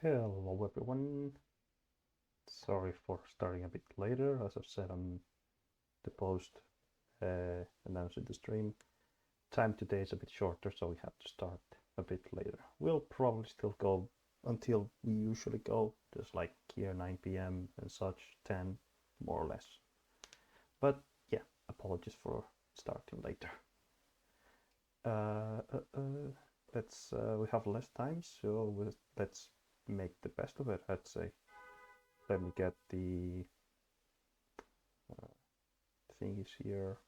Hello everyone. Sorry for starting a bit later. As I've said on the post announcing the stream, time today is a bit shorter, so we have to start a bit later. We'll probably still go until we usually go, just like here 9 p.m. and such, 10 more or less. But yeah, apologies for starting later. Uh, uh, uh, we have less time, so let's make the best of it, I'd say. Let me get the thingies here.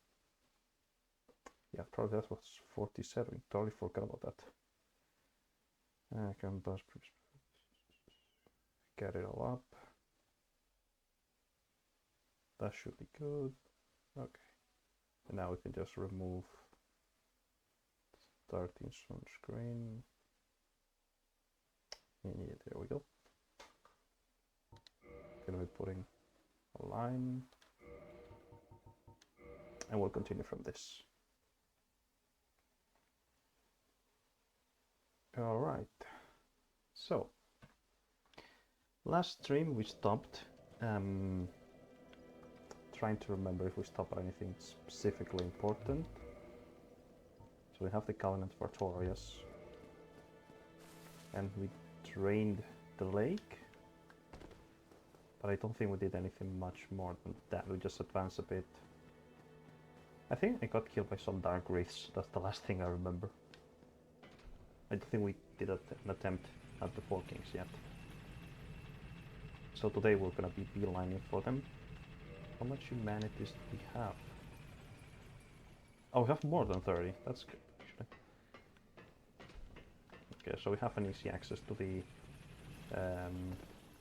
Yeah, probably that was 47. Totally forgot about that. I can bus get it all up. That should be good. Okay. And now we can just remove starting on screen. And yeah, there we go. Gonna be putting a line. And we'll continue from this. Alright. So, last stream we stopped trying to remember if we stopped at anything specifically important. So we have the Covenant for Torius. And we drained the lake. But I don't think we did anything much more than that. We just advanced a bit. I think I got killed by some dark wraiths. That's the last thing I remember. I don't think we did an attempt at the Four Kings yet. So today we're gonna be beelining for them. How much humanities do we have? Oh, we have more than 30. That's good, actually. Okay, so we have an easy access to the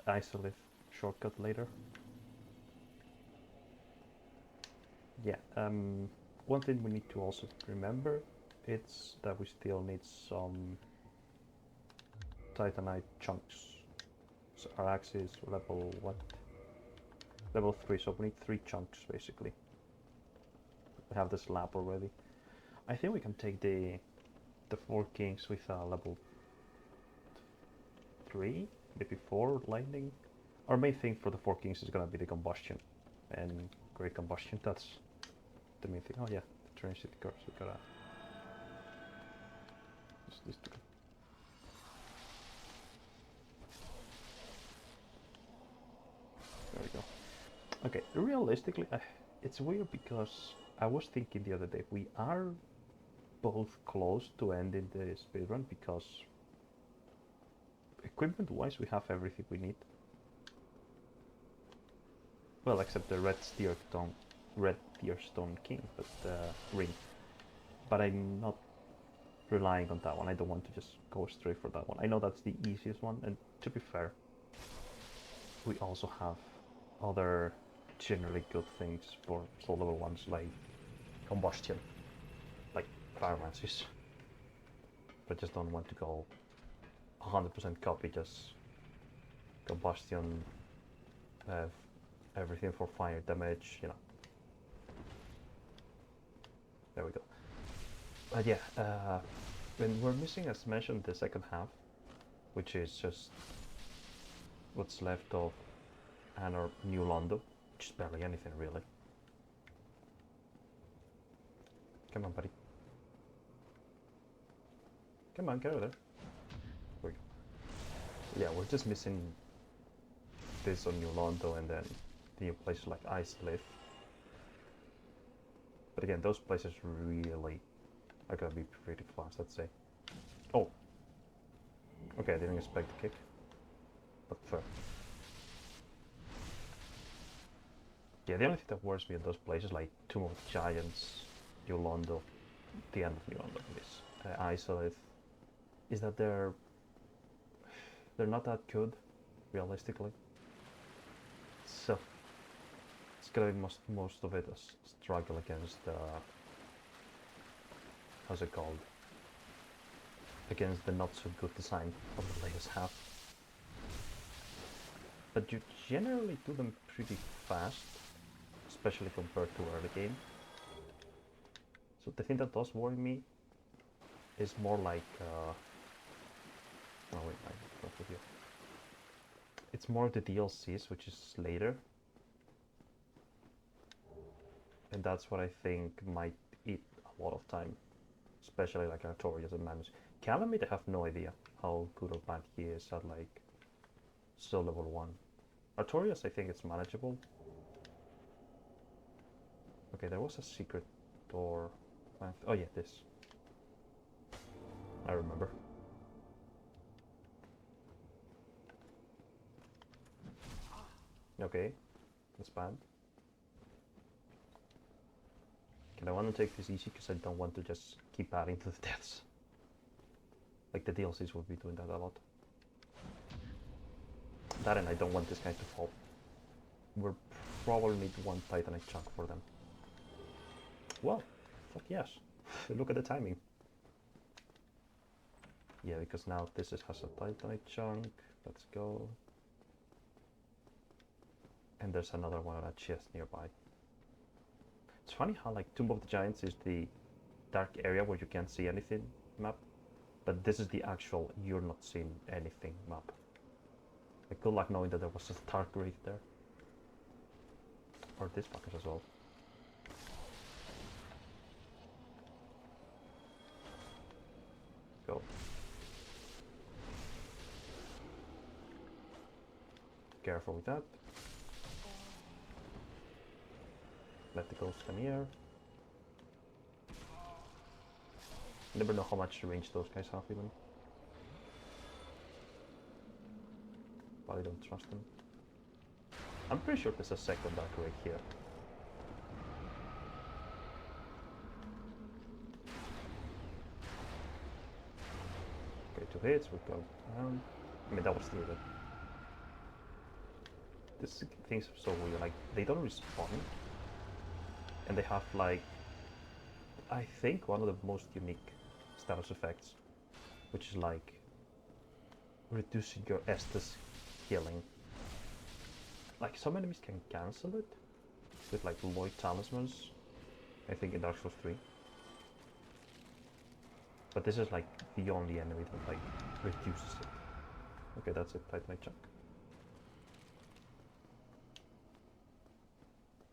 Isolith shortcut later. Yeah, one thing we need to also remember is that we still need some Titanite chunks. So our axe is level what? Level 3, so we need 3 chunks basically. We have the slab already. I think we can take the Four Kings with a level 3, maybe 4 lightning. Our main thing for the Four Kings is gonna be the combustion and great combustion. That's the main thing. Oh yeah, the train city cars. We gotta use this to go. There we go. Okay, realistically, it's weird because I was thinking the other day we are both close to ending the speedrun because equipment-wise we have everything we need. Well, except the red Tearstone King, but ring. But I'm not relying on that one. I don't want to just go straight for that one. I know that's the easiest one, and to be fair, we also have other generally good things for slow level ones like combustion, like pyromancies. But just don't want to go 100% copy, just combustion, everything for fire damage, you know. There we go. But yeah, when we're missing, as mentioned, the second half, which is just what's left of Anor New Londo, which is barely anything really. Come on, buddy. Come on, get over there. There we go. Yeah, we're just missing this on New Londo and then new places like Isolith. But again, those places really are gonna be pretty fast, I'd say. Oh! Okay, I didn't expect the kick. But fair. Yeah, the only thing that worries me in those places like Tomb of the Giants, New Londo, the end of New Londo, this Isolith, is that they're not that good, realistically. So it's gonna be most of it a struggle against how's it called? Against the not so good design of the latest half. But you generally do them pretty fast, especially compared to early game. So the thing that does worry me is more like oh wait, I got with you. It's more the DLCs, which is later. And that's what I think might eat a lot of time. Especially like Artorias and Manus. Calamite, I have no idea how good or bad he is at like still level 1. Artorias, I think it's manageable. Okay, there was a secret door. Oh yeah, this. I remember. Okay, that's bad. Okay, I want to take this easy because I don't want to just keep adding to the deaths. Like the DLCs will be doing that a lot. That, and I don't want this guy to fall. We'll probably need one Titanite chunk for them. Well, fuck yes. Look at the timing. Yeah, because now this has a Titanite chunk. Let's go. And there's another one on a chest nearby. It's funny how like Tomb of the Giants is the dark area where you can't see anything map. But this is the actual you're not seeing anything map. Like, good luck knowing that there was a dark grave there. Or this fuckers as well. Go. Careful with that. Let the ghost come here. Never know how much range those guys have even. But I don't trust them. I'm pretty sure there's a second dark rig here. Okay, 2 hits, we go around. I mean, that was needed. These things are so weird, like, they don't respawn. And they have, like, I think one of the most unique status effects, which is like reducing your Estus healing. Like, some enemies can cancel it with like Lloyd talismans, I think in Dark Souls 3. But this is like the only enemy that like reduces it. Okay, that's it, Titanite chunk.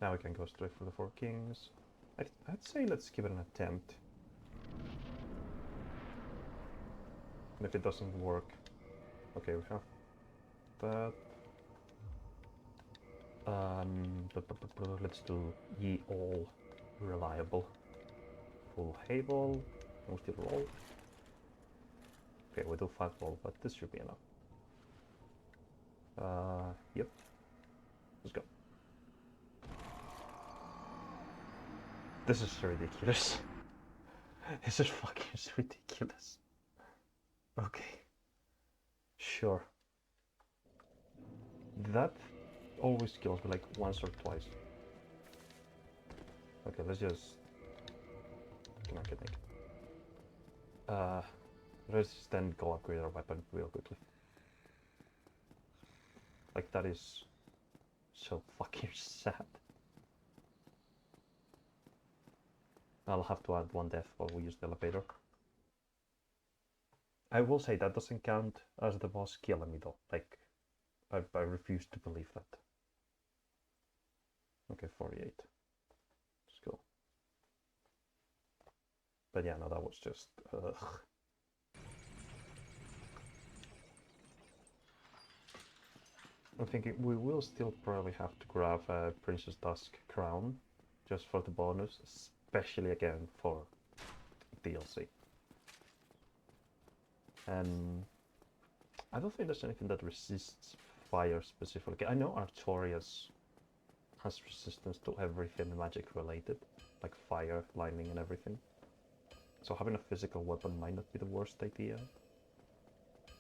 Now we can go straight for the 4 kings. I'd say let's give it an attempt. And if it doesn't work, okay, we have that. Let's do ye all reliable. Full Havel, multi roll. Okay, we do 5 roll, but this should be enough. Yep. Let's go. This is ridiculous. This is fucking ridiculous. Okay. Sure. That always kills me like once or twice. Okay, let's just... Come on, get naked. Let's then go upgrade our weapon real quickly. Like, that is so fucking sad. I'll have to add 1 death while we use the elevator. I will say that doesn't count as the boss killing me though. Like, I refuse to believe that. Okay, 48. Let's go. But yeah, no, that was just... I'm thinking we will still probably have to grab a Princess Dusk crown just for the bonus, especially again for DLC. And I don't think there's anything that resists fire specifically. I know Artorias has resistance to everything magic related, like fire, lightning and everything. So having a physical weapon might not be the worst idea.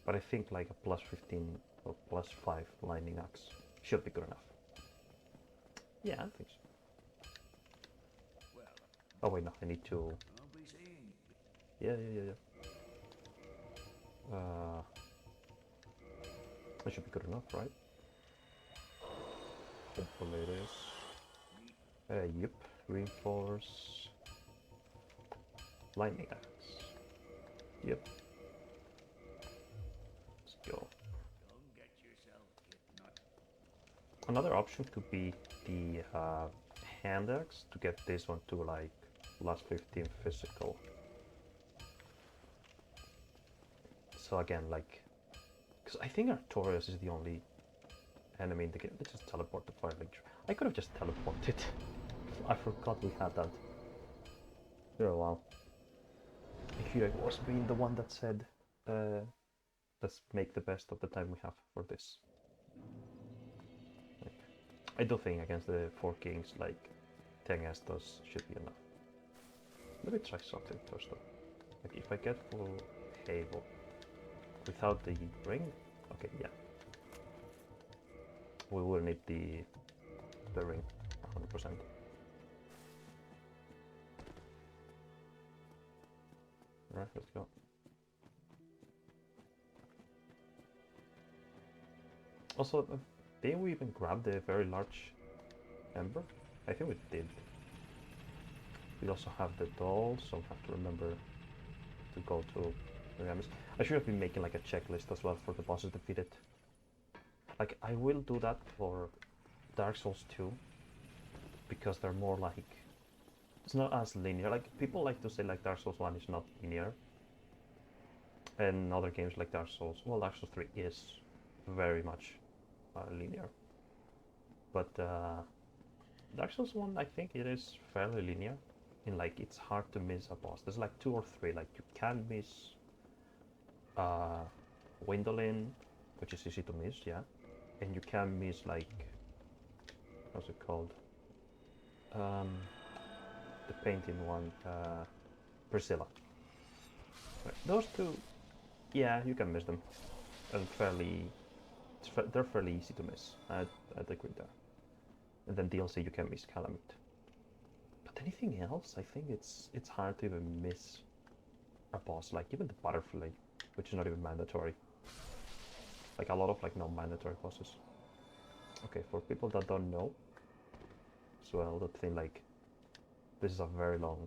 But I think like a plus 15 or plus 5 lightning axe should be good enough. Yeah, I think so. Oh wait, no, I need to... Yeah. That should be good enough, right? Hopefully it is. Yep, reinforce... Lightning axe. Yep. Let's go. Another option could be the hand axe to get this one to like last 15 physical. So again, like, because I think Artorias is the only enemy in the game. Let's just teleport the Fire Legion. I could have just teleported. I forgot we had that. For a while. Here I was being the one that said, let's make the best of the time we have for this. Like, I do think against the 4 kings, like 10 Estos should be enough. Let me try something first though. Like if I get full Havel without the ring, okay, yeah. We will need the ring, 100%. Alright, let's go. Also, didn't we even grab the very large ember? I think we did. We also have the doll, so we have to remember to go to Regamus. I should have been making like a checklist as well for the bosses defeated. Like, I will do that for Dark Souls 2, because they're more like... It's not as linear. Like, people like to say like Dark Souls 1 is not linear. And other games like Dark Souls... Well, Dark Souls 3 is very much linear. But Dark Souls 1, I think it is fairly linear. In like, it's hard to miss a boss. There's like 2 or 3. Like, you can miss Windolin, which is easy to miss, yeah. And you can miss like... What's it called? The painting one, Priscilla. Right. Those 2, yeah, you can miss them. And they're fairly easy to miss. I'd agree there. And then DLC you can miss Calamite. But anything else, I think it's hard to even miss a boss. Like even the Butterfly, which is not even mandatory. Like a lot of like non-mandatory bosses. Okay, for people that don't know, as well, that think like this is a very long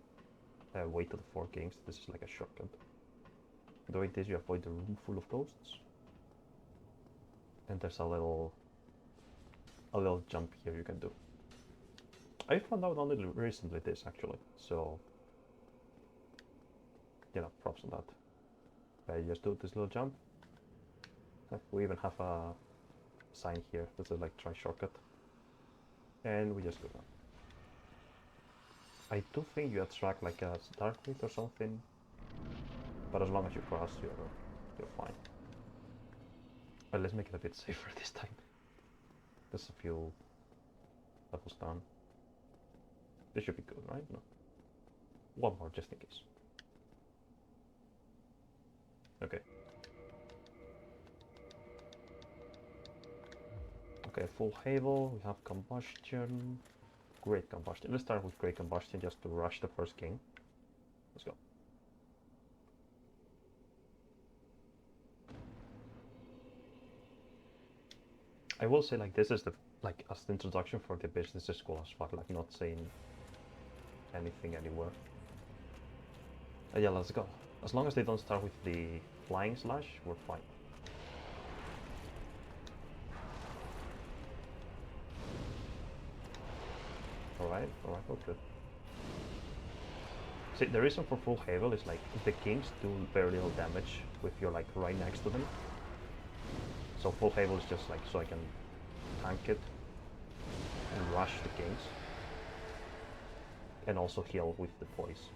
way to the 4 kings. This is like a shortcut. Doing this, you avoid the room full of ghosts. And there's a little jump here you can do. I found out only recently this actually, so you know, props on that. I just do this little jump. We even have a sign here that says like try shortcut, and we just go down. I do think you attract like a Dark Pit or something, but as long as you cross, you're fine. But let's make it a bit safer this time. There's a few levels down. This should be good, right? No. One more just in case. Okay. Okay, full Havel, we have Combustion. Great Combustion. Let's start with Great Combustion just to rush the first king. Let's go. I will say like this is the as the introduction for the business school as well, like not saying anything anywhere. Yeah, let's go. As long as they don't start with the flying slash, we're fine. Alright, we're good. See, the reason for full Havel is like the kings do very little damage if you're like right next to them. So full Havel is just like so I can tank it and rush the kings. And also heal with the poise.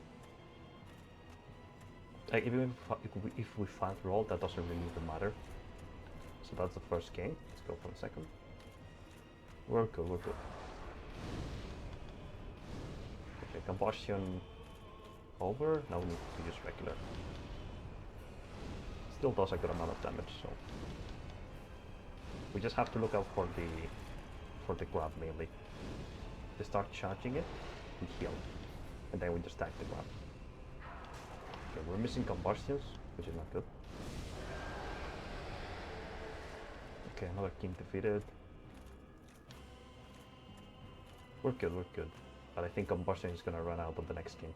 Like even if we fast roll, that doesn't really even matter. So that's the first king. Let's go for the second. We're good, we're good. Okay, combustion over. Now we need to use regular. Still does a good amount of damage, so we just have to look out for the grab mainly. They start charging it, we heal, and then we just tank the grab. Okay, we're missing combustions, which is not good. Okay, another king defeated. We're good, we're good. But I think combustion is gonna run out on the next king.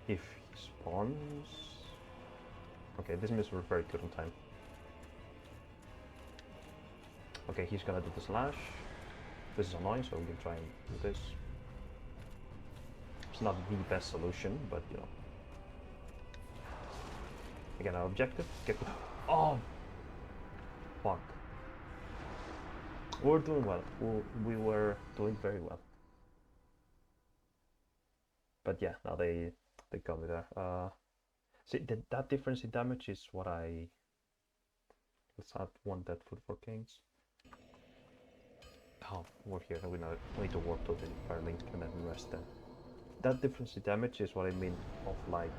If he spawns... Okay, this means we're very good on time. Okay, he's gonna do the slash. This is annoying, so we can try and do this. It's not the best solution, but you know. Again, our objective, get the... Oh! Fuck. We were doing well. We were doing very well. But yeah, now they got me there. See, that difference in damage is what I... Let's add one dead foot for kings. Oh, we're here. We need to warp to the fire link and then rest then. That difference in damage is what I mean of like...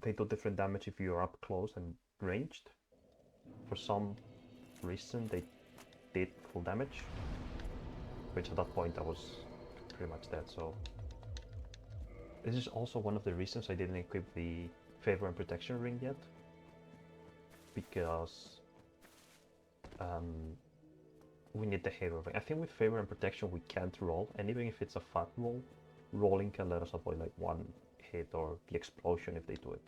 They do different damage if you're up close and ranged. For some reason they did full damage, which at that point I was pretty much dead, so... This is also one of the reasons I didn't equip the Favor and Protection ring yet, because we need the Halo ring. I think with Favor and Protection we can't roll, and even if it's a fat roll, rolling can let us avoid like one hit or the explosion if they do it.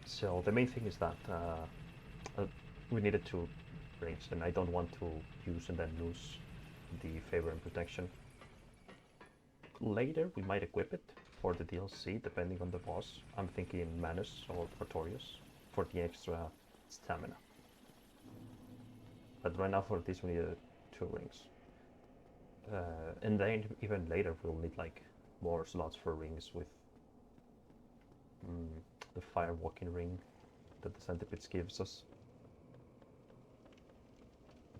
So the main thing is that we needed two rings, and I don't want to use and then lose the Favor and Protection. Later we might equip it for the DLC, depending on the boss. I'm thinking Manus or Pretorius for the extra stamina. But right now for this we need two rings. And then even later we'll need like more slots for rings with the fire walking ring that the centipedes gives us.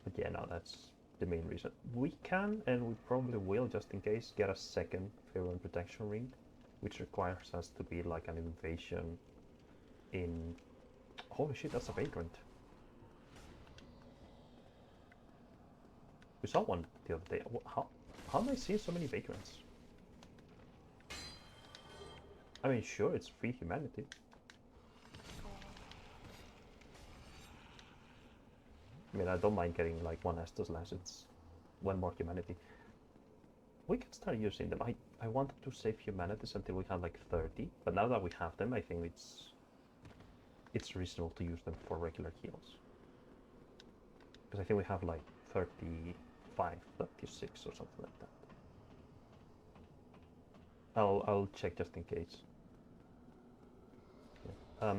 But yeah, no, that's the main reason. We can, and we probably will, just in case, get a second Favor and Protection ring, which requires us to be like an invasion in... Holy shit, that's a vagrant. We saw one the other day. How am I seeing so many vagrants? I mean, sure, it's free humanity. I mean, I don't mind getting like one Estus Lance, it's one more humanity. We can start using them. I wanted to save humanities until we had like 30, but now that we have them, I think it's reasonable to use them for regular heals. Because I think we have like 35, 36 or something like that. I'll check just in case. Yeah.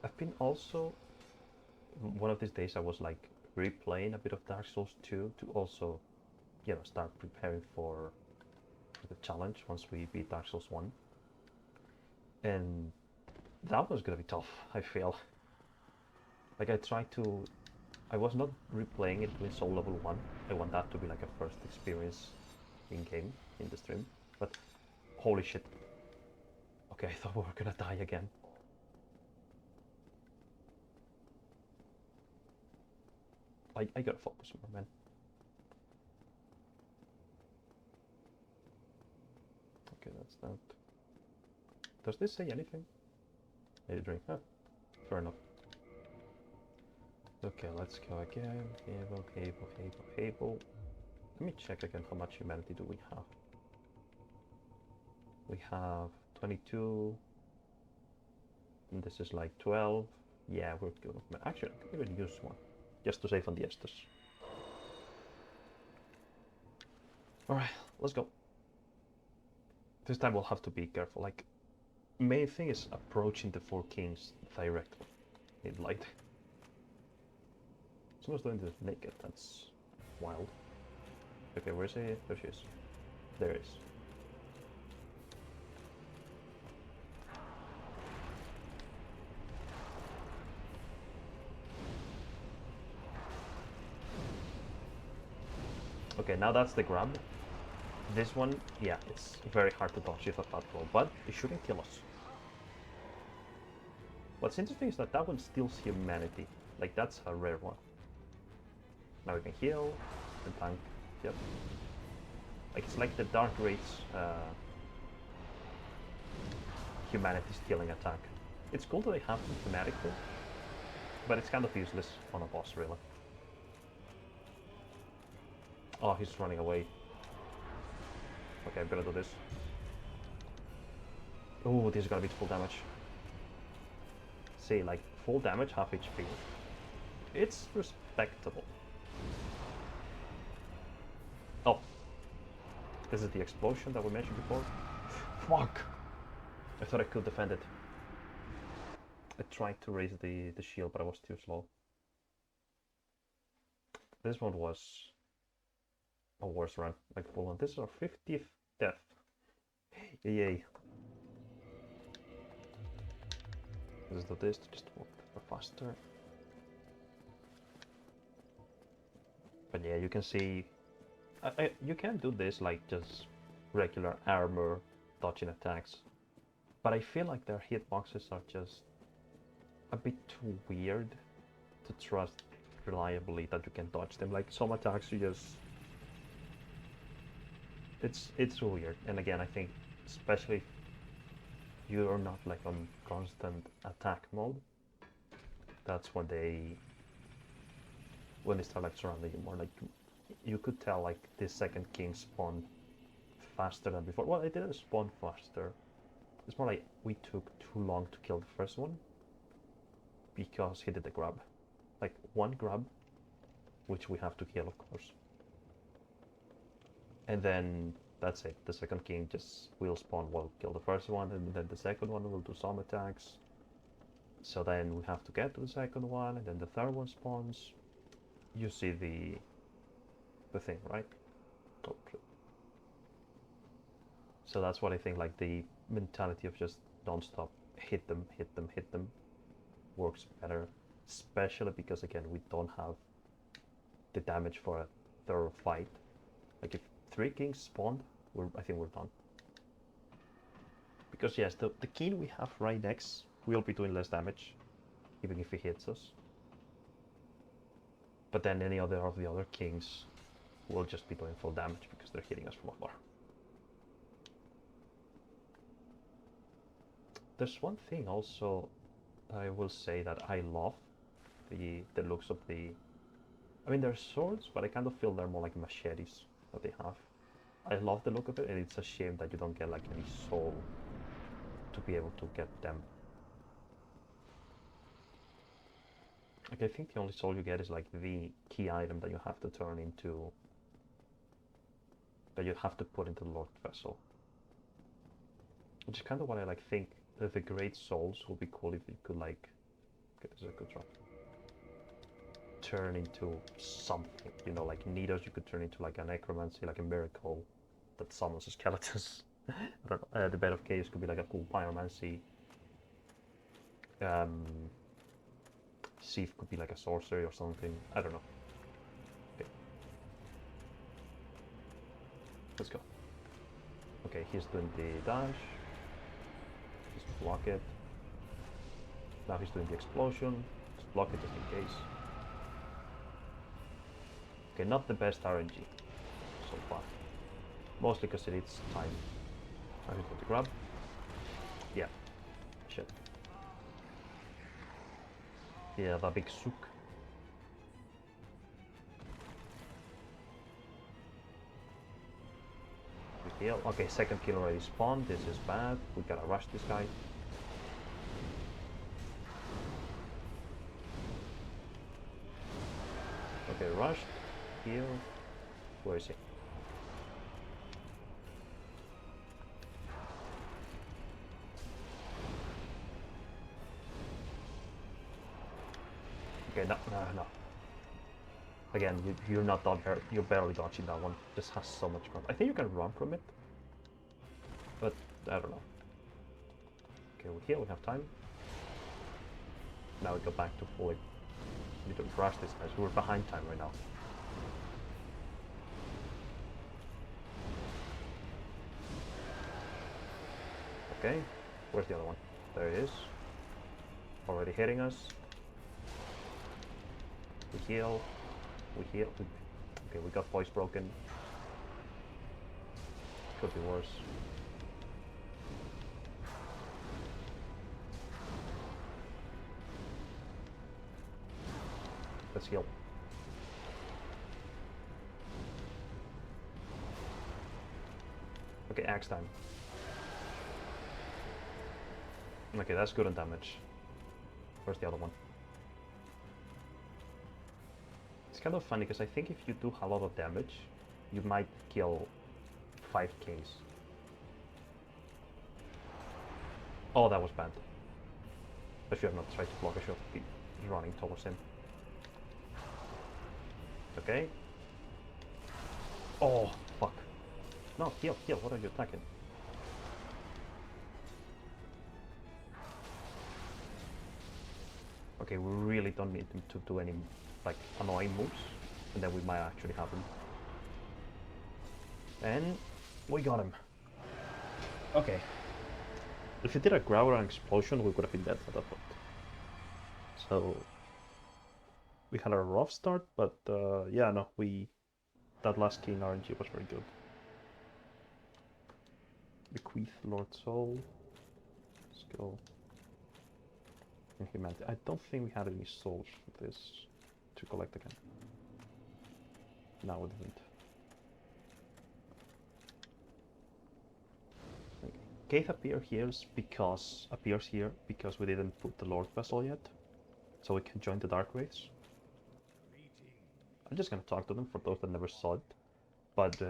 I've been also... One of these days I was like replaying a bit of Dark Souls 2 to also, you know, start preparing for the challenge once we beat Dark Souls 1. And that was gonna be tough, I feel. Like I was not replaying it with Soul Level 1. I want that to be like a first experience in-game, in the stream. But holy shit. Okay, I thought we were gonna die again. I gotta focus more, man. Okay, that's that. Does this say anything? Need a drink, huh? Fair enough. Okay, let's go again. Able. Let me check again how much humanity do we have. We have 22. And this is like 12. Yeah, we're good. Actually, I could even use one. Just to save on the Estus. Alright, let's go. This time we'll have to be careful. Like, main thing is approaching the four kings directly. In light. Someone's doing this naked, that's wild. Okay, where's he? There she is. There is. Okay, now that's the grab. This one, yeah, it's very hard to dodge with a fat roll, but it shouldn't kill us. What's interesting is that one steals humanity. Like, that's a rare one. Now we can heal and tank. Yep. Like, it's like the Dark Raid's humanity stealing attack. It's cool that they have them thematically, but it's kind of useless on a boss, really. Oh, he's running away. Okay, I'm gonna do this. Oh, this is gonna be full damage. See, like, full damage, half HP. It's respectable. Oh, this is the explosion that we mentioned before. Fuck! I thought I could defend it. I tried to raise the shield, but I was too slow. This one was a worse run, like full on. This is our 50th death. Yay. Let's do this to just walk faster. But yeah, you can see, you can do this like just regular armor dodging attacks. But I feel like their hitboxes are just a bit too weird to trust reliably that you can dodge them. Like some attacks you just, it's weird. And again, I think especially if you're not like on constant attack mode, that's when they start like surrounding you more. Like you could tell like this second king spawned faster than before. Well, it didn't spawn faster. It's more like we took too long to kill the first one because he did the grab. Like one grab, which we have to kill, of course. And then that's it. The second king just will spawn, will kill the first one, and then the second one will do some attacks. So then we have to get to the second one, and then the third one spawns. You see the thing, right? Oh, so that's what I think, like the mentality of just non-stop hit them, hit them, hit them works better, especially because again we don't have the damage for a third fight. Like if 3 kings spawned, I think we're done. Because yes, the king we have right next will be doing less damage, even if he hits us. But then any other of the other kings will just be doing full damage because they're hitting us from afar. There's one thing also I will say that I love the looks of the. I mean, they're swords, but I kind of feel they're more like machetes that they have. I love the look of it, and it's a shame that you don't get like any soul to be able to get them. Like I think the only soul you get is like the key item that you have to turn into, that you have to put into the Lord Vessel. Which is kind of what I like think. The great souls would be cool if you could like. Okay, this is a good drop. Turn into something, you know, like Nidos, you could turn into like a necromancy, like a miracle that summons skeletons. I don't know. The Bed of Chaos could be like a cool pyromancy. Sieve could be like a sorcery or something. I don't know. Okay. Let's go. Okay, he's doing the dash. Just block it. Now he's doing the explosion. Just block it just in case. Okay, not the best RNG so far. Mostly because it needs time. I need to grab. Yeah. Shit. Yeah, that big sook. We heal. Okay, second kill already spawned. This is bad. We gotta rush this guy. Okay, rushed. Heal. Where is he? Okay, no. Again, you're not you're barely dodging that one. This has so much grab. I think you can run from it, but I don't know. Okay, we're here. We have time. Now we go back to fully. We need to rush this guys. We're behind time right now. Okay, where's the other one? There it is. Already hitting us. We heal. We heal. Okay, we got voice broken. Could be worse. Let's heal. Okay, axe time. Okay, that's good on damage. Where's the other one? It's kind of funny because I think if you do a lot of damage, you might kill 5Ks. Oh, that was bad. I should have not tried to block, I should have been running towards him. Okay. Oh, fuck. No, heal, heal, what are you attacking? Okay, we really don't need them to do any, like, annoying moves, and then we might actually have them. And we got him. Okay. If you did a growler and explosion, we would have been dead at that point. So we had a rough start, but yeah, no, that last king RNG was very good. Bequeath Lord Soul. Let's go. And humanity. I don't think we had any souls for this to collect again. No, we didn't. Okay. Gate appears here because we didn't put the Lord Vessel yet, so we can join the Dark Wraiths. I'm just gonna talk to them for those that never saw it, but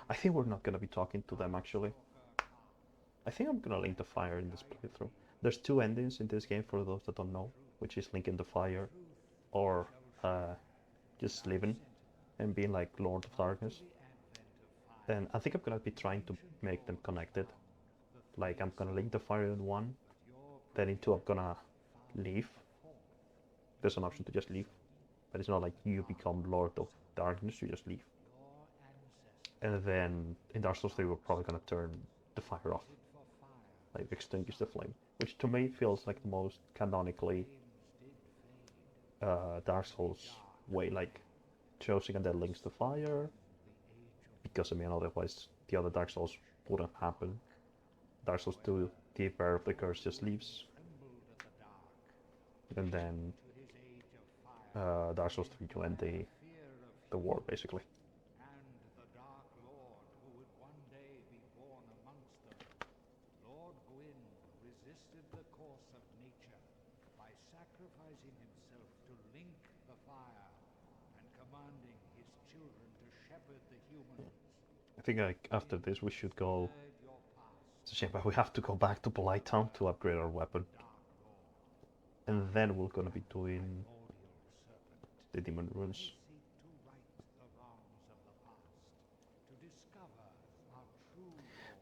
I think we're not gonna be talking to them actually. I think I'm gonna link the fire in this playthrough. There's two endings in this game for those that don't know, which is linking the fire or just living and being like Lord of Darkness. And I think I'm gonna be trying to make them connected. Like I'm gonna link the fire in one, then in two I'm gonna leave. There's an option to just leave, but it's not like you become Lord of Darkness, you just leave. And then in Dark Souls 3 we're probably gonna turn the fire off, like extinguish the flame, which to me feels like the most canonically Dark Souls way, like choosing and then links the fire, because I mean otherwise the other Dark Souls wouldn't happen. Dark Souls 2, the Bearer of the Curse just leaves, and then Dark Souls 3 you end the war basically. Sacrificing himself to link the fire and commanding his children to shepherd the humans. I think like after this we should go. It's a shame, but we have to go back to Polite Town to upgrade our weapon, and then we're gonna be doing the demon runes.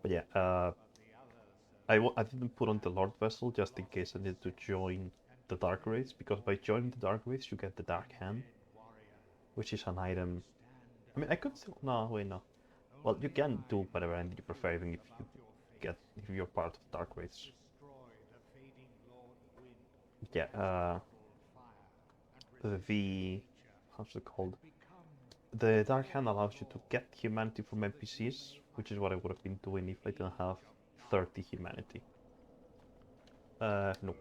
But yeah, I didn't put on the Lord Vessel just in case I needed to join the Dark Wraiths, because by joining the Dark Wraiths you get the Dark Hand, which is an item. I mean, I could still. No, wait, no. Well, you can do whatever end you prefer, even if you're part of Dark Wraiths. Yeah, the how's it called? The Dark Hand allows you to get humanity from NPCs, which is what I would have been doing if I didn't have 30 humanity. No.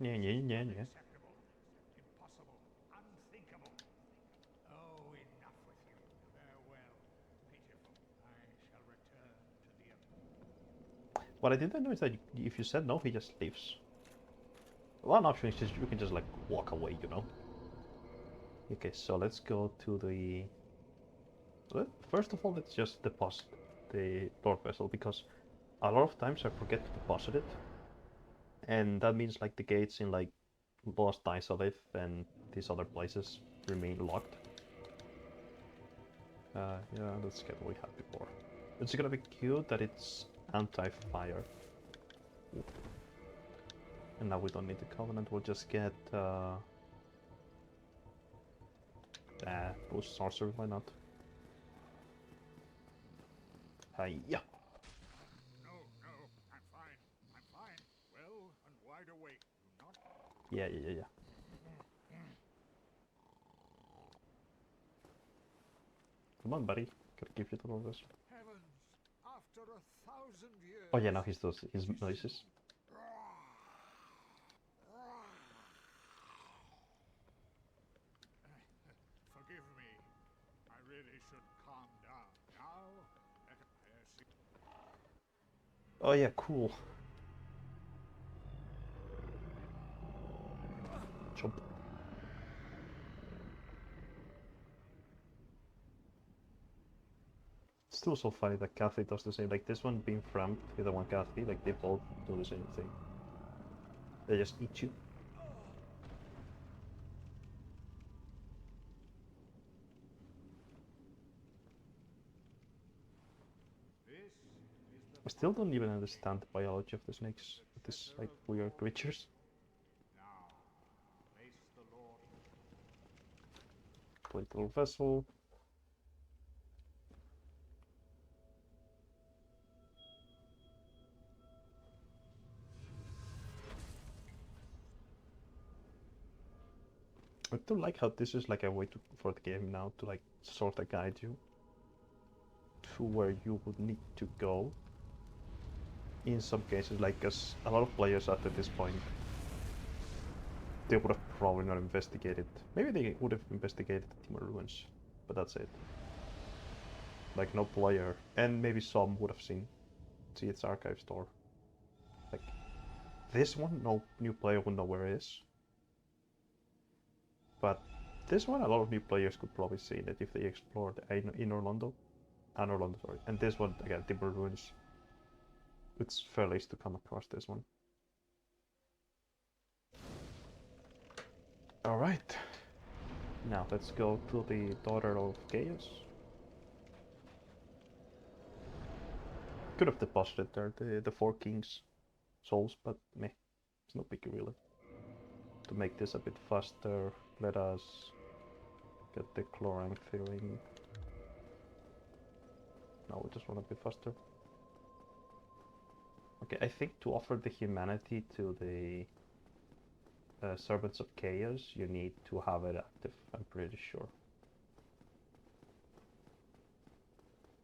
Yeah, yeah, yeah, yeah. Impossible, unthinkable. Oh, enough with you. Farewell, pitiful. I shall return to the earth. What I didn't know is that if you said no, he just leaves. One option is just you can just like walk away, you know. Okay, so let's go to the. First of all, let's just deposit the Lord Vessel, because a lot of times I forget to deposit it, and that means like the gates in like Lost Isolith and these other places remain locked. Yeah, let's get what we had before. It's gonna be cute that it's anti-fire. And now we don't need the Covenant, we'll just get boost Sorcery, why not? Yeah. No, no, I'm fine. I'm fine. Well and wide awake. Do not. Yeah. Come on, buddy. Gotta give you the all this. Heavens, after 1,000 years. Oh yeah, now he does his noises. Forgive me. I really should calm down. Now, let us see. Oh yeah, cool. Jump. Still so funny that Kathy does the same. Like this one being framed with the one Kathy, like they both do the same thing. They just eat you. I still don't even understand the biology of the snakes. These like weird creatures. Complete little vessel. I do like how this is like a way for the game now to like sort of guide you to where you would need to go. In some cases, like, because a lot of players after this point, they would have probably not investigated. Maybe they would have investigated the Timor ruins, but that's it. Like no player, and maybe some would have see its archive store. Like this one, no new player would know where it is. But this one, a lot of new players could probably see it if they explored in Orlando. Orlando, sorry. And this one, again, Timber Ruins. It's fairly easy to come across this one. Alright. Now let's go to the Daughter of Chaos. Could have deposited there the four kings' souls, but meh. It's no biggie really. To make this a bit faster, let us get the chlorine filling. No, we just want to be faster. Okay, I think to offer the humanity to the Servants of Chaos, you need to have it active, I'm pretty sure.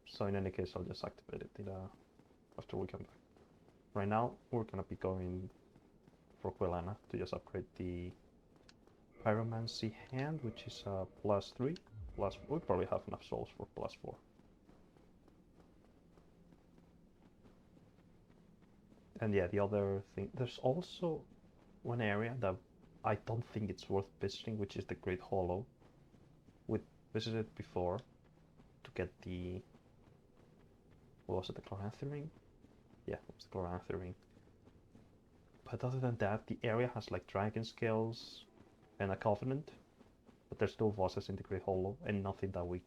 So in any case, I'll just activate it after we come back. Right now, we're gonna be going for Quelana to just upgrade the Pyromancy hand, which is +3. We probably have enough souls for +4. And yeah, the other thing, there's also one area that I don't think it's worth visiting, which is the Great Hollow. We visited before to get the, what was it, the Chloranthy ring? Yeah, it was the Chloranthy ring. But other than that, the area has like dragon scales and a covenant, but there's no bosses in the Great Hollow and nothing that we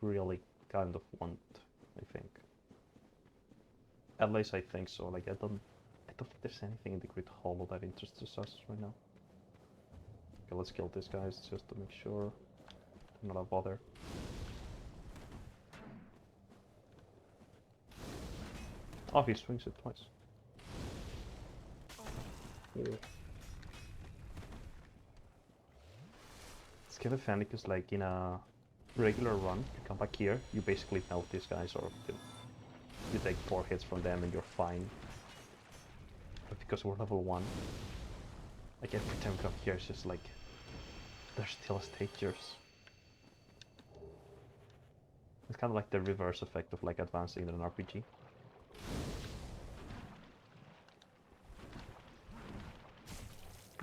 really kind of want, I think. At least I think so. Like I don't think there's anything in the Great Hollow that interests us right now. Okay, let's kill these guys just to make sure they're not a bother. Oh, he swings it twice. Yeah. It's kind of funny because like in a regular run, you come back here, you basically melt these guys, or you take 4 hits from them and you're fine. But because we're level 1, like every time we come here, it's just like they're still stagers. It's kind of like the reverse effect of like advancing in an RPG.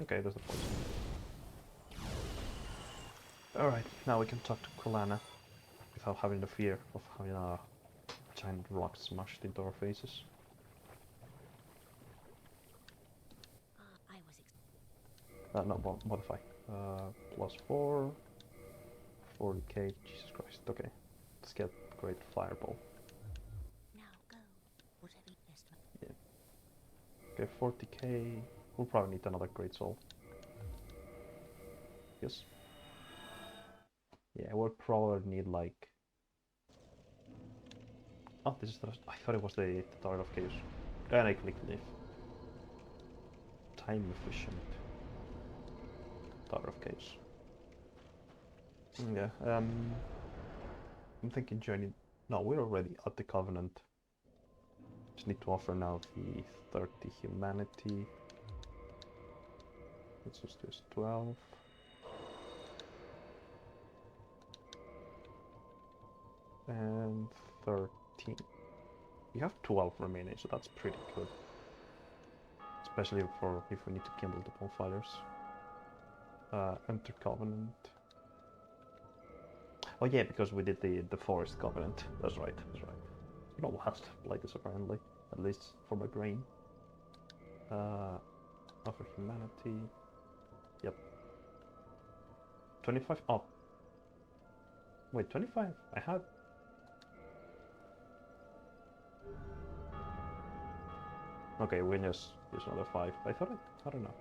Okay, there's the poison. Alright, now we can talk to Kulana without having the fear of having a giant rock smashed into our faces. No, modify. +4, 40k, Jesus Christ, okay. Let's get Great Fireball. Yeah. Okay, 40k, we'll probably need another Great Soul. Yes. Yeah, we'll probably need like... Oh, this is the... I thought it was the Tower of Chaos. And I clicked leave. Time efficient. Tower of Chaos. Yeah, I'm thinking journey... No, we're already at the Covenant. Just need to offer now the 30 humanity. Let's just do 12. And 13. We have 12 remaining, so that's pretty good. Especially for if we need to kindle the bonfires. Enter Covenant. Oh yeah, because we did the Forest Covenant. That's right, that's right. You know how to play this apparently, at least for my brain. Offer Humanity. Yep. 25. Oh. Wait, 25? I had. Okay, we just use another 5. I thought I don't know.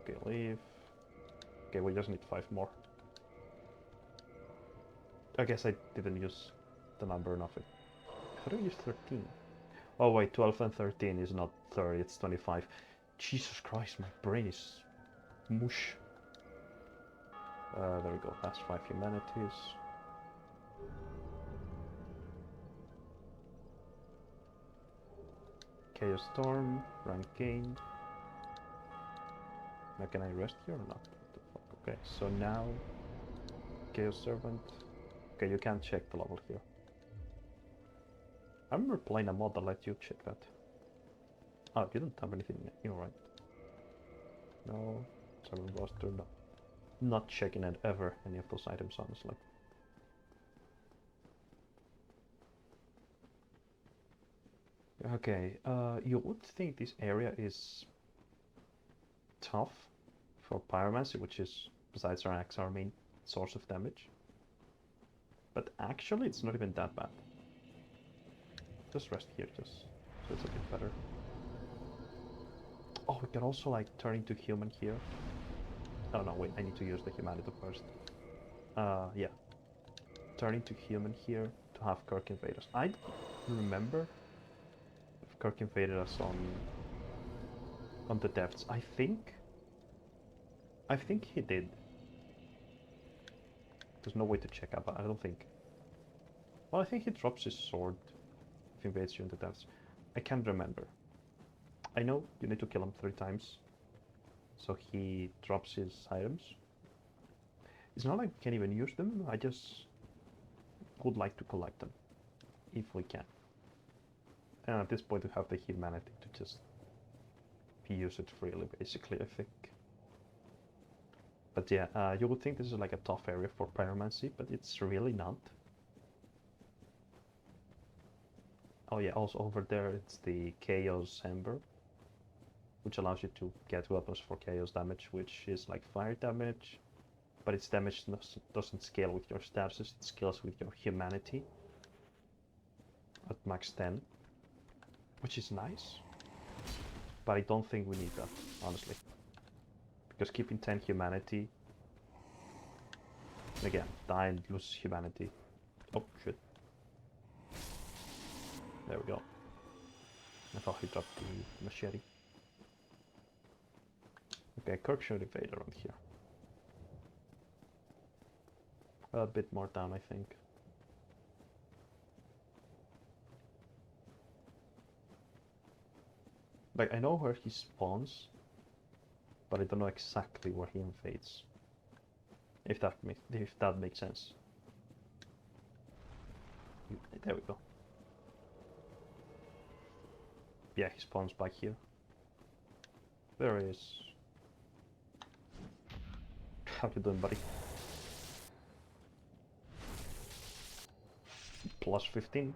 Okay, leave. Okay, we just need 5 more. I guess I didn't use the number enough. I thought I used 13. Oh wait, 12 and 13 is not 30, it's 25. Jesus Christ, my brain is mush. There we go, last 5 humanities. Chaos Storm, rank gained. Now can I rest here or not? What the fuck? Okay, so now Chaos Servant. Okay, you can't check the level here. I remember playing a mod that let you check that. Oh, you don't have anything new, right? No. Servant roster, no. Not checking it ever, any of those items, honestly. Okay, you would think this area is tough for Pyromancy, which is, besides our axe, our main source of damage. But actually, it's not even that bad. Just rest here, just so it's a bit better. Oh, we can also like turn into human here. Oh no, wait, I need to use the humanity first. Yeah. Turn into human here to have Kirk invade us. I don't remember if Kirk invaded us on the depths. I think he did. There's no way to check up, I don't think. Well, I think he drops his sword if he invades you in the depths. I can't remember. I know you need to kill him 3 times, so he drops his items. It's not like we can even use them, I just would like to collect them, if we can. And at this point we have the humanity to just use it freely, basically, I think. But yeah, you would think this is like a tough area for pyromancy, but it's really not. Oh yeah, also over there it's the Chaos Ember, which allows you to get weapons for chaos damage, which is like fire damage, but its damage doesn't scale with your statuses, it scales with your humanity at max 10, which is nice, but I don't think we need that, honestly. Because keeping 10 humanity, again, die and lose humanity. Oh, shit. There we go. I thought he dropped the machete. Okay, Kirk should invade around here. A bit more down, I think. Like, I know where he spawns, but I don't know exactly where he invades. If that makes sense. There we go. Yeah, he spawns back here. There he is. How you doing, buddy? Plus 15.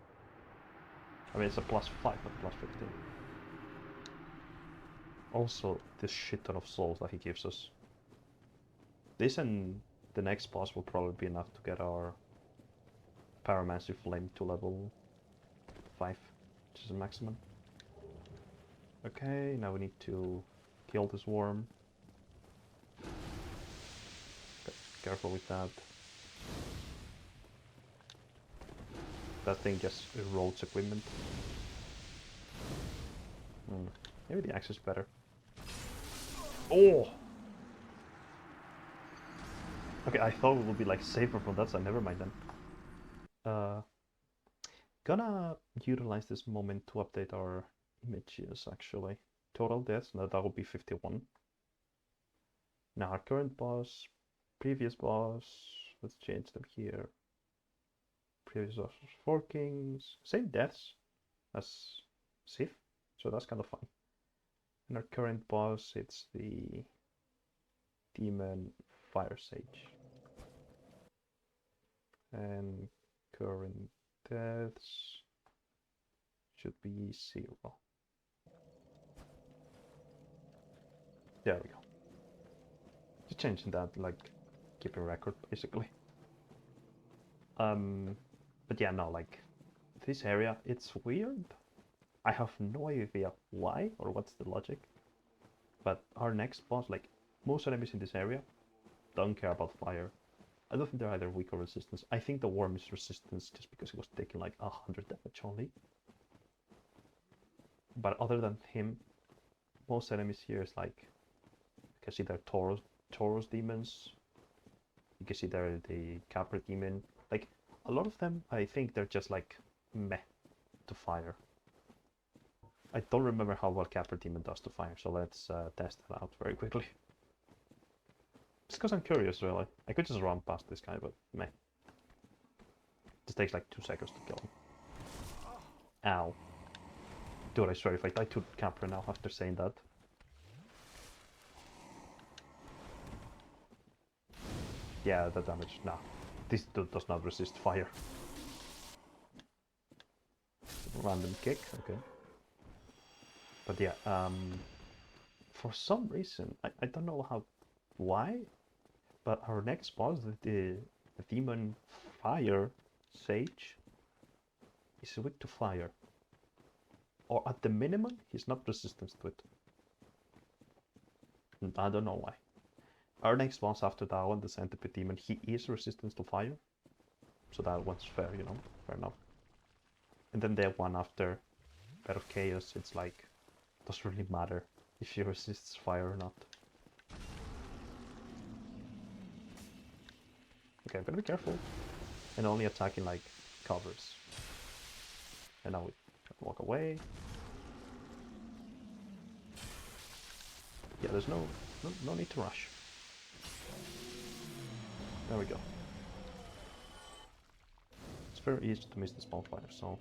I mean, it's a plus 5, but plus 15. Also, this shit ton of souls that he gives us. This and the next boss will probably be enough to get our Pyromancy Flame to level 5, which is the maximum. Okay, now we need to kill this worm. Careful with that. That thing just erodes equipment. Maybe the axe is better. Oh! Okay, I thought it would be like safer from that side, never mind then. Gonna utilize this moment to update our images actually. Total deaths, now that would be 51. Now our current boss, previous boss, let's change them here. previous forkings. Same deaths as Sith, so that's kind of fun. And our current boss, it's the Demon Fire Sage. And current deaths should be 0. There we go. Just changing that, like keeping a record basically. But yeah, no, like this area, it's weird. I have no idea why or what's the logic. But our next boss, like most enemies in this area, don't care about fire. I don't think they're either weak or resistance. I think the worm is resistance just because he was taking like 100 damage only. But other than him, most enemies here is like, you can see they're Taurus demons. You can see they're the Capra demon. Like a lot of them, I think they're just like meh to fire. I don't remember how well Capra demon does to fire, so let's test that out very quickly. Just because I'm curious, really. I could just run past this guy, but meh. This takes like 2 seconds to kill him. Ow. Dude, I swear, if I die to Capra now after saying that. Yeah, the damage, nah. This dude does not resist fire. Random kick, okay. But yeah, for some reason, I don't know why, but our next boss, the Demon Fire Sage, is weak to fire. Or at the minimum, he's not resistant to it. And I don't know why. Our next boss after that one, the Centipede Demon, he is resistant to fire. So that one's fair, you know, fair enough. And then the one after Bed of Chaos, it's like, doesn't really matter if he resists fire or not. Okay, I'm gonna be careful. And only attacking like covers. And now we walk away. Yeah, there's no need to rush. There we go. It's very easy to miss the spawn fire, so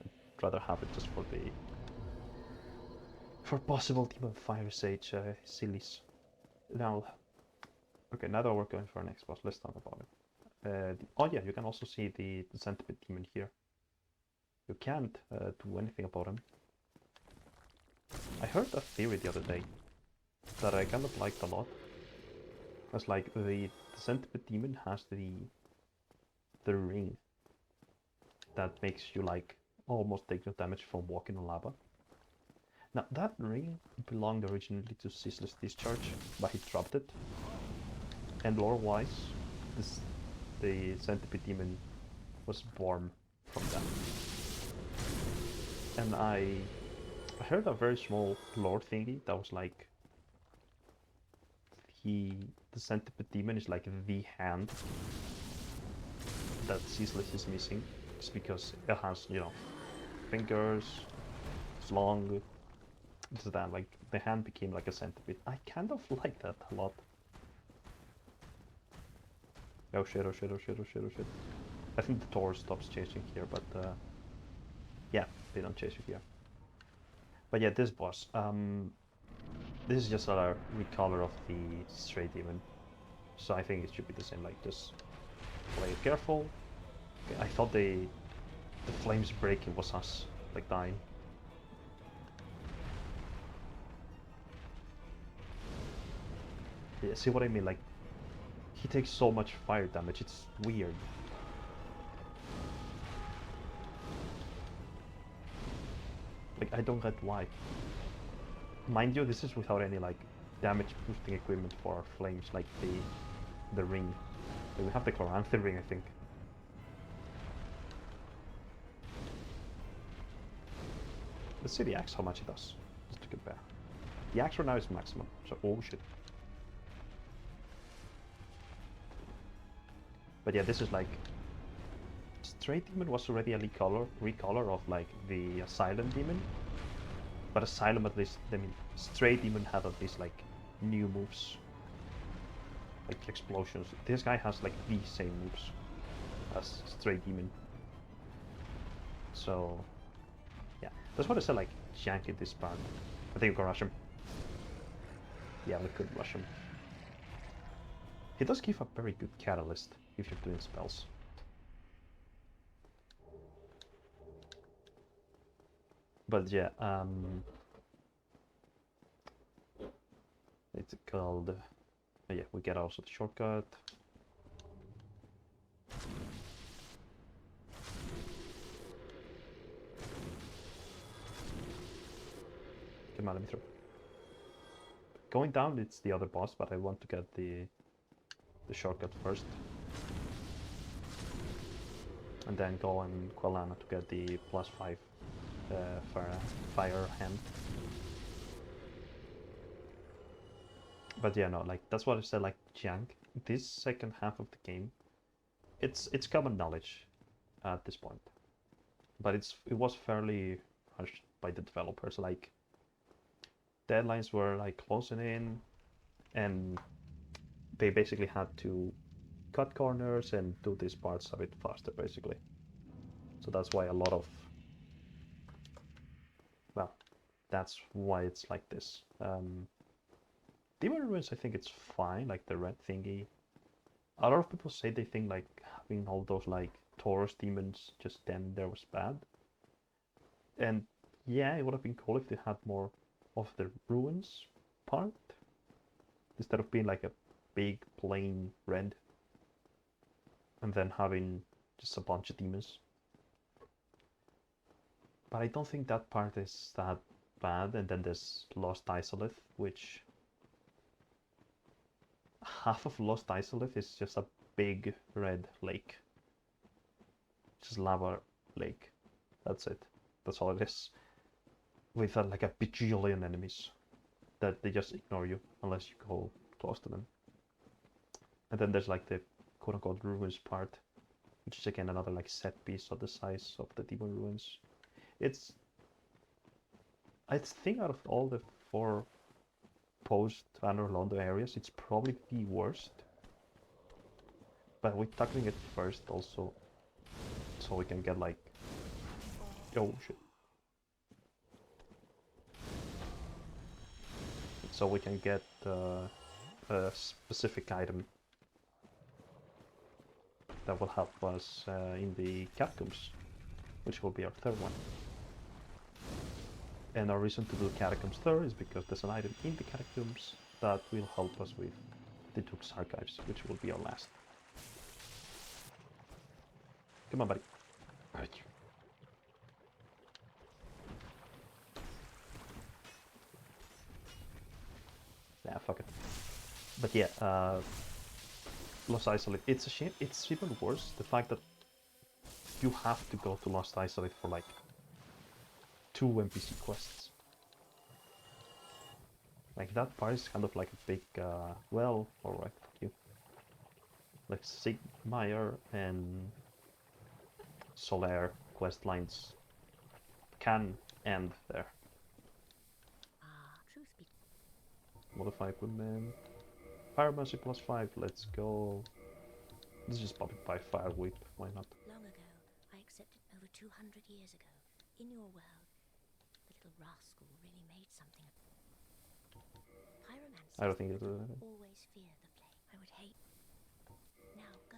I'd rather have it just for possible Demon Fire Sage sillies. Now, okay, now that we're going for our next boss, let's talk about it. Oh yeah, you can also see the Centipede Demon here. You can't do anything about him. I heard a theory the other day that I kind of liked a lot. It's like the Centipede Demon has the ring that makes you like almost take no damage from walking on lava. Now that ring belonged originally to Ceaseless Discharge, but he dropped it. And lore-wise, the Centipede Demon was born from that. And I heard a very small lore thingy that was like the Centipede Demon is like the hand that Ceaseless is missing, just because it has, you know, fingers, it's long. So that like the hand became like a centipede. I kind of like that a lot. Oh shit, oh shit, oh shit, oh shit, oh shit. I think the Taurus stops chasing here, but yeah, they don't chase you here. But yeah, this boss, this is just a recolor of the Stray Demon. So I think it should be the same, like just play it careful. Okay, I thought the flames breaking was us, like dying. Yeah, see what I mean? Like, he takes so much fire damage, it's weird. Like, I don't get why. Mind you, this is without any, like, damage boosting equipment for our flames, like the ring. Like, we have the Chloranthy ring, I think. Let's see the axe, how much it does, just to compare. The axe right now is maximum, so oh shit. But yeah, this is like, Stray Demon was already a recolor of like the Asylum Demon. But Asylum at least, I mean, Stray Demon had at least like new moves. Like explosions. This guy has like the same moves as Stray Demon. So yeah, that's what I said, like janky this part. I think we can rush him. Yeah, we could rush him. He does give a very good catalyst if you're doing spells. But yeah, it's called... yeah, we get also the shortcut. Come on, let me through. Going down, it's the other boss, but I want to get the shortcut first. And then go on Qualana to get the +5 fire hand. But yeah, no, like that's what I said, like jank. This second half of the game, it's common knowledge at this point. But it was fairly rushed by the developers. Like deadlines were like closing in, and they basically had to cut corners and do these parts a bit faster, basically. So that's why a lot of, well, that's why it's like this. Demon Ruins, I think it's fine, like the red thingy. A lot of people say they think like having all those like Taurus demons just then there was bad. And yeah, it would have been cool if they had more of the ruins part instead of being like a big plain red and then having just a bunch of demons. But I don't think that part is that bad. And then there's Lost Isolith, which half of Lost Isolith is just a big red lake. Just lava lake. That's it. That's all it is. With like a bajillion enemies that they just ignore you unless you go close to them. And then there's like the quote-unquote ruins part, which is again another like set piece of the size of the demon ruins. It's, I think out of all the 4 post Anor Londo areas, it's probably the worst. But we're tackling it first also, so we can get like, oh shit. So we can get a specific item that will help us in the catacombs, which will be our 3rd one. And our reason to do Catacombs 3rd is because there's an item in the Catacombs that will help us with the Duke's Archives, which will be our last. Come on, buddy. Alright. Yeah, fuck it. But yeah, Lost Isolate, it's a shame. It's even worse, the fact that you have to go to Lost Isolate for like 2 NPC quests. Like that part is kind of like a big, well, alright, fuck you. Like Sigmire and Solaire quest lines can end there. Modify equipment. Pyromancy +5, let's go. Let's just pop it by Fire Whip, why not? Long ago, I accepted over 200 years ago, in your world, the little rascal really made something. Pyromancy. I don't think it's always fear the flame. I would hate. Now go.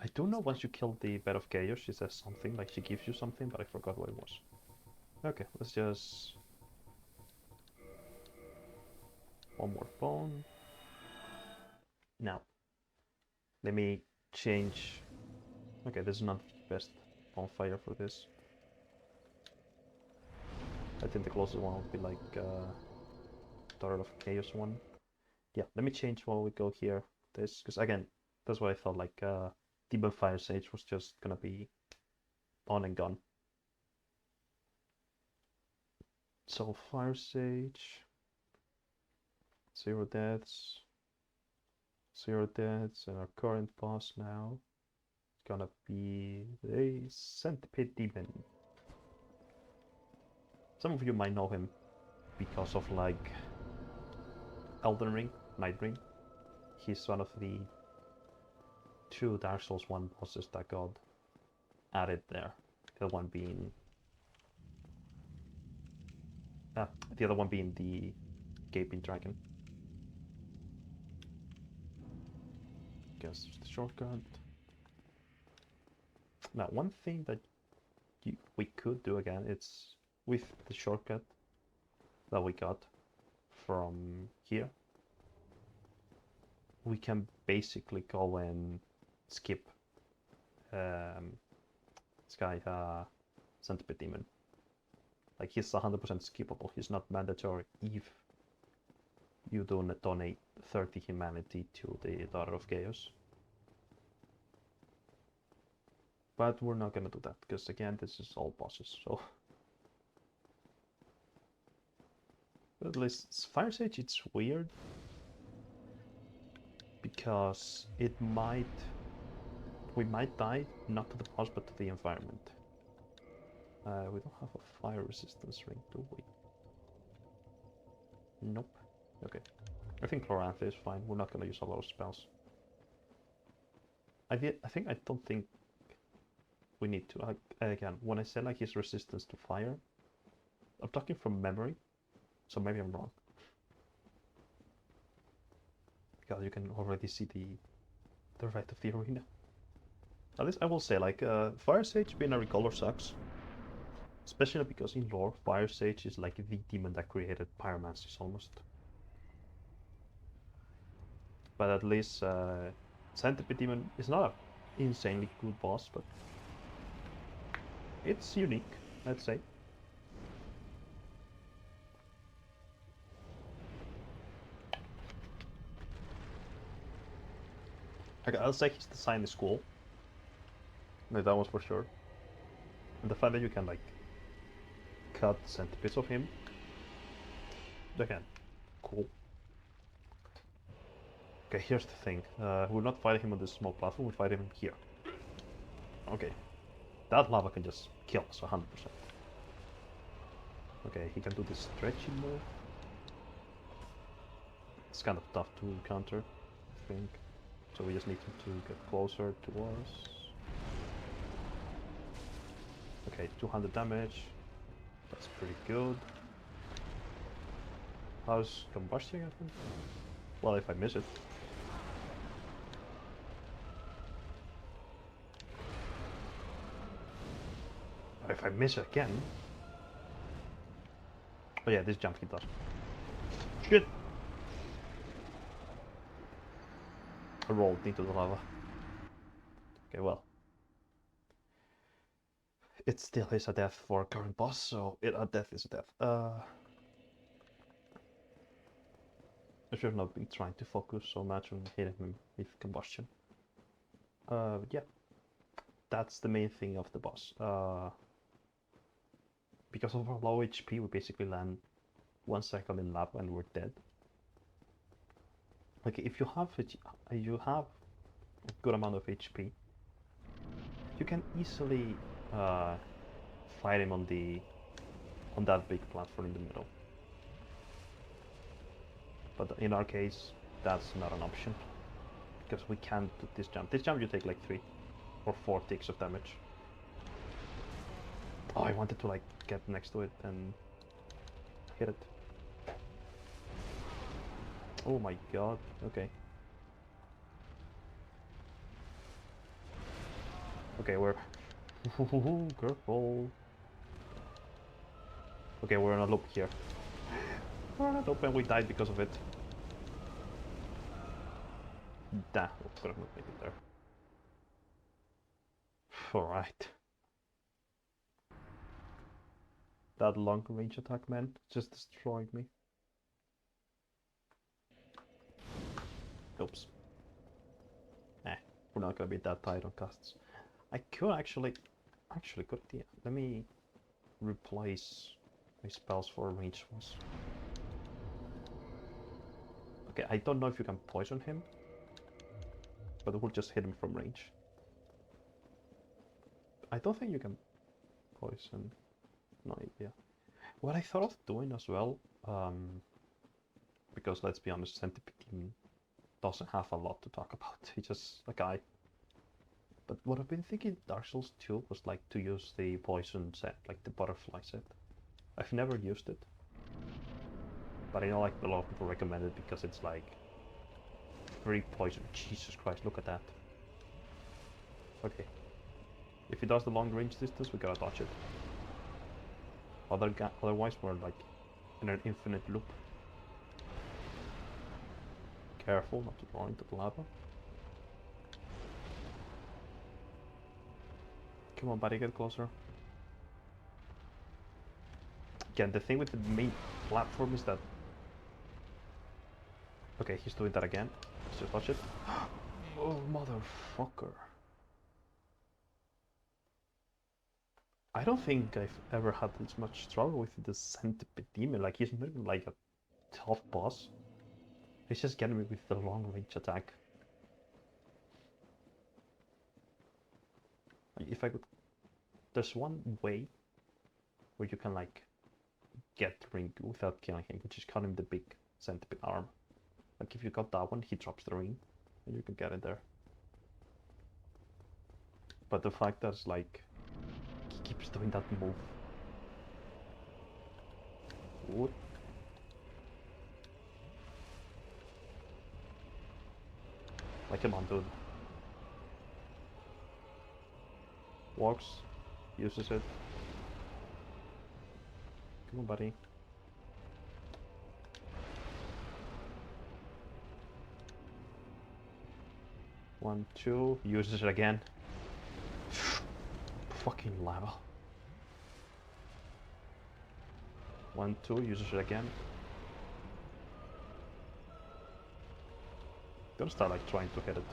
I do know once you kill the Bed of Chaos, she says something, like she gives you something, but I forgot what it was. Okay, let's just... one more bone. Now, let me change... Okay, this is not the best bonfire for this. I think the closest one would be like Daughter of Chaos one. Yeah, let me change while we go here. This, because again, that's what I thought, like Demon Fire Sage was just gonna be on and gone. So Fire Sage, 0 deaths, 0 deaths, and our current boss now is gonna be the Centipede Demon. Some of you might know him because of like Elden Ring, Night Ring. He's one of the 2 Dark Souls 1 bosses that got added there. The one being the other one being the gaping dragon. Guess the shortcut. Now, one thing that we could do again, it's with the shortcut that we got from here, we can basically go and skip this guy, Centipede Demon. Like, he's 100% skippable. He's not mandatory if you don't donate 30 humanity to the Daughter of Chaos. But we're not gonna do that, because again, this is all bosses, so... But at least Fire Sage, it's weird. Because we might die, not to the boss, but to the environment. We don't have a fire resistance ring, do we? Nope. Okay. I think Chlorantha is fine. We're not gonna use a lot of spells. I don't think we need to. Again, when I say like his resistance to fire, I'm talking from memory, so maybe I'm wrong. Because you can already see the right of the arena. At least I will say, like, Fire Sage binary color sucks. Especially because in lore, Fire Sage is like the demon that created pyromancies almost. But at least Centipede Demon is not an insanely good boss, but it's unique, let's say. Okay, I'll say his design is cool. Like, that was for sure. And the fact that you can, like, cut centipedes of him, again, cool. Okay, here's the thing. We're not fighting him on this small platform, we fight him here. Okay. That lava can just kill us 100%. Okay, he can do this stretchy move. It's kind of tough to counter, I think. So we just need him to get closer to us. Okay, 200 damage. That's pretty good. How's combustion happen? Well, if I miss it. If I miss it again. Oh yeah, this jump he does. Shit! I rolled into the lava. Okay, well. It still is a death for current boss, so a death is a death. I should have not been trying to focus so much on hitting him with combustion. Yeah. That's the main thing of the boss. Because of our low HP, we basically land 1 second in lava and we're dead. Like, if you have a good amount of HP, you can easily fight him on that big platform in the middle. But in our case, that's not an option, because we can't do this jump. This jump you take like 3 or 4 ticks of damage. Oh, I wanted to like get next to it and hit it. Oh my god, okay. Okay, we're... Careful. Okay, we're on a loop here. We're on a loop and we died because of it. Damn, could have not made it there. Alright. That long range attack, man, just destroyed me. Oops. We're not gonna be that tight on casts. I could actually good idea. Let me replace my spells for ranged ones. Okay, I don't know if you can poison him, but we'll just hit him from range. I don't think you can poison. No idea. What I thought of doing as well, because let's be honest, Centipede Demon doesn't have a lot to talk about. He's just a guy. But what I've been thinking Dark Souls 2 was like to use the poison set, like the butterfly set. I've never used it. But I know like a lot of people recommend it because it's like very poison. Jesus Christ, look at that. Okay. If he does the long range distance, we gotta dodge it. Otherwise we're like in an infinite loop. Careful not to fall into the lava. Come on, buddy, get closer. Again, the thing with the main platform is that... Okay, he's doing that again. Let's just watch it. Oh, motherfucker. I don't think I've ever had this much trouble with the centipede demon. Like, he's not even like a tough boss. He's just getting me with the long range attack. If I could... There's one way where you can like get the ring without killing him, which is cut him the big centipede arm. Like if you got that one, he drops the ring and you can get in there. But the fact that like he keeps doing that move. What? Like, come on, dude. Walks, uses it. Come on, buddy. One, two, uses it again. Fucking lava. One, two, uses it again. Gonna start like trying to hit it.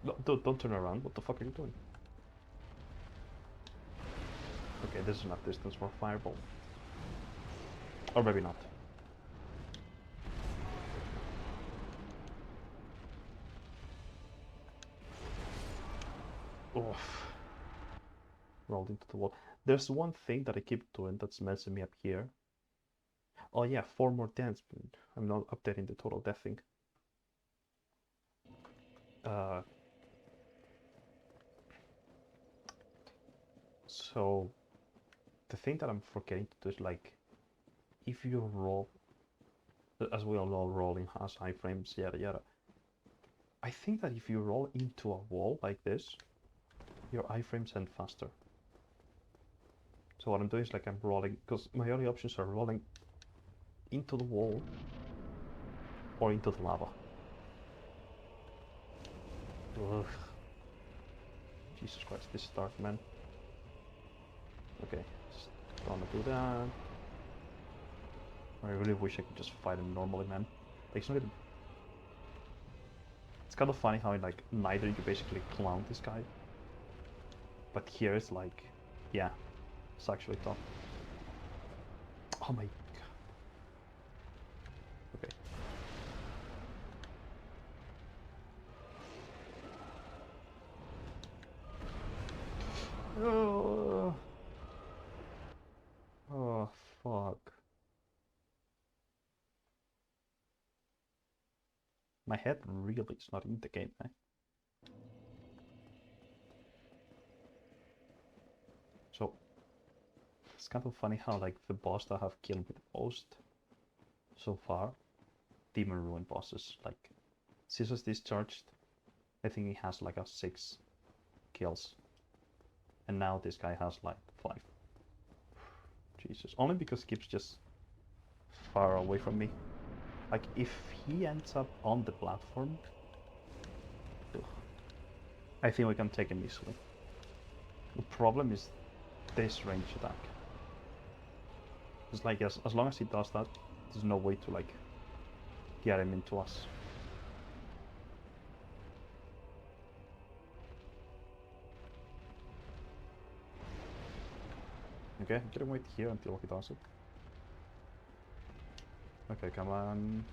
No, don't turn around. What the fuck are you doing? Okay, this is enough distance for a fireball. Or maybe not. Oof. Rolled into the wall. There's one thing that I keep doing that's messing me up here. Oh yeah, 4 more deaths. I'm not updating the total death thing. So the thing that I'm forgetting to do is like, if you roll, as we all know, rolling has iframes, yada yada. I think that if you roll into a wall like this, your iframes end faster. So what I'm doing is like I'm rolling, because my only options are rolling into the wall or into the lava. Ugh. Jesus Christ, this is dark, man. Okay, just gonna do that. I really wish I could just fight him normally, man. Like, it's not even... It's kind of funny how in like neither you basically clown this guy, but here it's like, yeah, it's actually tough. Oh my god. Okay. Oh, oh fuck. My head really is not in the game, eh? So it's kind of funny how like the boss that I have killed me the most so far, Demon Ruin bosses, like Scissors Discharged, I think he has like a 6 kills. And now this guy has like 5. Jesus. Only because Skip's just far away from me. Like if he ends up on the platform, ugh, I think we can take him easily. The problem is this range attack. It's like as long as he does that, there's no way to like get him into us. Okay, I'm gonna wait here until he does it. Okay, come on.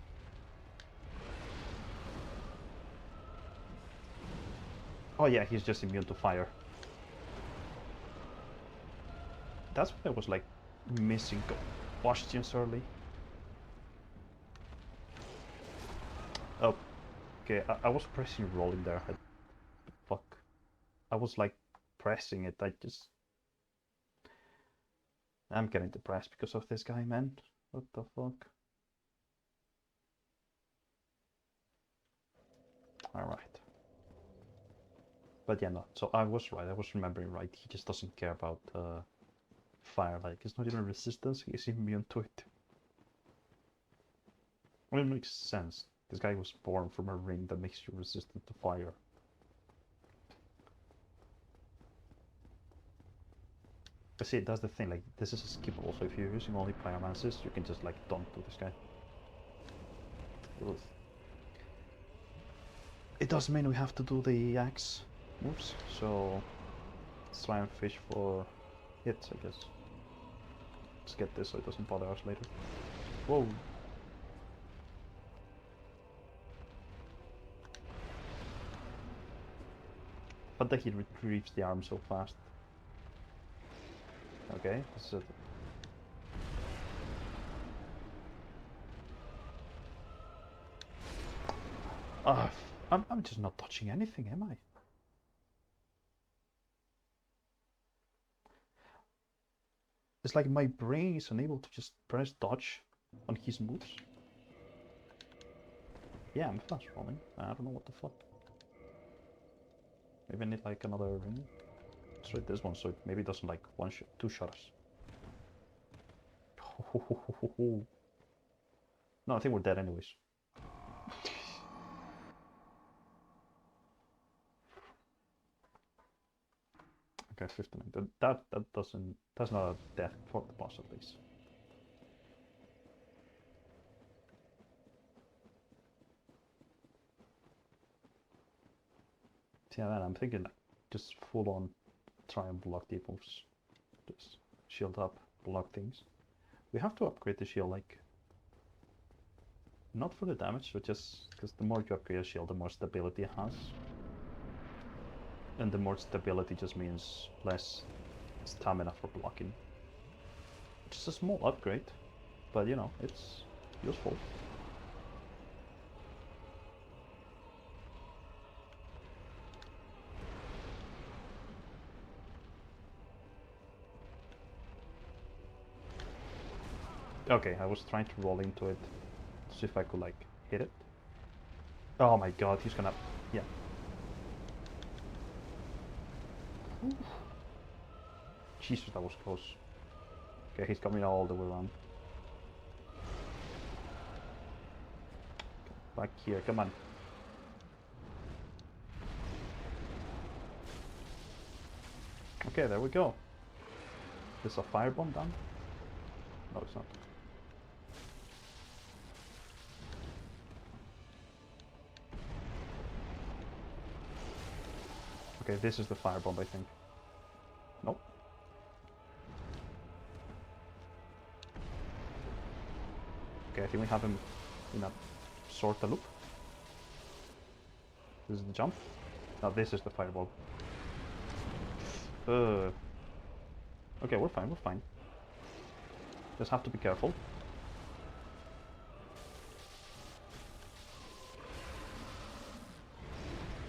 Oh yeah, he's just immune to fire. That's what I was like missing combustions early. Oh, Okay, I was pressing rolling there. Fuck. I was like pressing it. I'm getting depressed because of this guy, man. What the fuck? Alright. But yeah, no. So I was right. I was remembering right. He just doesn't care about fire. Like, it's not even resistance. He's immune to it. Well, it makes sense. This guy was born from a ring that makes you resistant to fire. But see, that's the thing. Like, this is skippable. So if you're using only pyromancers, you can just like don't do this guy. Ugh. It does mean we have to do the axe moves. So let's try and fish for hits, I guess. Let's get this so it doesn't bother us later. Whoa. But that he retrieves the arm so fast. Okay, this is it. I'm just not touching anything, am I? It's like my brain is unable to just press dodge on his moves. Yeah, I'm fast rolling. I don't know what the fuck. Maybe I need like another ring. Let's try this one so it maybe doesn't like one shot, two shots. No, I think we're dead anyways. Okay, 59. That doesn't. That's not a death for the boss at least. Yeah, man, I'm thinking like just full on try and block the moves. Just shield up, block things. We have to upgrade the shield, like not for the damage, but just because the more you upgrade a shield, the more stability it has. And the more stability just means less stamina for blocking. Just a small upgrade, but you know, it's useful. Okay, I was trying to roll into it to see if I could like hit it. Oh my god, he's gonna... yeah. Oof. Jesus, that was close. Okay, he's coming all the way around. Back here, come on. Okay, there we go. There's a firebomb down? No, it's not. Okay, this is the firebomb, I think. Nope. Okay, I think we have him in a sort of loop. This is the jump. Now this is the fireball. Okay, we're fine, we're fine. Just have to be careful.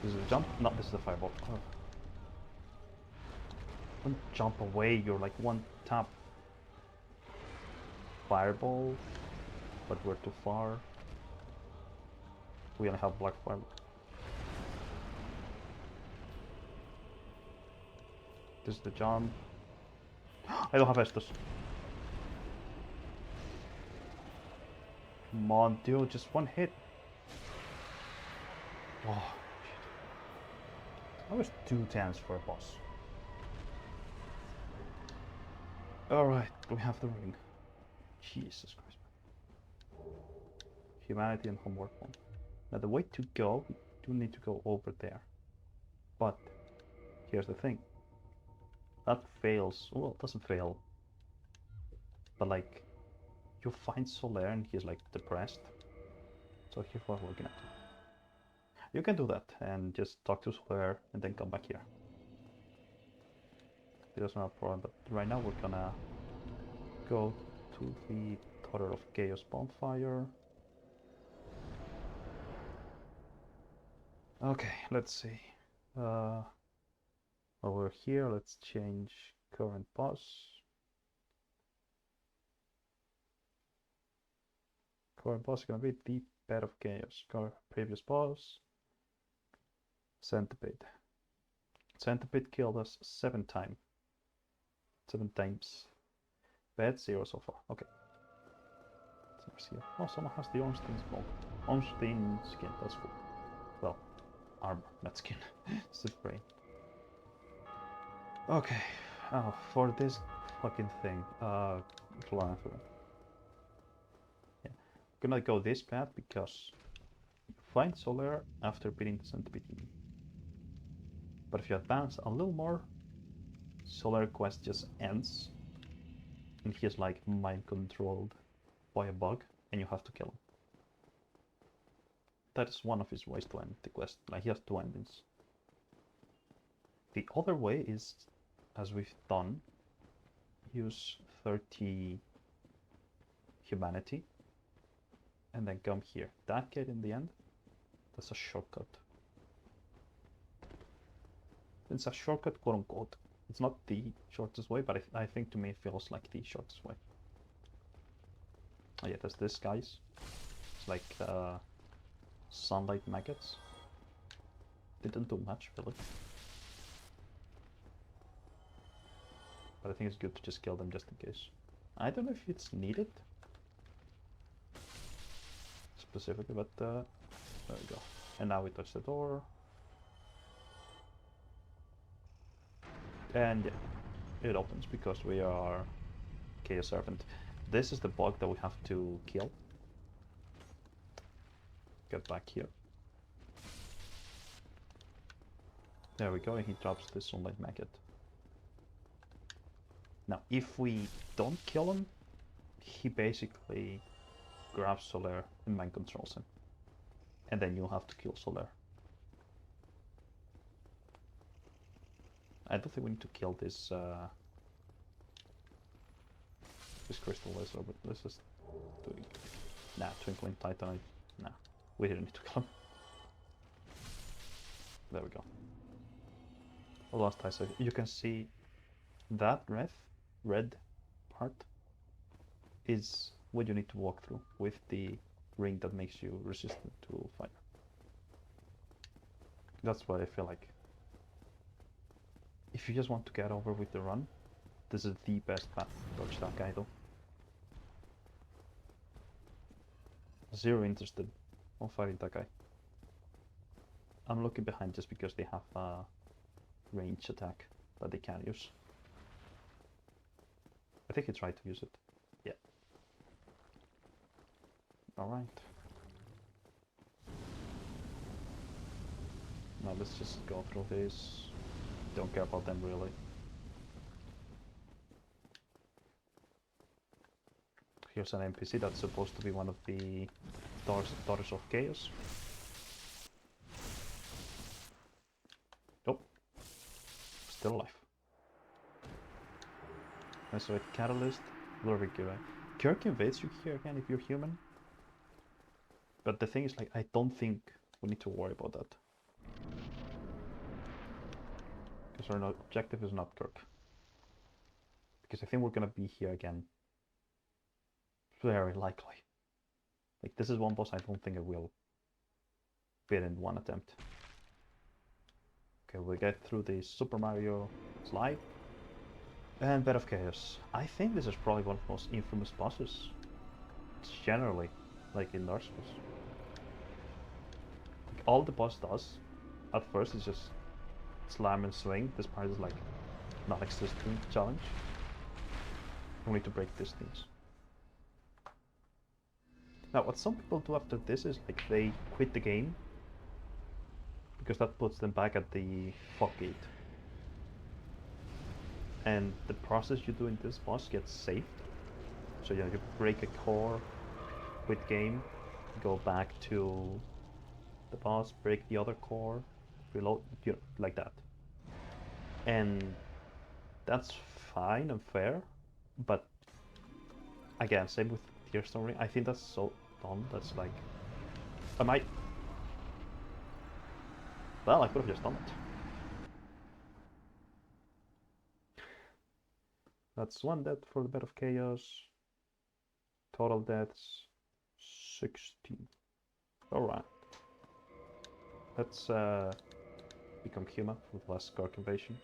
This is the jump. No, this is the fireball. Oh. Don't jump away, you're like one tap. Fireball. But we're too far. We only have black fireball. This is the jump. I don't have Estus. Come on, dude, just one hit. Oh, shit. That was 2 10s for a boss. Alright, we have the ring. Jesus Christ. Humanity and homework one. Now the way to go, we do need to go over there. But, here's the thing. That fails. Well, it doesn't fail. But like, you find Solaire and he's like depressed. So here's what we're gonna do. You can do that and just talk to Solaire and then come back here. There's no problem, but right now we're gonna go to the Daughter of Chaos bonfire. Okay, let's see. Over here, let's change current boss. Current boss is gonna be the Bed of Chaos. Previous boss, Centipede. Centipede killed us 7 times. 7 times. Bad 0 so far. Okay. Let's see. Oh, someone has the Ornstein smoke. Ornstein skin, that's cool. Well, armor, not skin. It's the brain. Okay. Oh, for this fucking thing. Glanthorn. Yeah. I'm gonna go this path because you find Solaire after beating the Centipede. But if you advance a little more, Solaire quest just ends. And he's like mind controlled by a bug, and you have to kill him. That is one of his ways to end the quest. Like, he has 2 endings. The other way is, as we've done, use 30 humanity and then come here. That gate in the end, that's a shortcut. It's a shortcut, quote unquote. It's not the shortest way, but I think to me it feels like the shortest way. Oh yeah, there's this, guys. It's like sunlight maggots. Didn't do much, really. But I think it's good to just kill them just in case. I don't know if it's needed specifically, but there we go. And now we touch the door. And yeah, it opens because we are Chaos Serpent. This is the bug that we have to kill. Get back here. There we go, and he drops the sunlight maggot. Now, if we don't kill him, he basically grabs Solaire and mind controls him. And then you'll have to kill Solaire. I don't think we need to kill this this crystal laser, but let's just do it. Nah, Twinkling Titanite. Nah, we didn't need to kill him. There we go. Last time, so you can see that red part is what you need to walk through with the ring that makes you resistant to fire. That's why I feel like if you just want to get over with the run, this is the best path to dodge that guy though. Zero interested on fighting that guy. I'm looking behind just because they have a range attack that they can use. I think he tried to use it. Yeah. Alright. Now let's just go through this. Don't care about them really. Here's an NPC that's supposed to be one of the Daughters of Chaos. Nope. Still alive. Resurrect Catalyst. Blurry Gira. Kirk invades you here again if you're human. But the thing is, like, I don't think we need to worry about that. Because our objective is not Kirk. Because I think we're gonna be here again. Very likely. Like, this is one boss I don't think I will beat in one attempt. Okay, we get through the Super Mario slide. And Bed of Chaos. I think this is probably one of the most infamous bosses. It's generally, like in Dark Souls. Like, all the boss does, at first, is just slam and swing. This part is like non-existent challenge. We need to break these things. Now, what some people do after this is like they quit the game because that puts them back at the fog gate. And the process you do in this boss gets saved. So yeah, you break a core, quit game, go back to the boss, break the other core, reload, you know, like that. And that's fine and fair, but again, same with Tear Story. I think that's so dumb. That's like, I might. Well, I could have just done it. That's 1 death for the Bed of Chaos. Total deaths 16. Alright. Let's become human with less Skark invasion.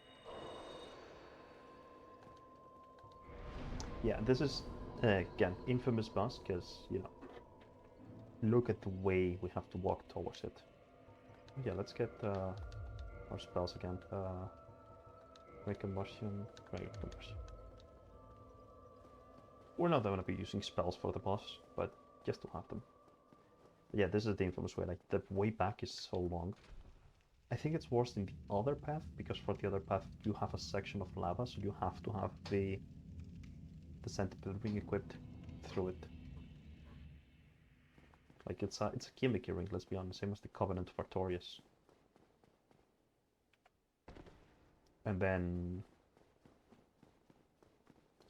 Yeah, this is again infamous boss because, you know, look at the way we have to walk towards it. Yeah, let's get our spells again. Great Combustion, Great Combustion. We're not going to be using spells for the boss, but just to have them. But yeah, this is the infamous way. Like, the way back is so long. I think it's worse in the other path, because for the other path you have a section of lava, so you have to have the centipede ring equipped through it. Like, it's a gimmicky ring, let's be honest, same as the Covenant of Artorias. And then...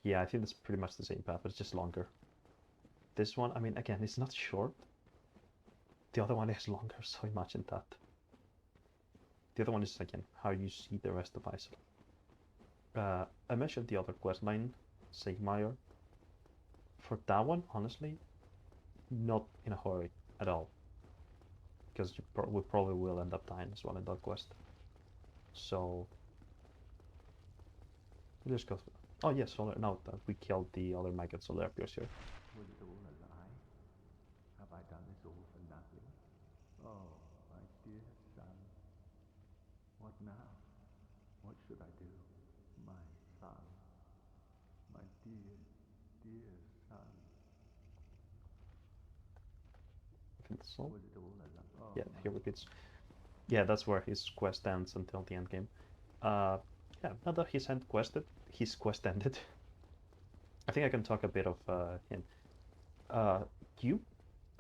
yeah, I think it's pretty much the same path, but it's just longer. This one, I mean, again, it's not short. The other one is longer, so imagine that. The other one is, again, how you see the rest of Isle. I mentioned the other quest line, Sigmire. For that one, honestly, not in a hurry at all. Because we probably will end up dying as well in that quest. So... we'll just go through. Oh yes, now that we killed the other maggot, Solar appears here. Was it all a lie? Have I done this all for nothing? Oh, my dear son. What now? What should I do? My son. My dear, dear son. I think that's all. Was it all a lie? Oh, Yeah, he repeats. Yeah, that's where his quest ends until the end game. Yeah, now that his quest ended. I think I can talk a bit of him. You,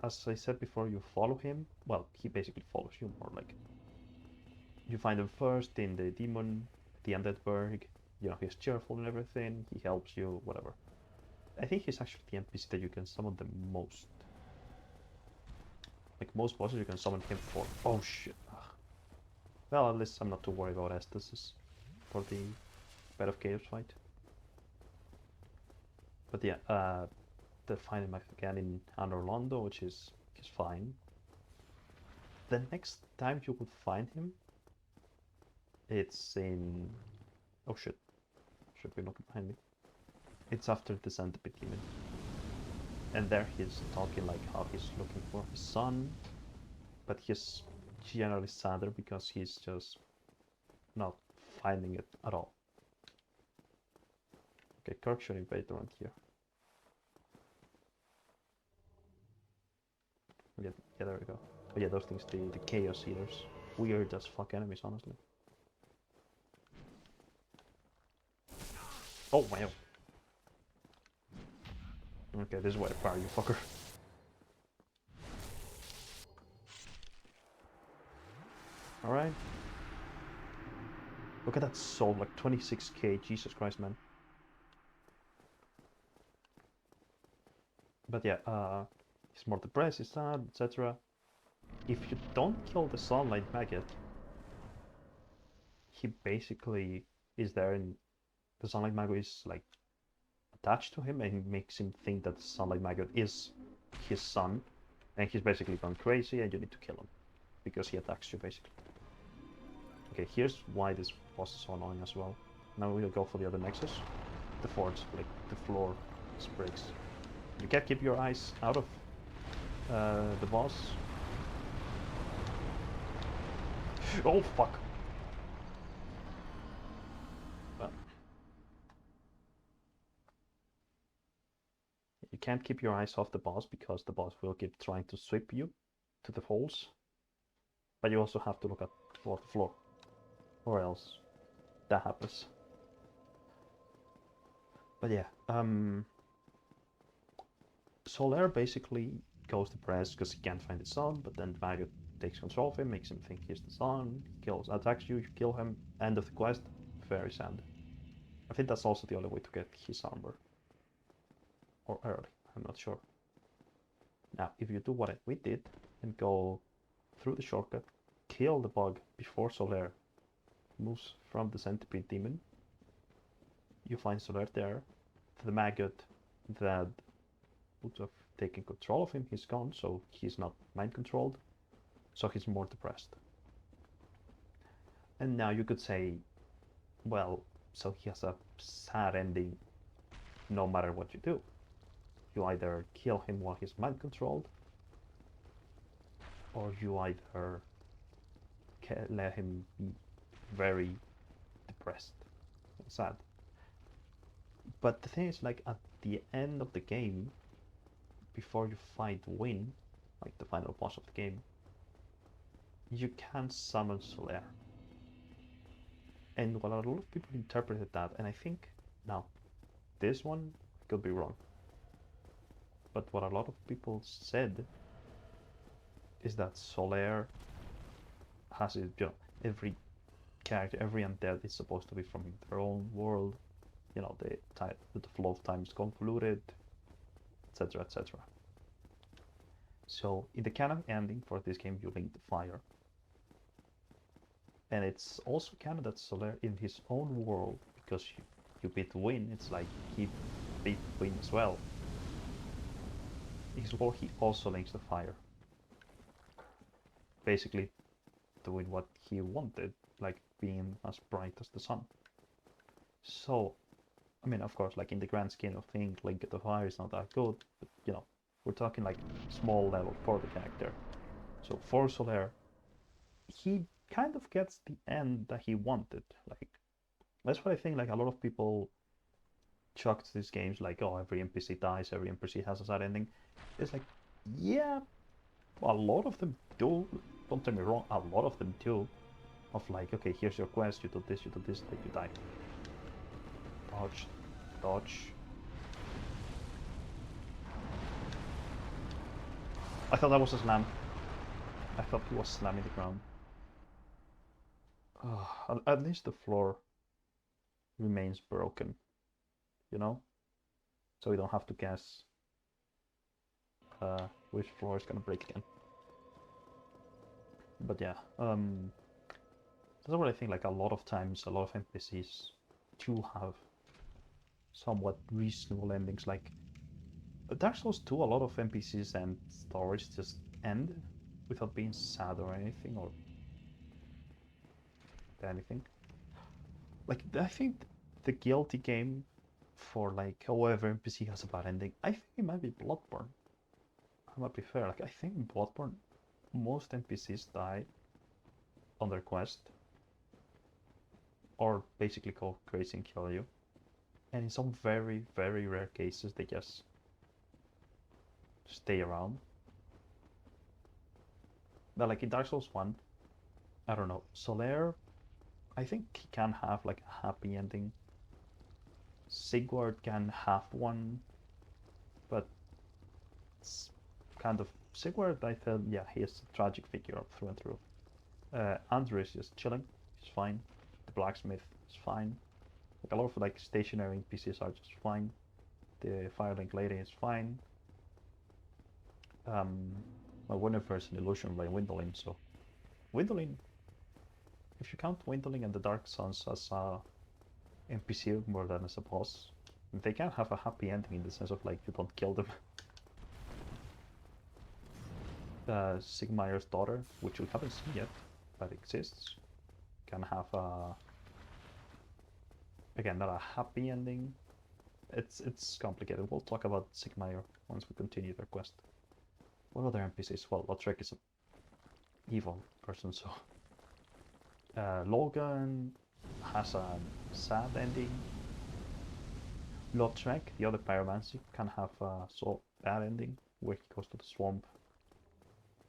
as I said before, you follow him. Well, he basically follows you more like. You find him first in the demon, the Undeadburg. You know, he's cheerful and everything. He helps you, whatever. I think he's actually the NPC that you can summon the most. Like, most bosses you can summon him for. Oh shit. Ugh. Well, at least I'm not too worried about Estes for the Bed of Chaos fight. But yeah, the find him again in Orlando, which is fine. The next time you would find him, it's in... oh shit, should be looking behind me. It's after the Centipede Demon. And there he's talking like how he's looking for his son, but he's generally sadder because he's just not finding it at all. Okay, Kirk should invade around here. Yeah, there we go. But yeah, those things, the Chaos Eaters. Weird as fuck enemies, honestly. Oh, wow. Okay, this is why I fire you, fucker. Alright. Look at that soul, like 26k, Jesus Christ, man. But yeah, he's more depressed, he's sad, etc. If you don't kill the Sunlight Maggot, he basically is there and the Sunlight Maggot is like attached to him and makes him think that the Sunlight Maggot is his son, and he's basically gone crazy and you need to kill him because he attacks you basically. Okay, here's why this boss is so annoying as well. Now we'll go for the other Nexus. The forge, like the floor just breaks. You can't keep your eyes out of the boss. Oh fuck! You can't keep your eyes off the boss because the boss will keep trying to sweep you to the holes. But you also have to look at for the floor, or else that happens. But yeah, Solaire basically goes depressed because he can't find his son, but then Maggot takes control of him, makes him think he's the son, attacks you, you kill him, end of the quest, very sad. I think that's also the only way to get his armor. Or early, I'm not sure. Now, if you do what we did, and go through the shortcut, kill the bug before Solaire moves from the centipede demon. You find Solaire there. The maggot that would have taken control of him, he's gone, so he's not mind controlled, so he's more depressed. And now you could say, well, so he has a sad ending no matter what you do. You either kill him while he's mind controlled, or you either let him be very depressed and sad. But the thing is, like, at the end of the game, before you fight Win, like the final boss of the game, you can summon Solaire. And what a lot of people interpreted that, and I think, now, this one could be wrong, but what a lot of people said is that Solaire has it, you know, every character, every undead is supposed to be from their own world, you know, the flow of time is convoluted, etc, etc. So in the canon ending for this game, you link the fire, and it's also canon that Solaire in his own world, because you beat Win, it's like he beat Win as well. His world, he also links the fire, basically doing what he wanted, like being as bright as the sun. So, I mean, of course, like in the grand scheme of things, Link to the Fire is not that good, but you know, we're talking like small level for the character. So for Solaire, he kind of gets the end that he wanted. Like, that's what I think, like a lot of people chucked these games like, oh, every NPC dies, every NPC has a sad ending. It's like, yeah, a lot of them do. Don't get me wrong, a lot of them do. Of like, okay, here's your quest, you do this, then you die. Dodge, dodge. I thought that was a slam. I thought he was slamming the ground. At least the floor remains broken, you know? So we don't have to guess which floor is gonna break again. But yeah, that's what I think, like a lot of times, a lot of NPCs do have somewhat reasonable endings. Like Dark Souls 2, a lot of NPCs and stories just end without being sad or anything, or anything. Like, I think the guilty game for like, however NPC has a bad ending, I think it might be Bloodborne. I might be fair, like I think in Bloodborne, most NPCs die on their quest, or basically go crazy and kill you. And in some very, very rare cases, they just stay around. But like in Dark Souls 1, I don't know, Solaire, I think he can have like a happy ending. Sigurd can have one, but it's kind of Sigurd, I felt, yeah, he is a tragic figure through and through. Andrew is just chilling, he's fine. The blacksmith is fine. Like a lot of like stationary NPCs are just fine. The Firelink lady is fine. Well, Winifred is an illusion by Windolin, so Windolin, if you count Windolin and the Dark Sons as a NPC more than as a boss, they can have a happy ending in the sense of like you don't kill them. Sigmayr's daughter, which we haven't seen yet, but exists, can have a, again, not a happy ending. It's complicated. We'll talk about Sigmayr once we continue their quest. What other NPCs? Well, Lautrec is an evil person, so Logan has a sad ending. Lautrec, the other pyromancer, can have a so bad ending where he goes to the swamp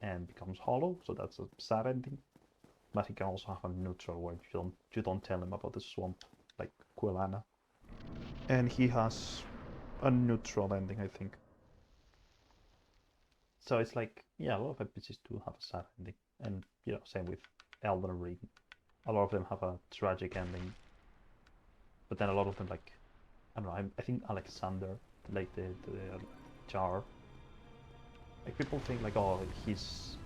and becomes hollow, so that's a sad ending. But he can also have a neutral where you don't tell him about the swamp, like Quilana. And he has a neutral ending, I think. So it's like, yeah, a lot of NPCs do have a sad ending, and you know, same with Elden Ring. A lot of them have a tragic ending, but then a lot of them, like, I don't know. I think Alexander, like the jar. Like people think like, oh, he's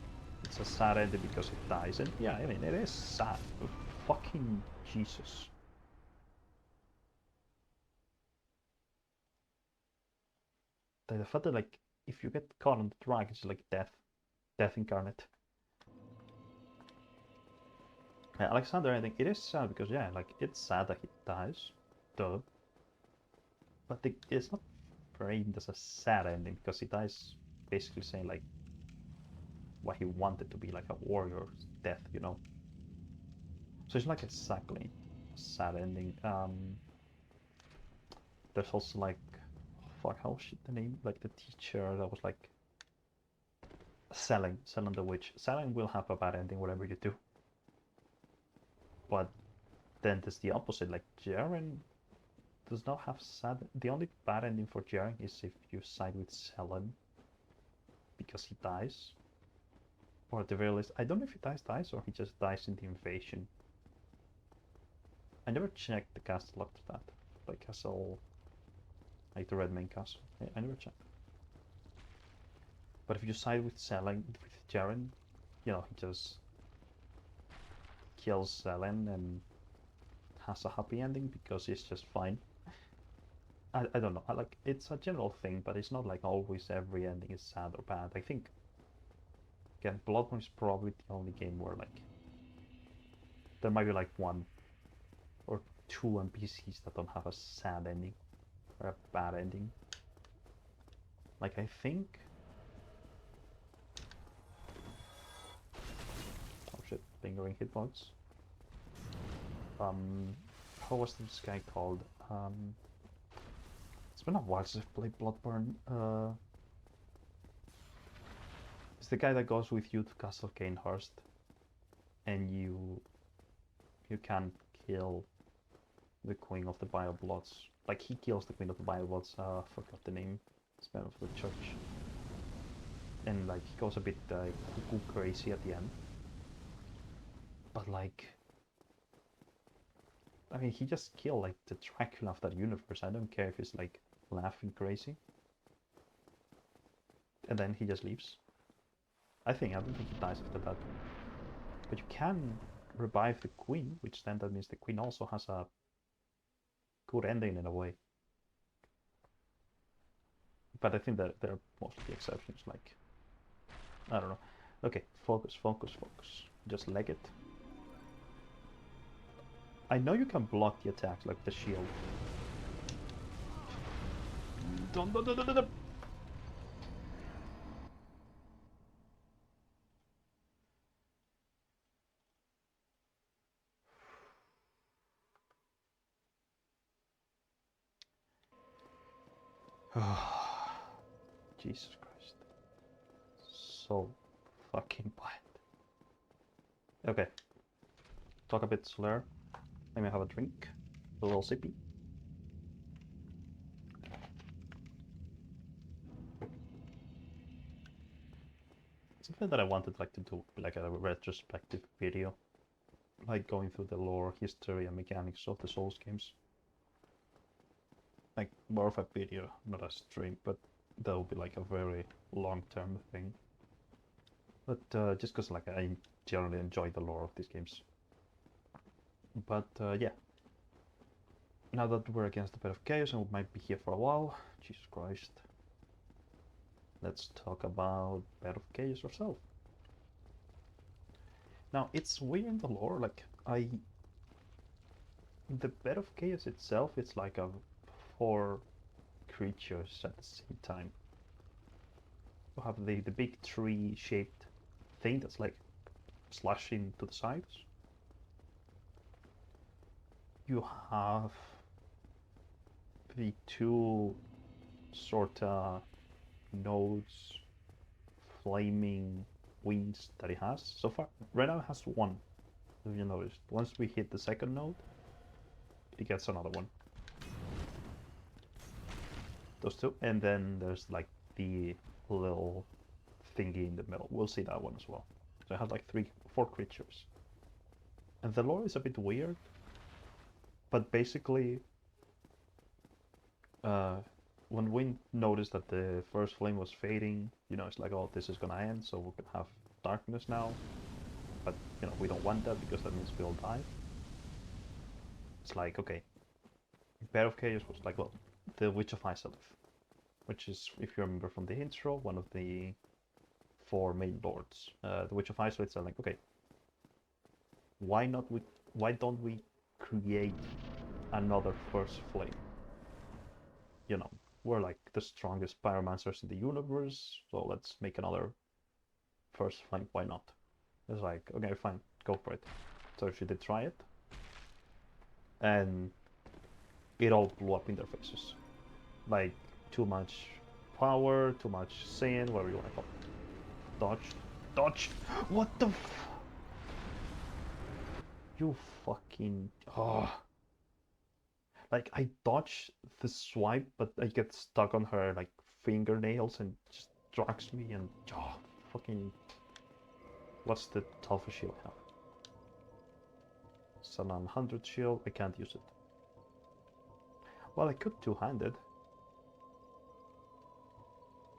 it's a sad ending because it dies, and yeah, I mean it is sad. Fucking Jesus. The fact that like if you get caught on the track, it's like death incarnate. Alexander, I think it is sad because yeah, like it's sad that he dies, duh. But it's not framed as a sad ending because he dies basically saying like what he wanted to be, like a warrior's death, you know. So it's like exactly a sad ending. There's also like, fuck, how shit the name? Like the teacher that was like selling the witch. Selling will have a bad ending whatever you do. But then there's the opposite. Like Jaren does not have sad. The only bad ending for Jaren is if you side with Selen because he dies. Or at the very least, I don't know if he dies or he just dies in the invasion. I never checked the castle after that. Like castle, like the red main castle. I never checked. But if you side with Selen, with Jaren, you know, he just kills Selen and has a happy ending because he's just fine. I don't know. Like it's a general thing, but it's not like always every ending is sad or bad. I think again, Bloodborne is probably the only game where like there might be like one or two NPCs that don't have a sad ending or a bad ending. Like I think. Oh shit! Lingering hitbox. How was this guy called? It's been a while since I've played Bloodborne. It's the guy that goes with you to Castle Cainhurst, and you can kill the Queen of the Biobloods. Like he kills the Queen of the Biobloods. Forgot the name. It's man of the church, and like he goes a bit cuckoo crazy at the end. But like, I mean, he just killed like the Dracula of that universe. I don't care if he's like laughing crazy, and then he just leaves. I don't think he dies after that. But you can revive the queen, which then that means the queen also has a good ending in a way. But I think that there are mostly exceptions, like, I don't know. Okay, focus, focus, focus. Just leg it. I know you can block the attacks, like the shield. Dun, dun, dun, dun, dun. Jesus Christ. So fucking bad. Okay. Talk a bit slower. Let me have a drink. A little sippy. Something that I wanted like to do like a retrospective video. Like going through the lore, history and mechanics of the Souls games. Like more of a video, not a stream, but that will be like a very long-term thing. But just because like I generally enjoy the lore of these games. But yeah, now that we're against a bit of chaos and we might be here for a while, Jesus Christ, let's talk about Bed of Chaos ourselves. Now it's weird in the lore, like the Bed of Chaos itself, it's like a 4 creatures at the same time. You have the big tree shaped thing that's like slashing to the sides. You have the two sort of nodes, flaming wings that it has. So far, right now it has one. If you noticed, once we hit the second node, it gets another one. Those two, and then there's like the little thingy in the middle. We'll see that one as well. So I have like 4 creatures. And the lore is a bit weird, but basically, when we noticed that the first flame was fading, you know, it's like, oh, this is gonna end, so we can have darkness now, but you know we don't want that because that means we'll die. It's like, okay, Pair of Chaos was like, well, the Witch of Isolith, which is, if you remember from the intro, one of the 4 main lords. The Witch of Isolith are like, okay, why don't we create another First Flame? You know, we're like the strongest pyromancers in the universe, so let's make another First Flame, why not? It's like, okay, fine, go for it. So she did try it, and it all blew up in their faces. Like, too much power, too much sin, whatever you want to call it. Dodge. Dodge! What the f... You fucking... Oh. Like, I dodge the swipe, but I get stuck on her, like, fingernails and just drags me and... Oh, fucking... What's the toughest shield have? It's a 900 shield, I can't use it. Well, I could two-handed.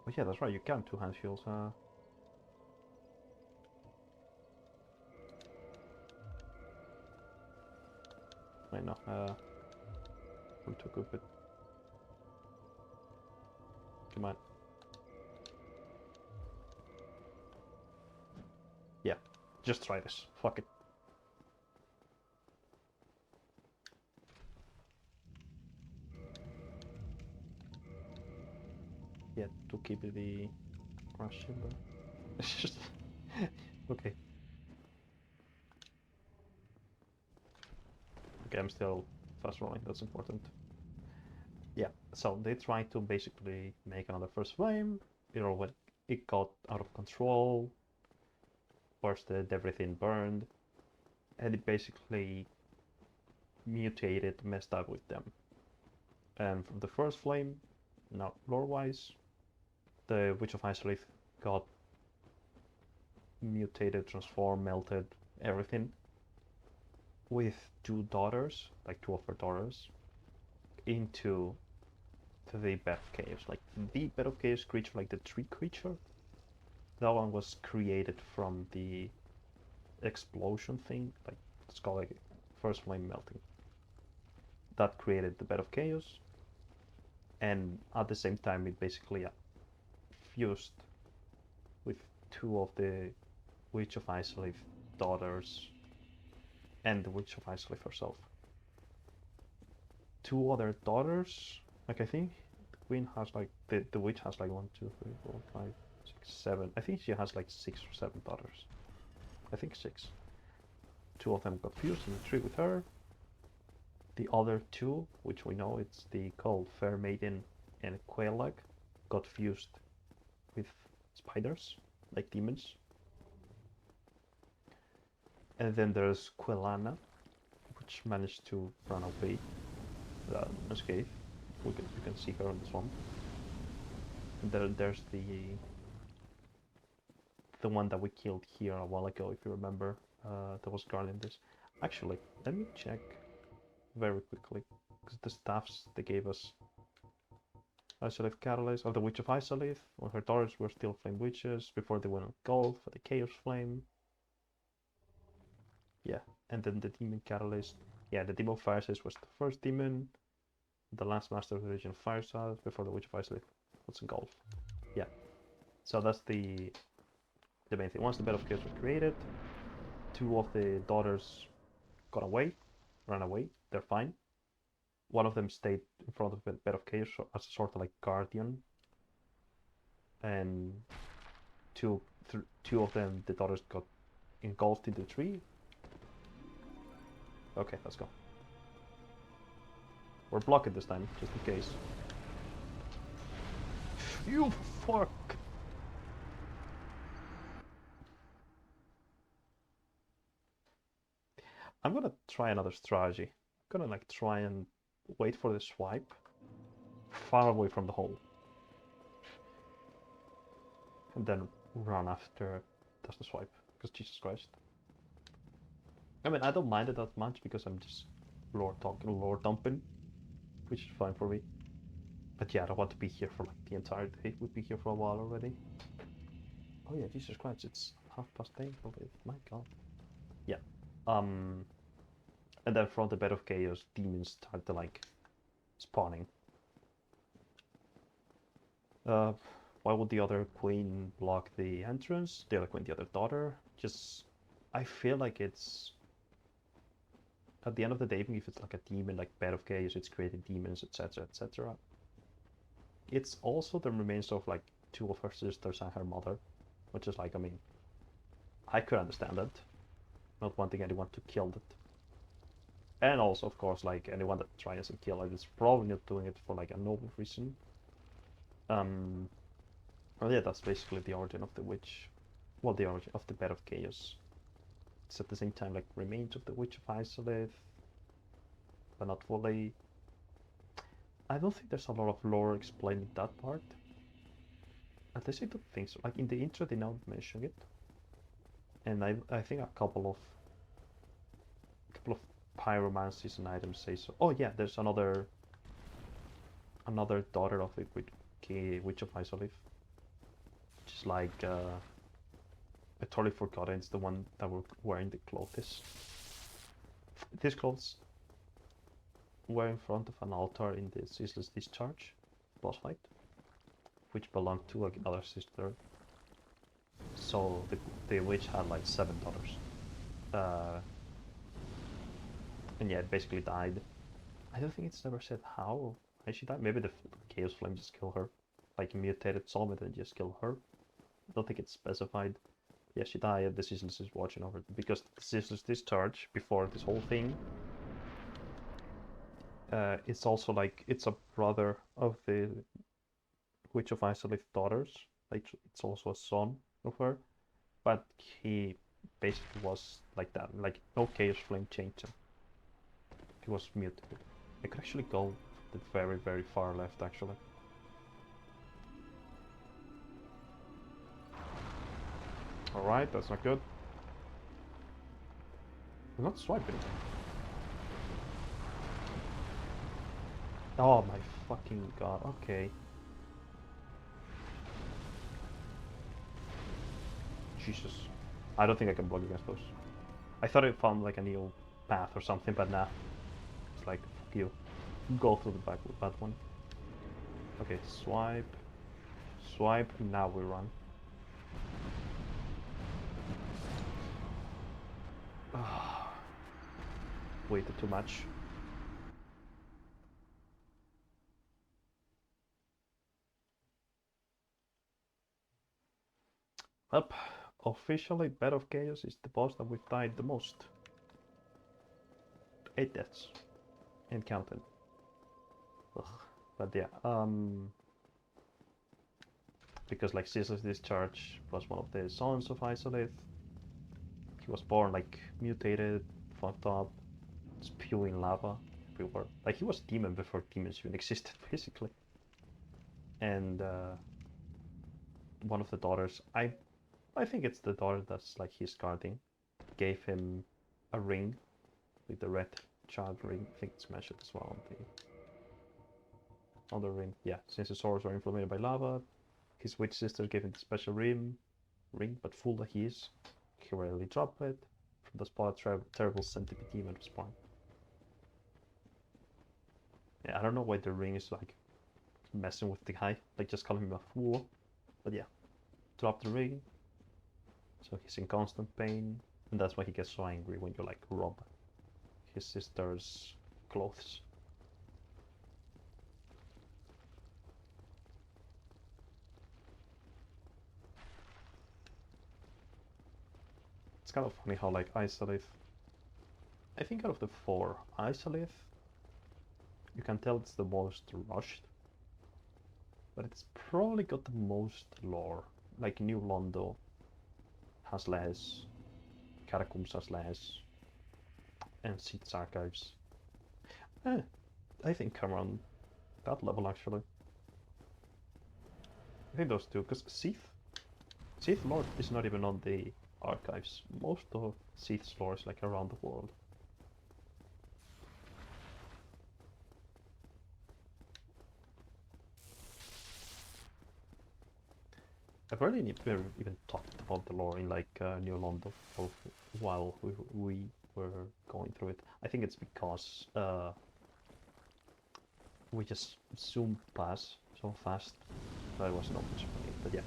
Oh yeah, that's right, you can two-hand shields. I know, we took a bit. Come on. Yeah, just try this. Fuck it. Yeah, to keep the crush shield. It's just okay. Okay, I'm still fast rolling. That's important. Yeah, so they tried to basically make another First Flame. You know, when it got out of control, bursted, everything burned, and it basically mutated, messed up with them. And from the First Flame, now lore-wise, the Witch of Isolith got mutated, transformed, melted, everything, with 2 daughters, like 2 of her daughters, into the Bed of Chaos. Like, the Bed of Chaos creature, like the tree creature, that one was created from the explosion thing, like, it's called like First Flame melting. That created the Bed of Chaos, and at the same time it basically fused with 2 of the Witch of Isolith daughters and the Witch of Isolith herself. 2 other daughters, like I think the Queen has like, the Witch has like 1, 2, 3, 4, 5, 6, 7. I think she has like 6 or 7 daughters. I think 6. 2 of them got fused in the tree with her. The other 2, which we know it's the called Fair Maiden and Quelaag, got fused with spiders, like demons. And then there's Quelana, which managed to run away unscathed. You can see her on the swamp. And then there's the one that we killed here a while ago, if you remember. That was guarding this. Actually, let me check very quickly, because the staffs they gave us. Isolith Catalyst, of the Witch of Isolith, when her daughters were still Flame Witches, before they went on gold for the Chaos Flame. Yeah, and then the Demon Catalyst. Yeah, the Demon of Fireside was the first demon. The last Master of the Region of Fireside, before the Witch of Isolith was engulfed. Yeah, so that's the main thing. Once the Bed of Chaos was created, 2 of the daughters got away, ran away, they're fine. One of them stayed in front of the Bed of Chaos as a sort of like guardian. And two of them, the daughters, got engulfed in the tree. Okay, let's go. We're blocking this time, just in case. You fuck! I'm gonna try another strategy. I'm gonna like try and wait for the swipe far away from the hole. And then run after does the swipe. Because Jesus Christ. I mean, I don't mind it that much because I'm just lore dumping, which is fine for me. But yeah, I don't want to be here for like the entire day. We've been here for a while already. Oh yeah, Jesus Christ, it's 8:30, probably. My god. Yeah. And then from the bed of chaos, demons start to like spawning. Why would the other queen block the entrance? The other queen, the other daughter? Just, I feel like it's, at the end of the day, even if it's like a demon, like bed of chaos, it's creating demons, etc., etc. It's also the remains of like two of her sisters and her mother, which is like, I mean, I could understand that, not wanting anyone to kill it. And also, of course, like anyone that tries to kill it is probably not doing it for like a noble reason. Well, yeah, that's basically the origin of the witch. Well, the origin of the bed of chaos. It's at the same time like remains of the witch of Isolith, but not fully. I don't think there's a lot of lore explaining that part. At least I don't think so. Like in the intro, they now mention it, and I think a couple of pyromancies and items say so. Oh yeah, there's another daughter of the witch of Isolith, which is like I totally forgot it. It's the one that were wearing the clothes. These clothes were in front of an altar in the Ceaseless Discharge boss fight, which belonged to another sister. So the witch had like 7 daughters. And yeah, it basically died. I don't think it's never said how or why she died. Maybe the Chaos Flame just killed her. Like mutated Solomon and just killed her. I don't think it's specified. Yeah, she died. The Ceaseless is watching over it. Because the Ceaseless Discharge, before this whole thing, it's also like, it's a brother of the Witch of Isolith daughters. Like, it's also a son of her. But he basically was like that. Like, no Chaos Flame changed him. He was mutated. I could actually go the very, very far left, actually. Alright, that's not good. I'm not swiping. Oh my fucking god, okay. Jesus. I don't think I can block against those. I thought I found like a new path or something, but nah. It's like, fuck you. Go through the back with that one. Okay, swipe. Swipe, and now we run. Waited too much. Up. Officially, Bed of Chaos is the boss that we've died the most. 8 deaths. And counted. Ugh. But yeah, because like Ceaseless Discharge was one of the sons of Isolith. He was born like mutated, fucked up, spewing lava everywhere. Like he was demon before demons even existed, basically. And one of the daughters, I think it's the daughter that's like he's guarding, gave him a ring, like the red child ring. I think it's mentioned as well on the ring. Yeah, since his swords were inflamed by lava, his witch sister gave him the special ring, but fool that he is, he rarely dropped it. From the spot, terrible centipede demon was born. Yeah, I don't know why the ring is like messing with the guy, like just calling him a fool. But yeah, drop the ring, so he's in constant pain, and that's why he gets so angry when you like rob his sister's clothes. It's kind of funny how like Isolith, I think out of the 4, Isolith, you can tell it's the most rushed, but it's probably got the most lore. Like New Londo has less, Catacombs has less, and Seed's Archives. I think around that level actually. I think those two, because Seath lore is not even on the archives. Most of Seath's lore is like around the world. I've barely even talked about the lore in like New London while we were going through it. I think it's because we just zoomed past so fast that I wasn't much about it. But yeah,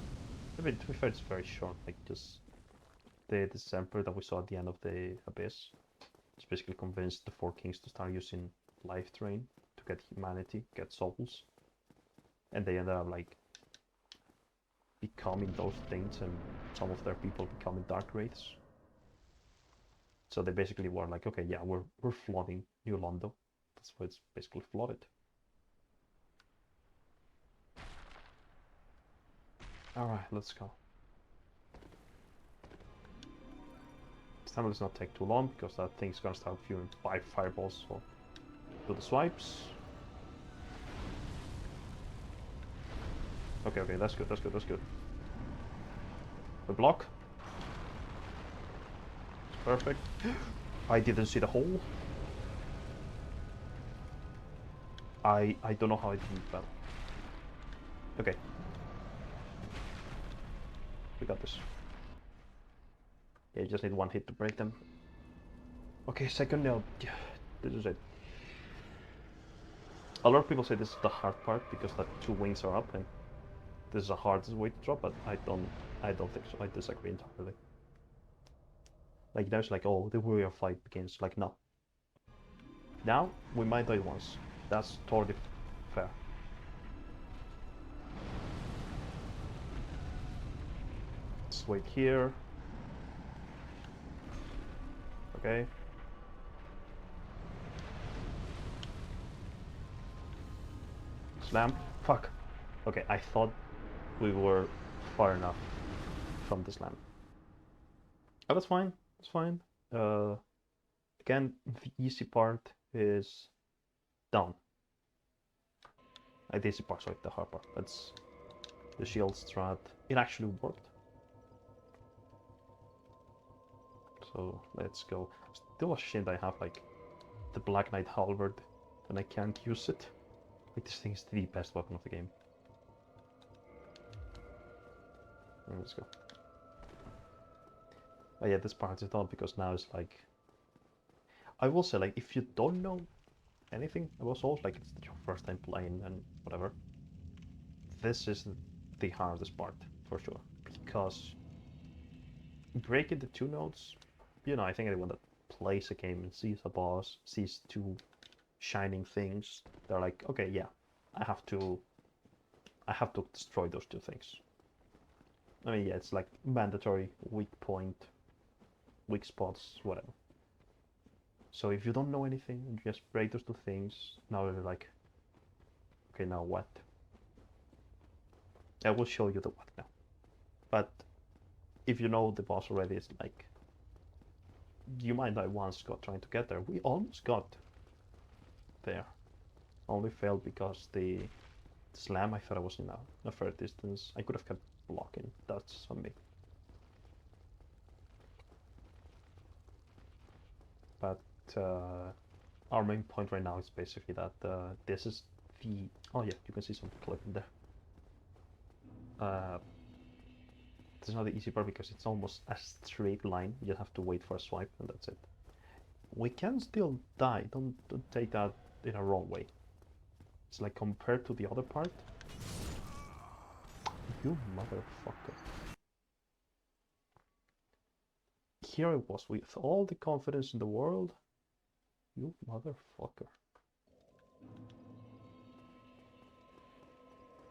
I mean, to be fair, it's very short. Like just the Emperor that we saw at the end of the Abyss just basically convinced the Four Kings to start using Life Drain to get humanity, get souls, and they ended up like becoming those things, and some of their people becoming Dark Wraiths. So they basically were like, okay, yeah, we're flooding New London. That's why it's basically flooded. All right, let's go. This time let's not take too long because that thing's gonna start viewing 5 fireballs. So do the swipes. Okay, okay, that's good, that's good, that's good. We block. Perfect. I didn't see the hole. I don't know how I didn't, but okay. We got this. Yeah, you just need one hit to break them. Okay, second nail. Yeah, this is it. A lot of people say this is the hard part because the 2 wings are up and this is the hardest way to drop, but I don't think so. I disagree entirely. Like there's like, oh, the warrior fight begins. Like no. Now we might die once. That's totally fair. Let's wait here. Okay. Slam. Fuck. Okay, I thought we were far enough from the slam. Oh, that's fine. That's fine. Again, the easy part is down. The easy part, sorry, the hard part. That's the shield strat. It actually worked. So let's go. Still a shame that I have like the Black Knight Halberd and I can't use it. Like this thing is the best weapon of the game. Let's go. Oh yeah, this part is done because now it's like, I will say, like, if you don't know anything about Souls, like it's your first time playing and whatever, this is the hardest part for sure, because breaking the 2 notes, you know, I think anyone that plays a game and sees a boss, sees 2 shining things, they're like, okay, yeah, I have to destroy those 2 things. I mean, yeah, it's like mandatory weak point, weak spots, whatever. So if you don't know anything and you just break those 2 things, now you're like, okay, now what? I will show you the what now. But if you know the boss already, it's like, you might die once trying to get there. We almost got there. Only failed because the slam, I thought I was in a fair distance. I could have kept blocking. That's on me. But our main point right now is basically that this is the... Oh yeah, you can see some clip in there. This is not the easy part because it's almost a straight line. You just have to wait for a swipe and that's it. We can still die. Don't take that in a wrong way. It's like compared to the other part. You motherfucker. Here I was with all the confidence in the world. You motherfucker.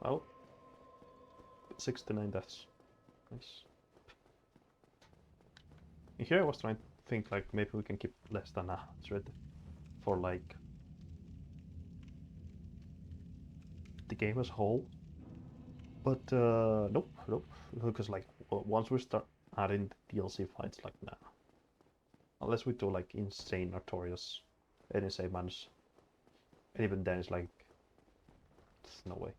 Well, 69 deaths. Nice. And here I was trying to think like maybe we can keep less than 100 for like the game as a whole. But nope, nope. Because like once we start adding DLC fights, like nah. Unless we do like insane notorious and insane manage. And even then it's like no way.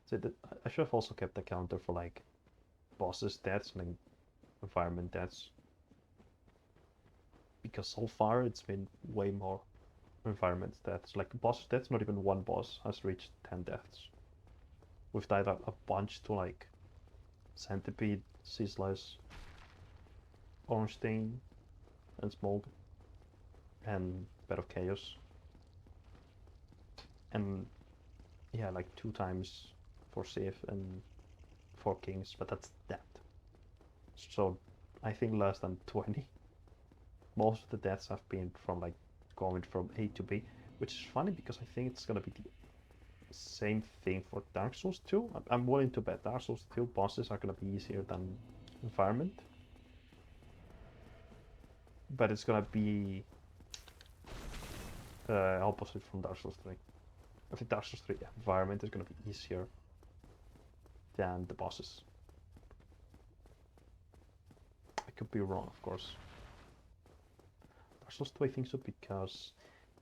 So I should have also kept the counter for like bosses deaths and like environment deaths. Because so far it's been way more environment deaths. Like boss deaths, not even one boss has reached 10 deaths. We've died a bunch to like Centipede, Sea Slice, Ornstein, and Smoke, and Bed of Chaos. And yeah, like 2 times for Sith and 4 Kings, but that's that. So I think less than 20. Most of the deaths have been from like going from A to B, which is funny because I think it's gonna be the same thing for Dark Souls 2. I'm willing to bet Dark Souls 2 bosses are gonna be easier than Environment. But it's gonna be opposite from Dark Souls 3. I think Dark Souls 3 Environment is gonna be easier than the bosses. I could be wrong, of course. Dark Souls 2 I think so because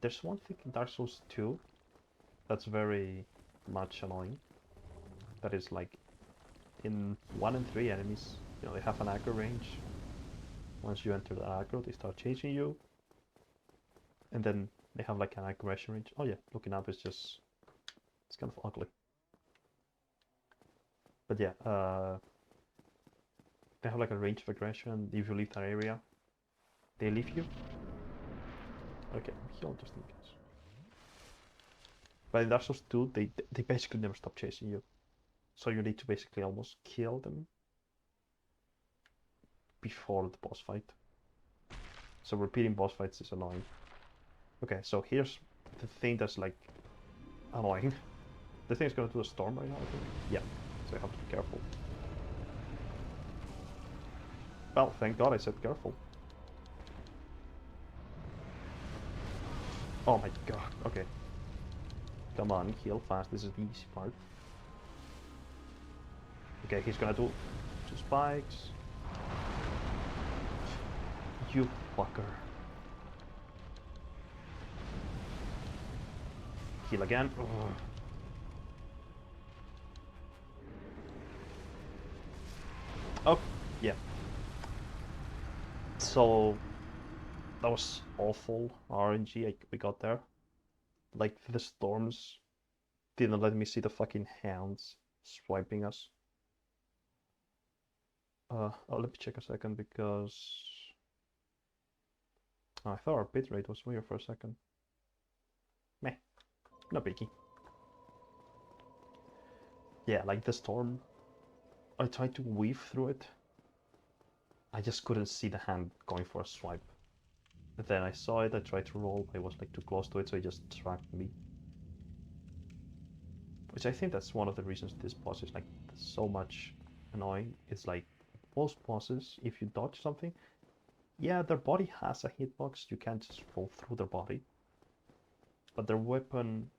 there's one thing in Dark Souls 2 that's very much annoying. That is like in 1 and 3 enemies, you know, they have an aggro range. Once you enter the aggro, they start chasing you. And then they have like an aggression range. Oh yeah, looking up is just, it's kind of ugly. But yeah, they have like a range of aggression. If you leave that area, they leave you. Okay, heal just in case. But in Dark Souls 2, they basically never stop chasing you. So you need to basically almost kill them before the boss fight. So repeating boss fights is annoying. Okay, so here's the thing that's like annoying. The thing's gonna do a storm right now, I think. Yeah, so you have to be careful. Well, thank God I said careful. Oh my god, okay. Come on, heal fast, this is the easy part. Okay, he's gonna do 2 spikes. You fucker. Heal again. Ugh. Oh, yeah. So that was awful RNG we got there. Like the storms didn't let me see the fucking hounds swiping us. Oh, let me check a second because I thought our bitrate was weird for a second. Meh, no biggie. Yeah, like the storm, I tried to weave through it. I just couldn't see the hand going for a swipe. And then I saw it, I tried to roll, I was like too close to it, so it just tracked me. Which I think that's one of the reasons this boss is like so much annoying. It's like most bosses, if you dodge something, yeah, their body has a hitbox, you can't just roll through their body. But their weapon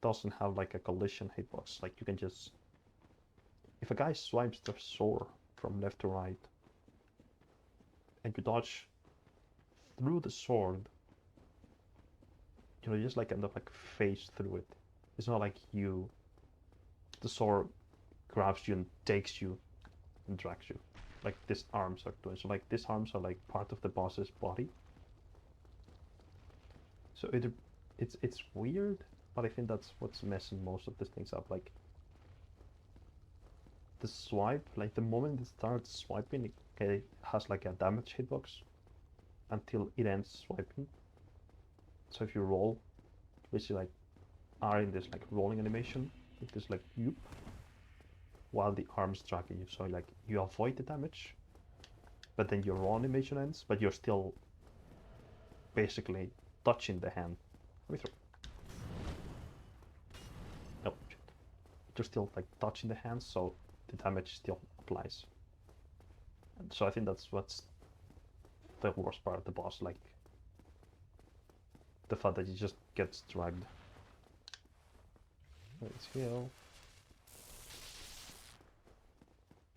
doesn't have like a collision hitbox, like you can just... If a guy swipes their sword from left to right, and you dodge through the sword, you know, you just like end up like phase through it. It's not like the sword grabs you and takes you and drags you, like these arms are doing. So like these arms are like part of the boss's body. So it's weird, but I think that's what's messing most of these things up. Like the swipe, like the moment it starts swiping, it has like a damage hitbox until it ends swiping. So if you roll, basically like are in this like rolling animation, it is like yoop, while the arm's dragging you. So like you avoid the damage, but then your roll animation ends, but you're still basically touching the hand. Let me throw. No, shit. You're still like touching the hand, so the damage still applies. And so I think that's what's the worst part of the boss, like the fact that he just gets dragged. Let's heal.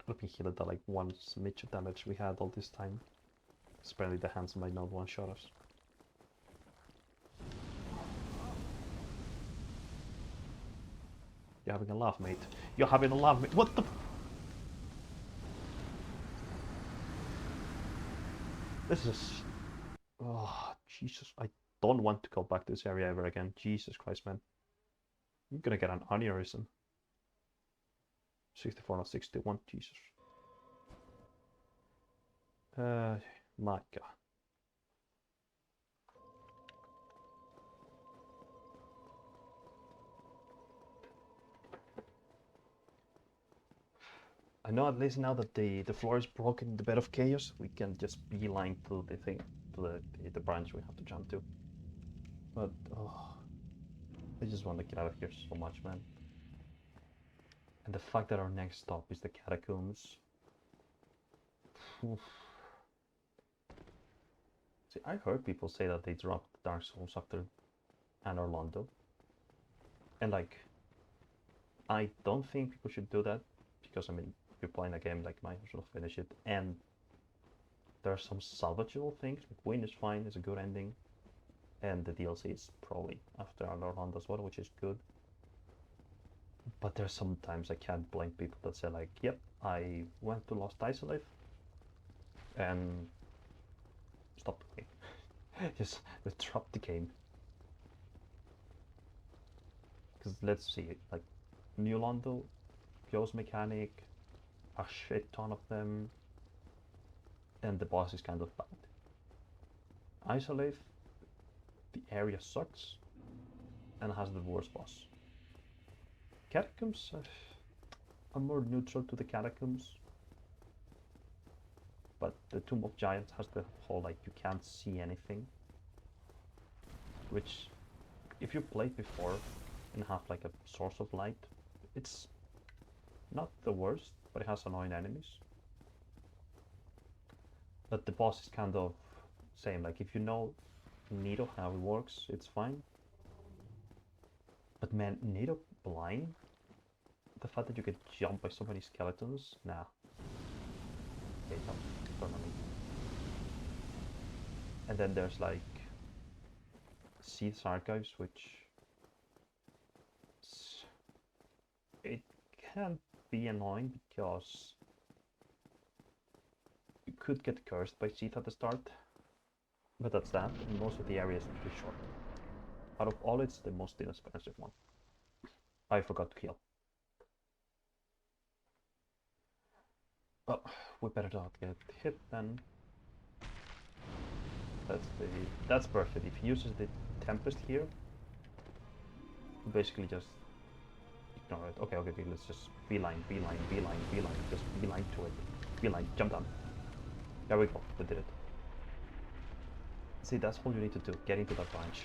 Let me heal at the like 1 smidge of damage we had all this time. Apparently the hands might not one-shot us. You're having a laugh, mate. You're having a laugh, mate. What the... This is... Oh, Jesus. I don't want to go back to this area ever again. Jesus Christ, man. I'm gonna get an aneurysm. 64 not 61, Jesus. My god. I know at least now that the floor is broken in the bed of chaos, we can just beeline to the thing, to the branch we have to jump to. But oh, I just want to get out of here so much, man. And the fact that our next stop is the catacombs. Oof. See, I heard people say that they dropped Dark Souls after Anne Orlando, and like, I don't think people should do that because I mean, if you're playing a game like mine, you should finish it. And there are some salvageable things. Like Win is fine, it's a good ending, and the DLC is probably after Anne Orlando as well, which is good. But there's sometimes I can't blame people that say like, yep, I went to Lost Isolate and stopped playing. Just drop the game. Because let's see, like New Londo, Pio's mechanic, a shit ton of them, and the boss is kind of bad. Isolate, the area sucks and has the worst boss. Catacombs, I'm more neutral to the Catacombs, but the Tomb of Giants has the whole like you can't see anything, which if you played before and have like a source of light, it's not the worst, but it has annoying enemies. But the boss is kind of same, like if you know Nido how it works, it's fine. But man, Nido blind, the fact that you get jumped by so many skeletons, nah. Okay, no, permanently. And then there's like Seath's Archives, which it can be annoying because you could get cursed by Seath at the start, but that's that, and most of the area is too short. Out of all, it's the most inexpensive one. I forgot to heal. Well, we better not get hit then. That's perfect. If he uses the Tempest here, basically just ignore it. Okay, let's just beeline, just beeline to it. Beeline, jump down. There we go, we did it. See, that's all you need to do, get into that branch.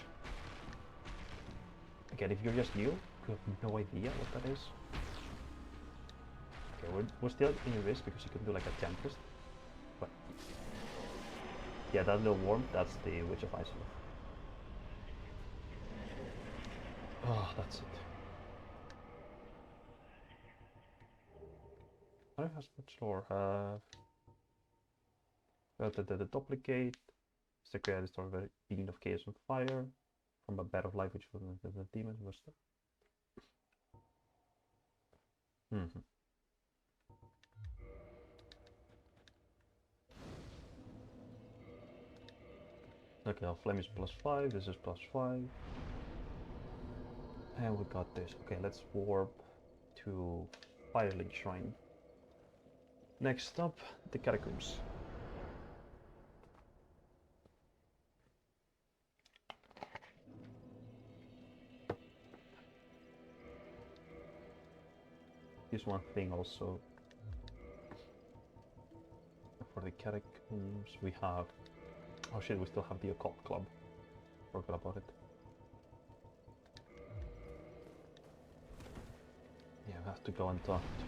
Again, if you're just new, you have no idea what that is. Okay, we're still in risk because you can do like a Tempest. But yeah, that little worm, that's the Witch of Isolith. Oh, that's it. I don't have much lore. The duplicate, Secretary Store of the Being of Chaos and Fire, from a Bed of Life, which was the demon was the... Okay, our flame is +5, this is +5. And we got this. Okay, let's warp to Firelink Shrine. Next stop, the Catacombs. Here's one thing also. For the Catacombs we have... Oh shit, we still have the Occult Club. Forgot about it. Yeah, we have to go and talk to...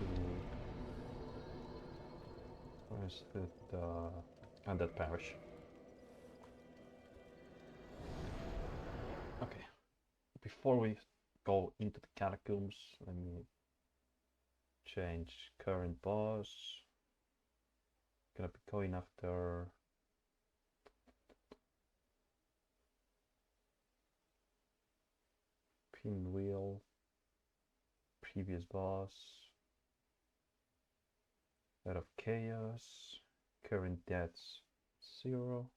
Where is it? Undead Parish. Okay. Before we go into the Catacombs, let me change current boss. Gonna be going after... Pinwheel. Previous boss. Bed of Chaos. Current deaths 0.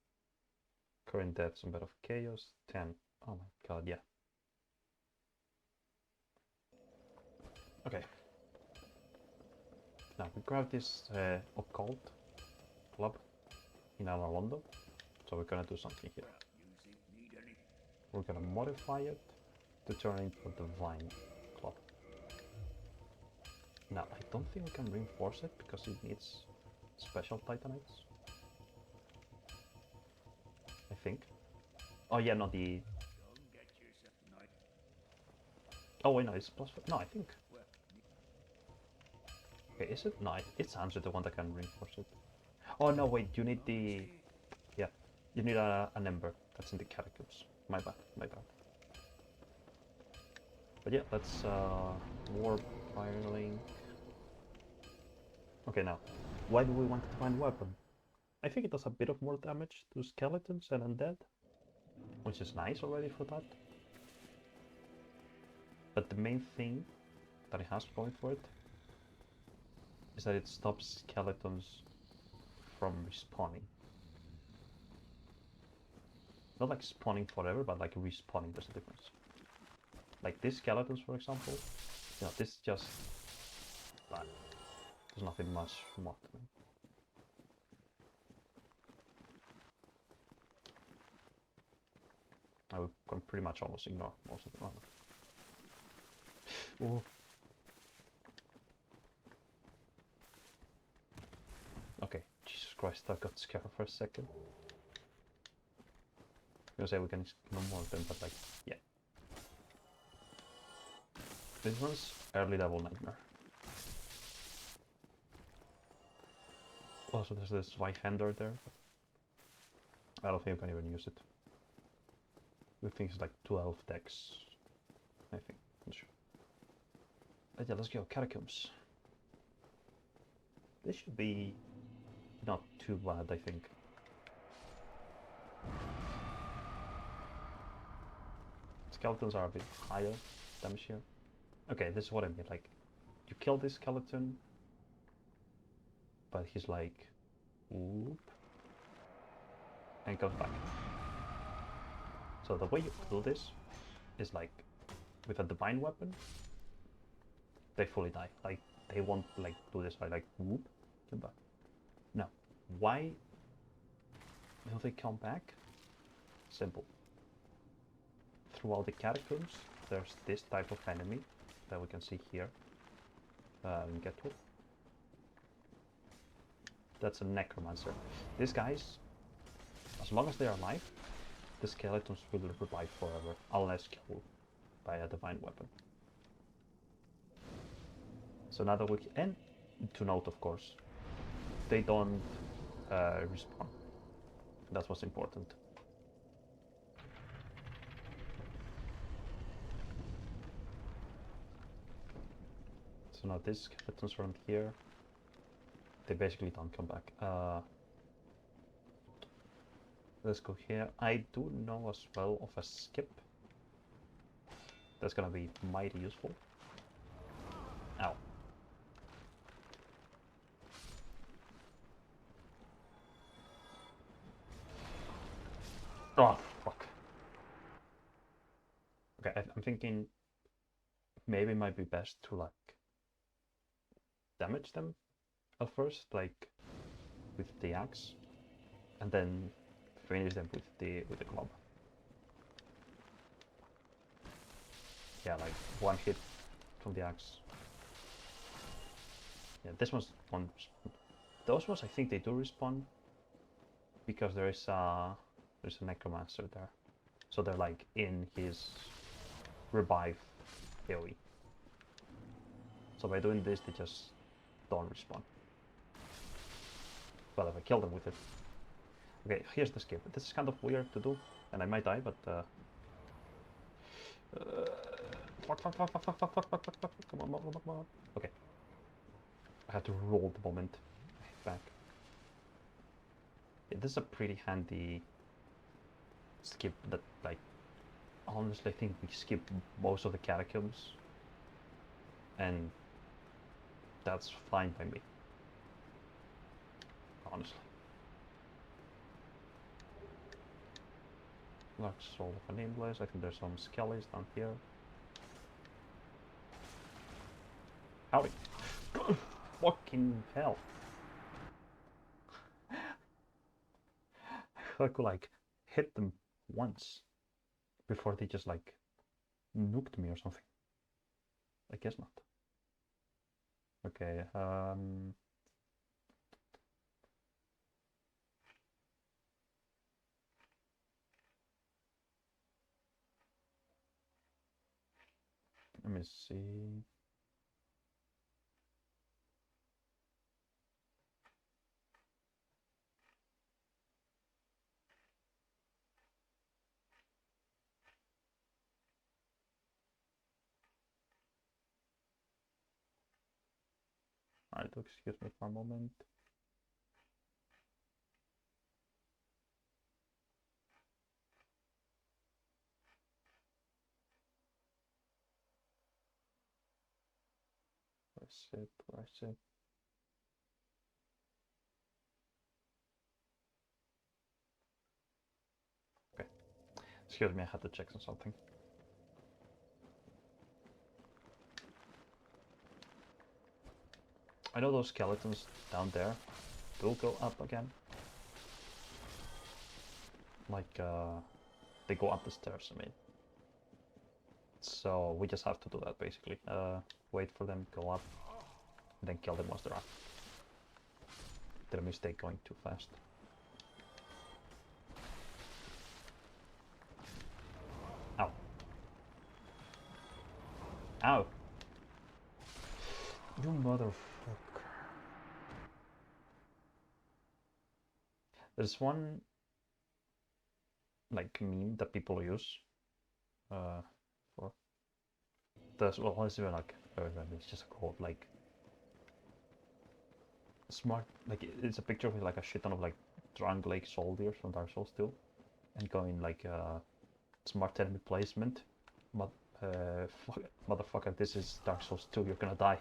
Current deaths and Bed of Chaos 10. Oh my god, yeah. Okay. Now we grab this occult club in our Londo. So we're gonna do something here. We're gonna modify it to turn into a divine club. Now I don't think we can reinforce it because it needs special titanites. I think. Oh yeah, not the. Oh wait, no, it's plus. No, I think. Okay, is it? No, it's Answer the one that can reinforce it. Oh no, wait, you need the. Yeah, you need an ember that's in the catacombs. My bad, my bad. But yeah, let's warp firelink. Okay, now, why do we want a divine weapon? I think it does a bit of more damage to skeletons and undead, which is nice already for that. But the main thing that it has going for it is that it stops skeletons from respawning. Not like spawning forever, but like respawning, there's a difference. Like these skeletons, for example, you know, this is just bad. There's nothing much more to them. I can pretty much almost ignore most of them. Oh. Okay, Jesus Christ, I got scared for a second. I was gonna say we can ignore more of them, but like, yeah. This one's early level nightmare. Also, there's this Zweihander there. I don't think you can even use it. I think it's like 12 decks. I think, not sure. But yeah, let's go catacombs. This should be not too bad, I think. Skeletons are a bit higher damage here. Okay, this is what I mean. Like, you kill this skeleton, but he's like, whoop, and comes back. So the way you do this is like, with a divine weapon, they fully die. Like, they won't like do this. I like whoop, come back. Now, why will they come back? Simple. Throughout the catacombs, there's this type of enemy that we can see here. Get to it. That's a necromancer. These guys, as long as they are alive, the skeletons will revive forever, unless killed by a divine weapon. So now that we and to note, of course, they don't respawn. That's what's important. So now these skeletons from here, they basically don't come back. Let's go here. I do know as well of a skip. That's gonna be mighty useful. Ow. Oh, fuck. Okay, I'm thinking maybe it might be best to like damage them at first, like with the axe, and then finish them with the club. Yeah, like one hit from the axe. Yeah, this one's one. Those ones I think they do respawn because there's a necromancer there, so they're like in his revive AoE. So by doing this, they just don't respawn. Well, if I kill them with it. Okay, here's the skip. This is kind of weird to do, and I might die, but fuck, fuck, fuck, fuck, fuck, fuck, fuck, fuck, fuck, fuck, come on, come on, come on. Okay. I had to roll the moment back. Yeah, this is a pretty handy skip that, like, honestly, I think we skipped most of the catacombs, and that's fine by me. Honestly. Large soul of an Nameless. I think there's some skellies down here. Howdy. fucking hell. I could like hit them once before they just like nuked me or something. I guess not. Okay, let me see. Alright, excuse me for a moment. Where's it? Where's it? Okay. Excuse me, I had to check on something. I know those skeletons down there will go up again. Like, they go up the stairs, I mean. So we just have to do that, basically. Wait for them to go up, and then kill them once they're up. Did a mistake going too fast. Ow. Ow! You motherfucker. There's one like meme that people use for this. Well, it's even like it's just a quote, like smart. Like it's a picture with like a shit ton of like drunk like soldiers from Dark Souls 2, and going like smart enemy placement. But motherfucker, this is Dark Souls 2. You're gonna die.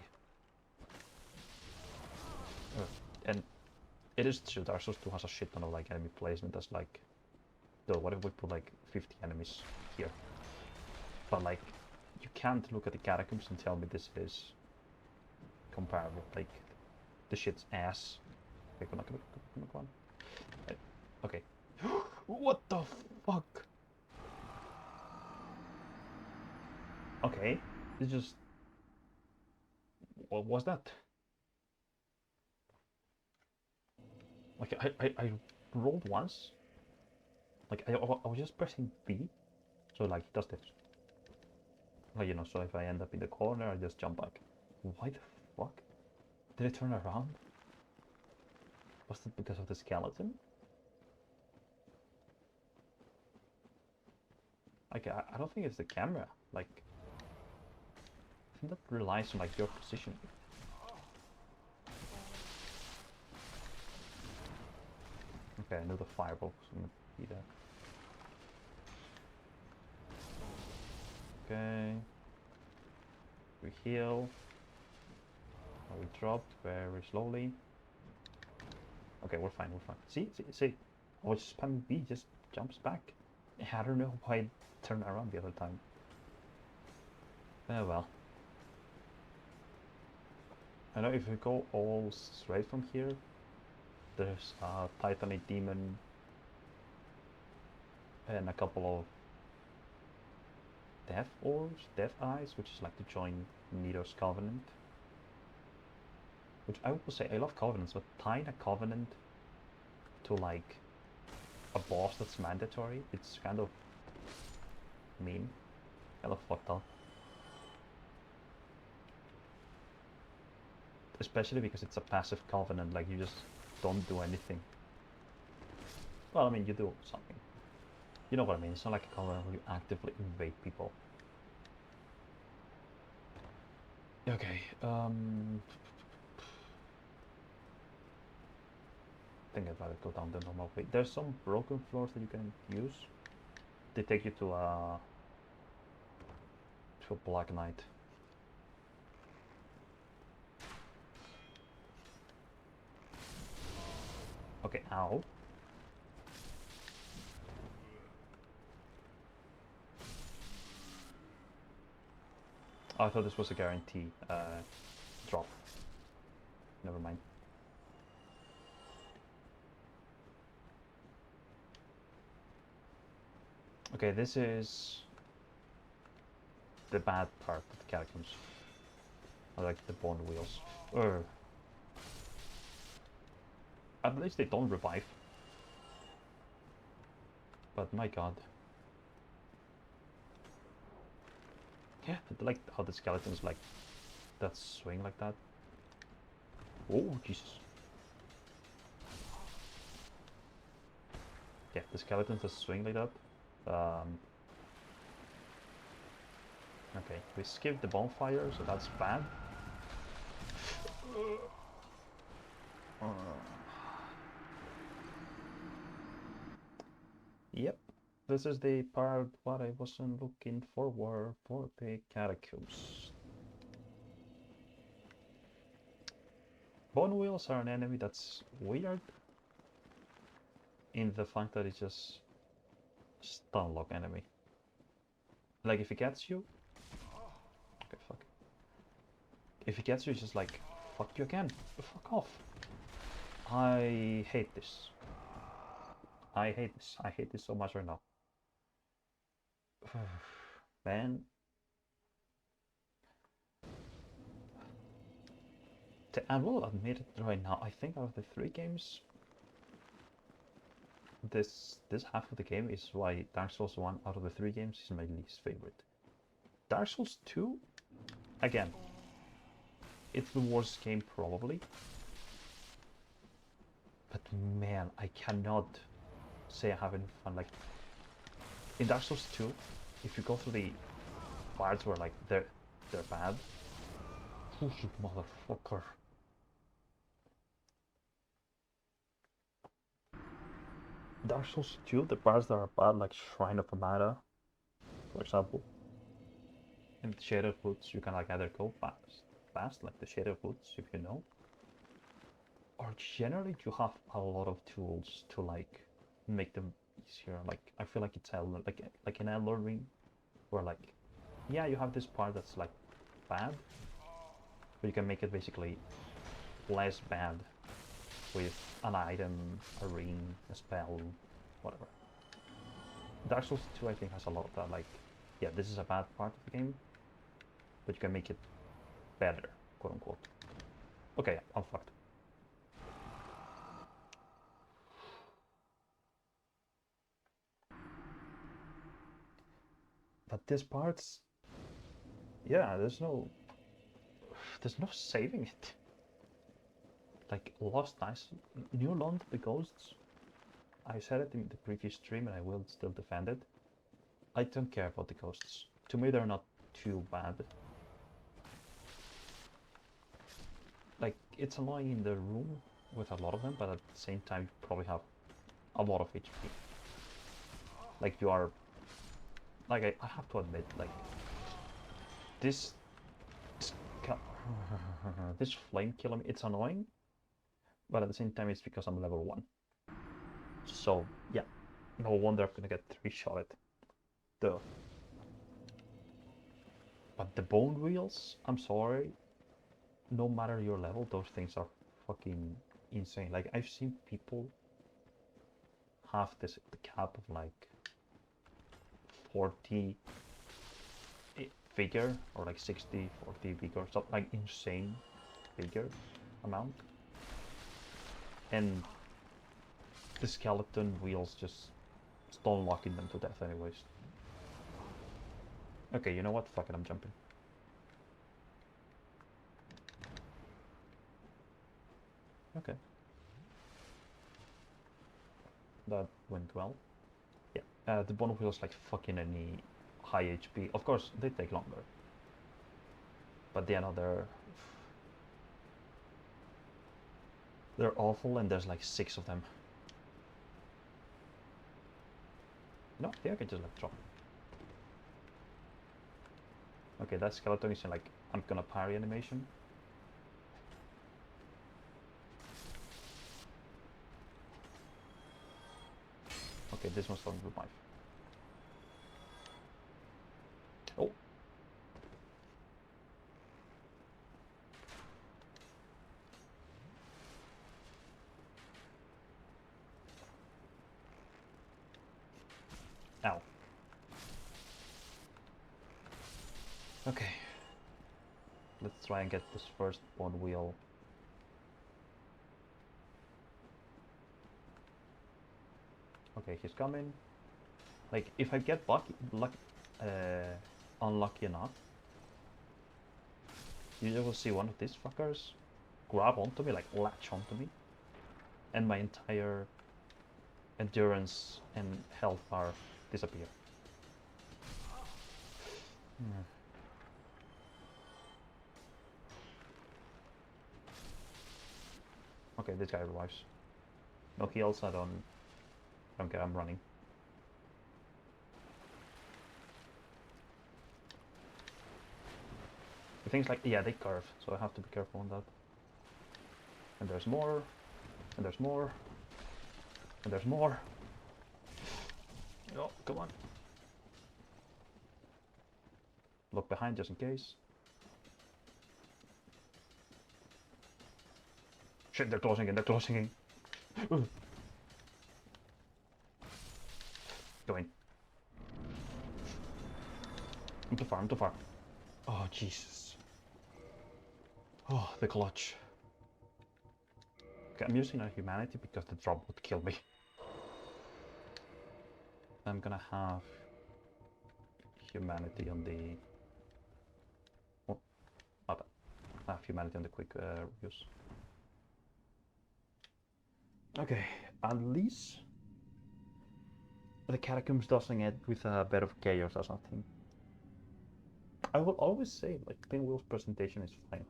And it is true. Dark Souls 2 has a shit ton of like enemy placement. That's like, though, what if we put like 50 enemies here? But like, you can't look at the catacombs and tell me this is comparable. Like, the shit's ass. Okay, come on. Okay. What the fuck? Okay, it's just... What was that? Like, I rolled once. Like, I was just pressing B. So, like, it does this. Like, you know, so if I end up in the corner, I just jump back. Why the fuck? Did it turn around? Was it because of the skeleton? Like, I don't think it's the camera. Like, I think that relies on, like, your position. Okay, I know the fireball was gonna be there. Okay. We heal. We dropped very slowly. Okay, we're fine, we're fine. See? I was spamming B, just jumps back. I don't know why it turned around the other time. Oh well. I know if we go all straight from here, there's a Titanite demon and a couple of death orbs, death eyes, which is like to join Nero's Covenant. Which I will say, I love Covenants, but tying a Covenant to like a boss that's mandatory, it's kind of mean, kind of fucked up. Especially because it's a passive Covenant, like you just don't do anything. Well, I mean, you do something. You know what I mean, it's not like a Covenant where you actively invade people. Okay, I think I'd rather go down the normal way. There's some broken floors that you can use. They take you to a Black Knight. Okay, ow. Oh, I thought this was a guarantee drop. Never mind. Okay, this is the bad part of the catacombs. I like the bone wheels. Urgh. At least they don't revive. But my god. Yeah, I like how the skeletons like that swing like that. Oh, Jesus. Yeah, the skeletons that swing like that. Okay, we skipped the bonfire, so that's bad. Yep, this is the part what I wasn't looking forward for the catacombs. Bone wheels are an enemy that's weird in the fact that it's just stun lock enemy. Like if he gets you, okay, fuck. If he gets you, it's just like fuck you again. Fuck off. I hate this. I hate this. I hate this so much right now. Man. I will admit it right now, I think out of the 3 games, this half of the game is why Dark Souls 1 out of the 3 games is my least favorite. Dark Souls 2, again, it's the worst game probably. But man, I cannot say I have any fun. Like, in Dark Souls 2, if you go through the parts where like they're bad, oh you motherfucker. Dark Souls 2, the parts that are bad, like Shrine of Amada, for example, and Shaded Woods, you can like either go fast, like the Shaded Woods, if you know, or generally you have a lot of tools to like make them easier. Like I feel like it's like in Elden Ring, where like yeah you have this part that's like bad, but you can make it basically less bad with an item, a ring, a spell, whatever. Dark Souls 2 I think has a lot of that, like, yeah, this is a bad part of the game, but you can make it better, quote unquote. Okay, I'm fucked. But this part's, yeah, there's no saving it. Like, Lost Nice, New Land of the Ghosts, I said it in the previous stream and I will still defend it. I don't care about the ghosts. To me, they're not too bad. Like, it's annoying in the room with a lot of them, but at the same time, you probably have a lot of HP. Like, you are... Like, I have to admit, like, this this flame killing me, it's annoying, but at the same time, it's because I'm level 1. So, yeah, no wonder I'm gonna get 3-shotted. Duh. But the bone wheels, I'm sorry, no matter your level, those things are fucking insane. Like, I've seen people have the cap of like 40 figure or like 60, 40 figure, something like insane figure amount. And the skeleton wheels just stone locking them to death anyways. Okay, you know what? Fuck it, I'm jumping. Okay. That went well. Yeah, the bone wheels like fucking any high HP. Of course, they take longer. But yeah, no, they're awful and there's like 6 of them. No, I think I can just like drop. Okay, that skeleton is in like, I'm gonna parry animation. Okay, this one's starting to revive. Oh. Okay. Let's try and get this first one wheel. Okay, he's coming. Like, if I get unlucky enough, you will see one of these fuckers grab onto me, like latch onto me, and my entire endurance and health bar disappear. Okay, this guy revives. No heals, I don't care, I'm running. The thing's like, yeah, they curve, so I have to be careful on that. And there's more, and there's more, and there's more. Oh, come on. Look behind just in case. Shit, they're closing in, they're closing in. Go in. I'm too far, I'm too far. Oh, Jesus. Oh, the clutch. Okay, I'm using a humanity because the drop would kill me. I'm gonna have humanity on the... Oh, my bad. I have humanity on the quick use. Okay, at least the catacombs doesn't end with a bit of chaos or something. I will always say, like, Pinwheel's presentation is fine.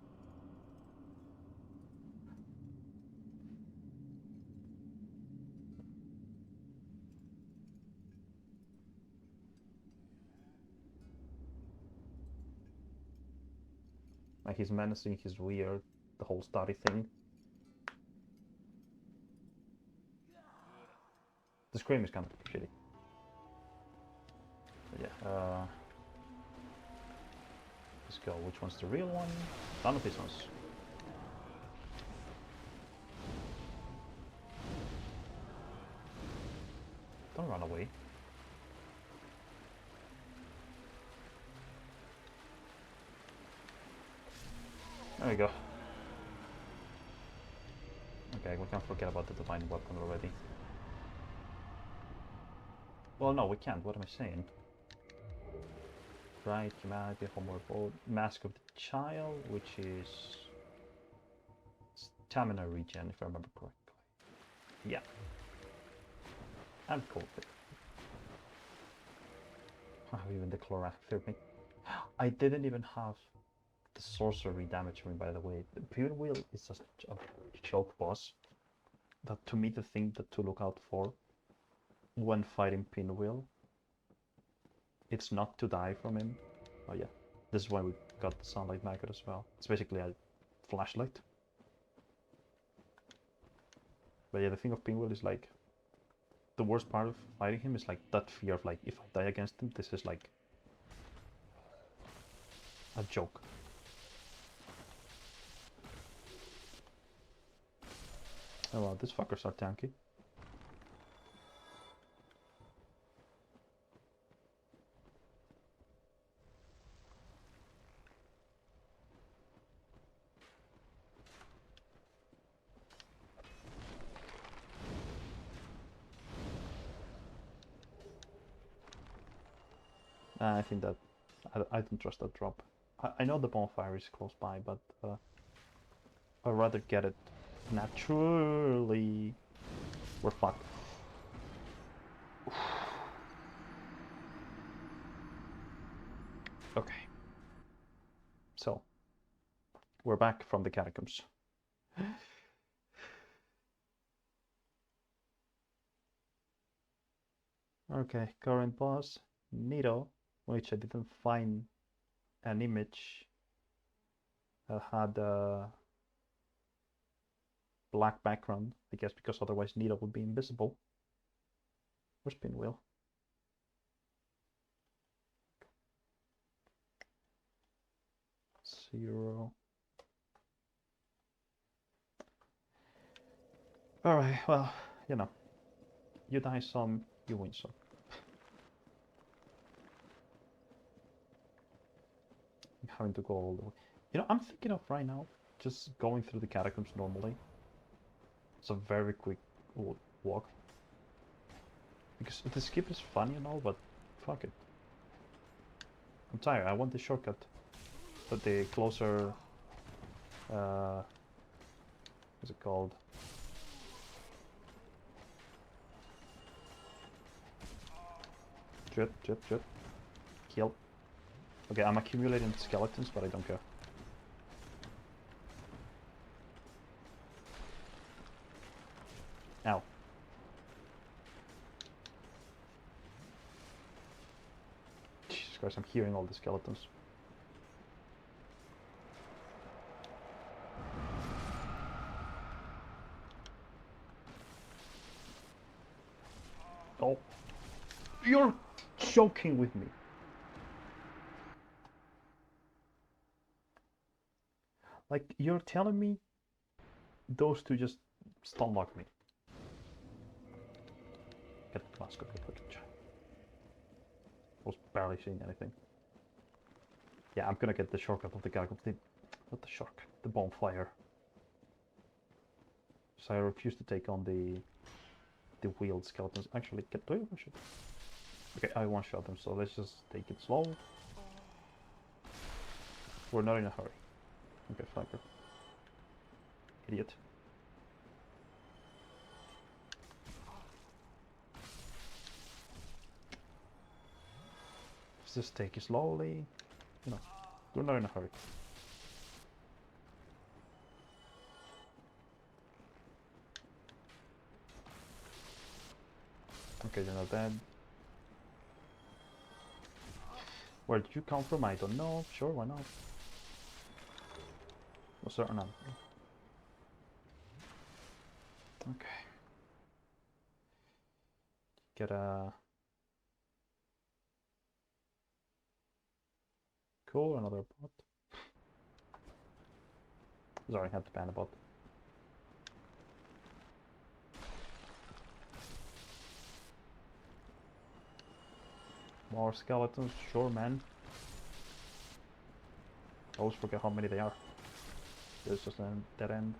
Like, he's menacing, he's weird, the whole study thing. The scream is kind of shitty. But yeah, let's go. Which one's the real one? None of these ones. Don't run away. There we go. Okay, we can forget about the divine weapon already. Well, no, we can't. What am I saying? Right, humanity, homeworld, mask of the child, which is stamina regen, if I remember correctly. Yeah. I'm cool with it. Even the chlorotherapy. I didn't even have the sorcery damage me, by the way. The Pinwheel is such a choke boss that to me the thing to look out for when fighting Pinwheel, it's not to die from him. Oh yeah, this is why we got the Sunlight Maggot as well. It's basically a flashlight. But yeah, the thing of Pinwheel is like, the worst part of fighting him is like that fear of like, if I die against him, this is like a joke. Oh well, these fuckers are tanky. I think that I don't trust that drop. I know the bonfire is close by, but I'd rather get it naturally. We're fucked. Okay. So, we're back from the catacombs. Okay, current boss, Nito, which I didn't find an image that had a black background, I guess because otherwise Nito would be invisible. Where's Pinwheel? Zero. Alright, well, you know, you die some, you win some. having to go all the way. You know, I'm thinking of right now just going through the catacombs normally. It's a very quick walk. Because the skip is fun, you know, but fuck it. I'm tired. I want the shortcut. But the closer... what's it called? Drip, drip, drip. Kill. Okay, I'm accumulating skeletons, but I don't care. Ow. Jesus Christ, I'm hearing all the skeletons. Oh. You're joking with me. Like, you're telling me those two just stun lock me. Get the mask of the footage. I was barely seeing anything. Yeah, I'm gonna get the shortcut of the gargoyle. Not the shortcut, the bonfire. So I refuse to take on the wheeled skeletons. Actually, do I one shot? Okay, I one shot them, so let's just take it slow. We're not in a hurry. Okay, flanker. Idiot. Let's just take it slowly. You know, we're not in a hurry. Okay, you're not dead. Where did you come from? I don't know. Sure, why not? No, certain not. Okay. Get a... Cool, another bot. Sorry, I had to ban a bot. More skeletons, sure man. I always forget how many they are. There's just a dead end.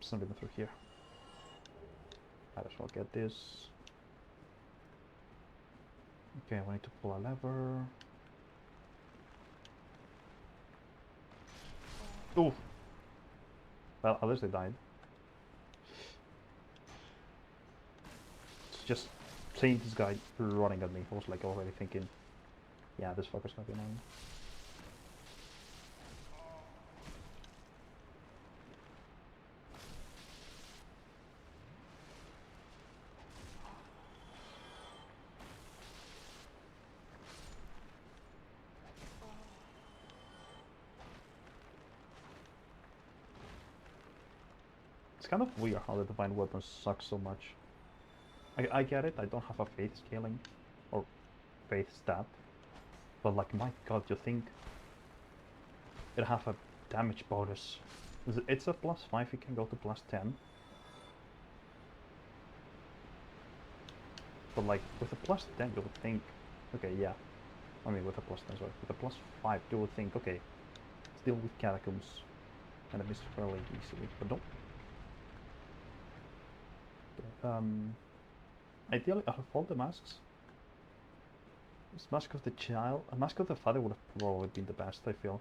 Something through here. Might as well get this. Okay, we need to pull a lever. Ooh! Well, at least they died. It's just seeing this guy running at me, I was like already thinking, yeah, this fucker's gonna be annoying. It's kind of weird how the divine weapons suck so much. I get it, I don't have a faith scaling or faith stat, but like my god, you think it have a damage bonus? It's a +5, it can go to +10. But like with a +10 you would think, okay, yeah. I mean with a +10, sorry. With a +5 you would think, okay, still with catacombs and I miss fairly easily, but nope. Ideally, out of all the masks, this Mask of the Child, a Mask of the Father would have probably been the best, I feel.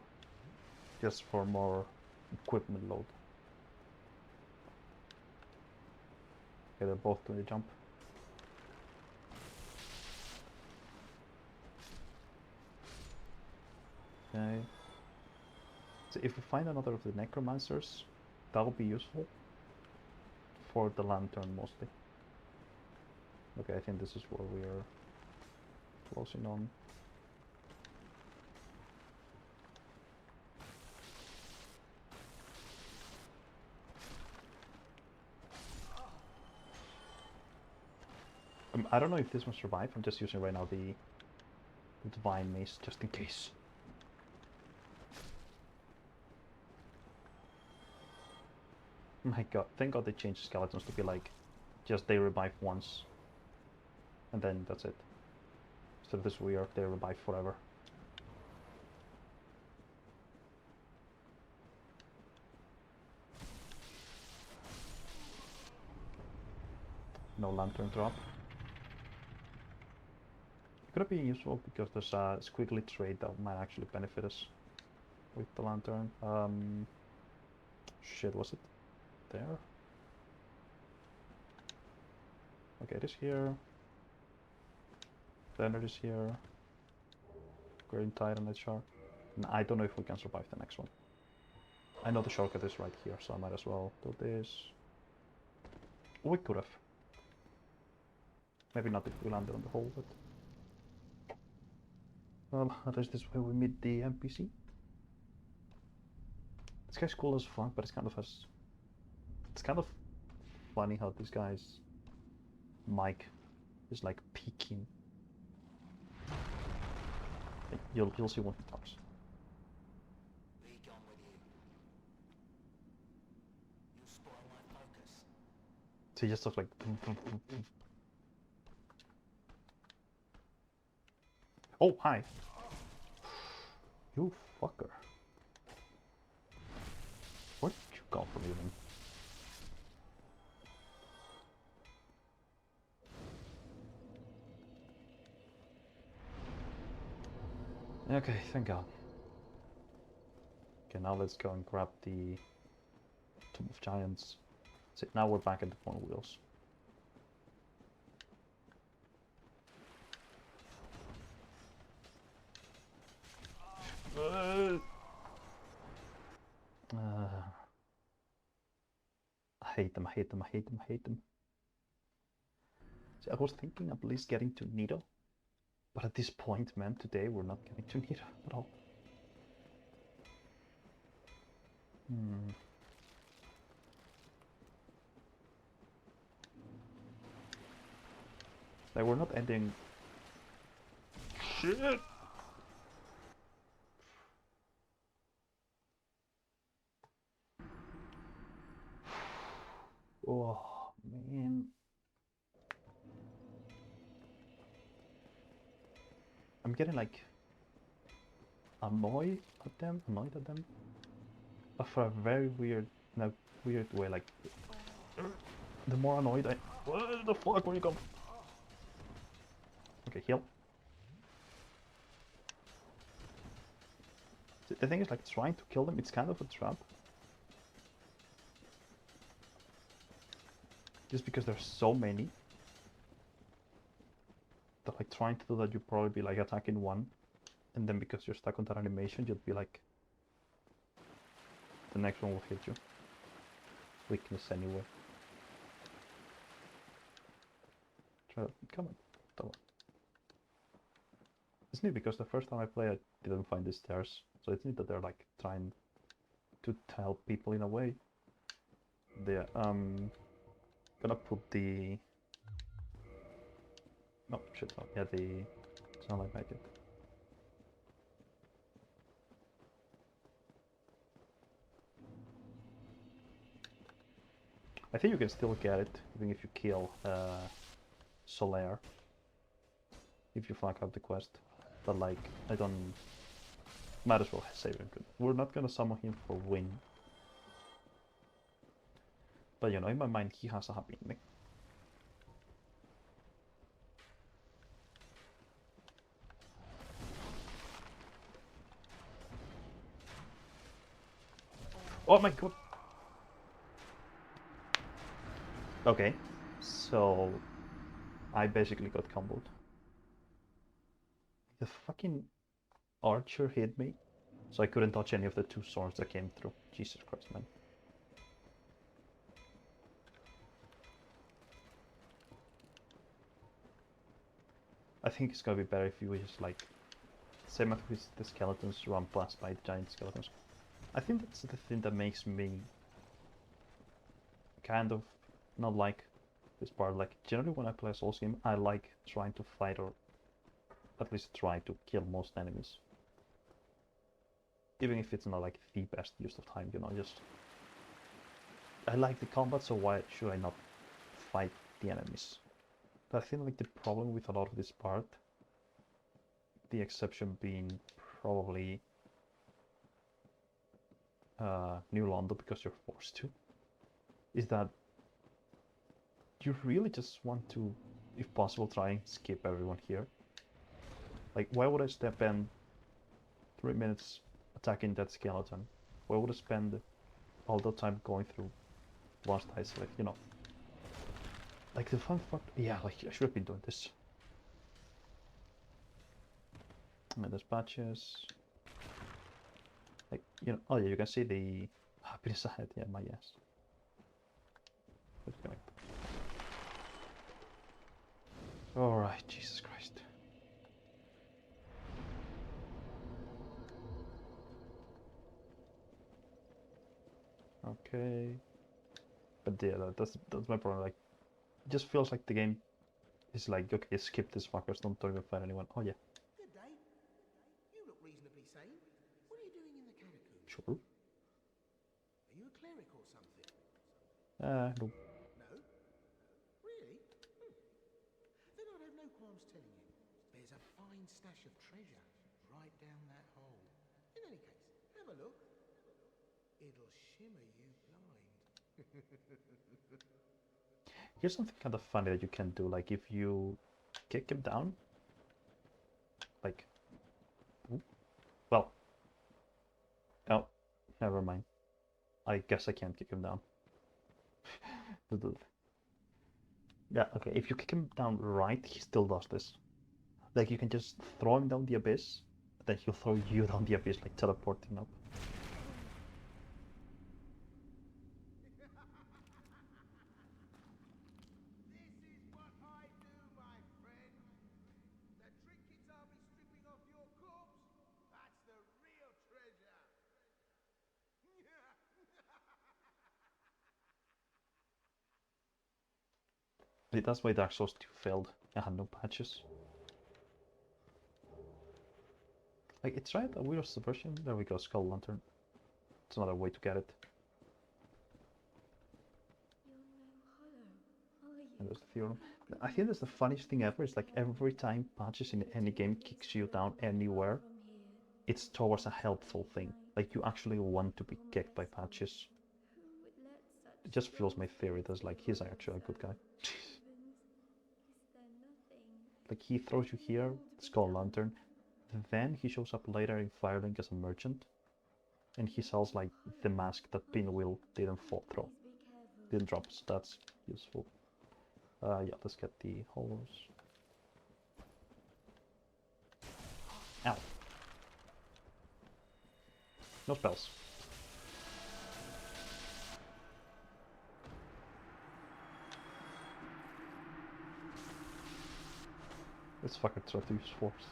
Just for more equipment load. Okay, they're both doing the jump. Okay. So if we find another of the Necromancers, that will be useful. For the lantern mostly. Okay, I think this is where we are closing on. I don't know if this will survive. I'm just using right now the Divine Mace just in case. My god, thank god they changed skeletons to be like just they revive once. And then that's it. Instead of this weird, they revive forever. No lantern drop. It could be useful because there's a squiggly trait that might actually benefit us with the lantern. Shit, was it there? Okay, it is here. Then it is here. Green Titan HR. And I don't know if we can survive the next one. I know the shortcut is right here, so I might as well do this. We could have. Maybe not if we landed on the hole, but... Well, at least this way we meet the NPC. This guy's cool as fuck, but it's kind of funny how this guy's mic is like peaking. You'll see when he talks. Be gone with you. You spoil my focus. So he just talks like... Oh, hi! You fucker. Where did you come from even? Okay, thank God. Okay, now let's go and grab the Tomb of Giants. So now we're back at the phone wheels. I hate them, I hate them, I hate them, I hate them. See, I was thinking at least getting to Nido. But at this point, man, today we're not getting to Nido at all. Like, we're not ending... Shit! Oh, man. I'm getting, like, annoyed at them, but for a very weird, weird way, like, the more annoyed I... What the fuck, where you come? Okay, heal. The thing is, like, trying to kill them, it's kind of a trap. Just because there's so many. That, like, trying to do that, you'd probably be, like, attacking one. And then because you're stuck on that animation, you'd be, like... The next one will hit you. Weakness anyway. Try to... Come on. Come on. It's neat because the first time I played, I didn't find the stairs. So it's neat that they're, like, trying to help people in a way. They're, gonna put the... No, shit, no. Yeah, the sunlight magic. I think you can still get it, even if you kill Solaire. If you flag out the quest. But, like, I don't... Might as well save him. We're not gonna summon him for win. But, you know, in my mind, he has a happy ending. Oh my god! Okay, so I basically got comboed. The fucking archer hit me, so I couldn't touch any of the two swords that came through. Jesus Christ, man. I think it's gonna be better if you just, like, same as with the skeletons, run past by the giant skeletons. I think that's the thing that makes me kind of not like this part. Like, generally when I play a Souls game, I like trying to fight or at least try to kill most enemies. Even if it's not, like, the best use of time, you know, just... I like the combat, so why should I not fight the enemies. But I think like the problem with a lot of this part, the exception being probably New London, because you're forced to, is that you really just want to, if possible, try and skip everyone here. Like, why would I spend 3 minutes attacking that skeleton? Why would I spend all the time going through once I select, you know? Like the fun part, yeah, like I should have been doing this. And there's patches. Like, you know, oh yeah, you can see the happiness ahead, yeah, my yes. Disconnect. Alright, Jesus Christ. Okay. But yeah, that's my problem, like, it just feels like the game is like, okay, skip these fuckers, don't even fight anyone. Oh yeah. Good day. You look reasonably sane. What are you doing in the catacombs? Sure. Are you a cleric or something? No. No? Really? Then I'd have no qualms telling you. There's a fine stash of treasure right down that hole. In any case, have a look. It'll shimmer you blind. Here's something kind of funny that you can do, like if you kick him down, like, well, oh, never mind. I guess I can't kick him down. Yeah, okay, if you kick him down right, he still does this. Like, you can just throw him down the abyss, then he'll throw you down the abyss, like teleporting up. This is what I do, my friend. The trinkets I'll be stripping off your corpse, that's the real treasure. See, that's why Dark Souls 2 failed. I had no patches. Like, it's right, a weird subversion. There we go, Skull Lantern. It's another way to get it. And there's the theorem. I think that's the funniest thing ever. It's like every time patches in any game kicks you down anywhere, it's towards a helpful thing. Like, you actually want to be kicked by patches. It just fuels my theory that like he's actually a good guy. Like, he throws you here, Skull Lantern, then he shows up later in Firelink as a merchant, and he sells like the mask that Pinwheel didn't didn't drop, so that's useful. Yeah, let's get the hollows. Ow. No spells. This fucker tried to use force.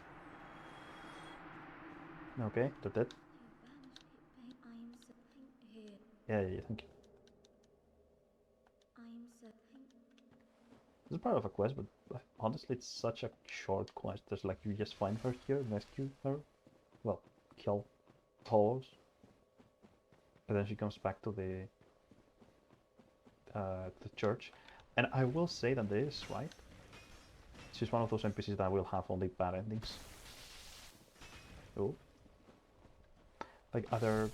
Okay, they're dead. Yeah, thank you. It's part of a quest, but honestly, it's such a short quest. There's like, you just find her here, rescue her, well, kill hollows, and then she comes back to the church. And I will say that this, right? She's one of those NPCs that will have only bad endings. Oh. Like other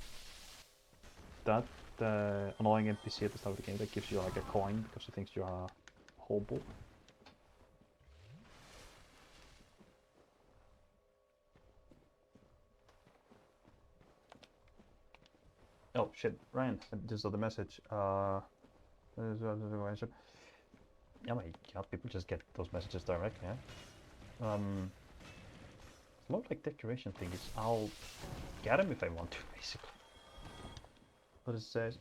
that annoying NPC at the start of the game that gives you like a coin because he thinks you're a hobo. Oh shit, Ryan, I just saw the message. Yeah, my God, people just get those messages directly, yeah? It's more like decoration thing, is I'll get them if I want to, basically. But it says,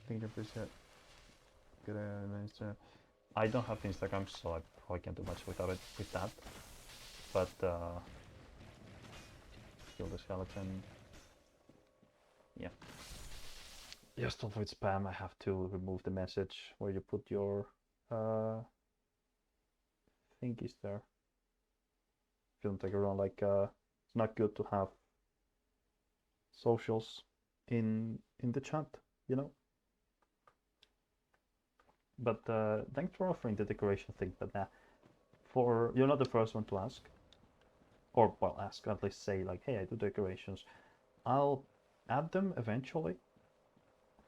I don't have Instagram, so I probably can't do much without it, with that. But, kill the skeleton. Yeah. Just to avoid spam, I have to remove the message where you put your thingies there. If you don't take around, like, it's not good to have socials in the chat, you know? But thanks for offering the decoration thing. But you're not the first one to ask, or well, ask at least say like, hey, I do decorations. I'll add them eventually,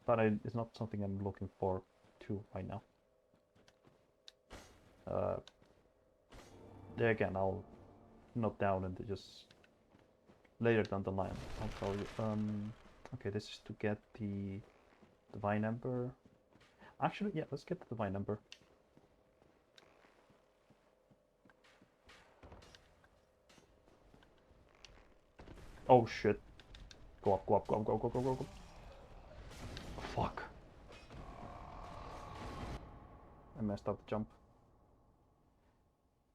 but it's not something I'm looking for to right now. There again, I'll note down and just later down the line I'll tell you. Okay, this is to get the divine ember. Actually, yeah, let's get the divine ember. Oh shit! Go up, go up, go up, go, go, go, go, go. Fuck! I messed up the jump.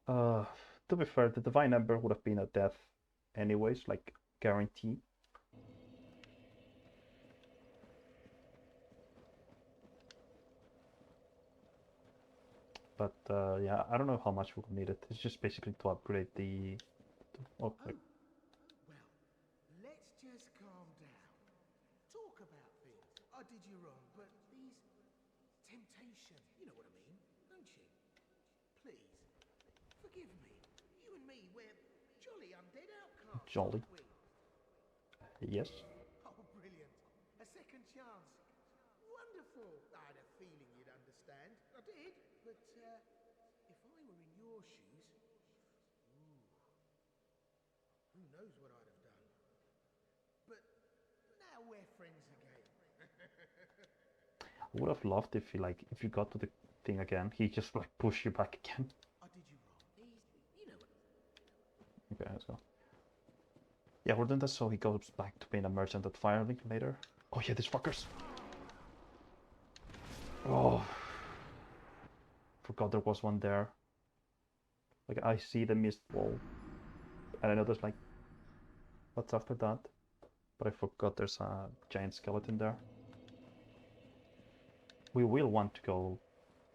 To be fair, the divine ember would have been a death, anyways, like guarantee. But yeah, I don't know how much we'll need it. It's just basically to upgrade the. Oh, Well, let's just calm down. Talk about things. I did you wrong, but these temptation, you know what I mean, don't you? Please, forgive me. You and me, we're jolly undead outcasts. jolly. aren't we? Yes. Oh, brilliant. A second chance. Wonderful. I had a feeling you'd understand. I did. But if I were in your shoes, who knows what I'd have done. But now we're friends again. I would have loved if if you got to the thing again, he just like push you back again. I did you wrong. You know what? Okay, let's go. Yeah, we're doing that so he goes back to being a merchant at Firelink later. Oh yeah, these fuckers. Oh, forgot there was one there. Like I see the mist wall, and I know there's like, what's after that? But I forgot there's a giant skeleton there. We will want to go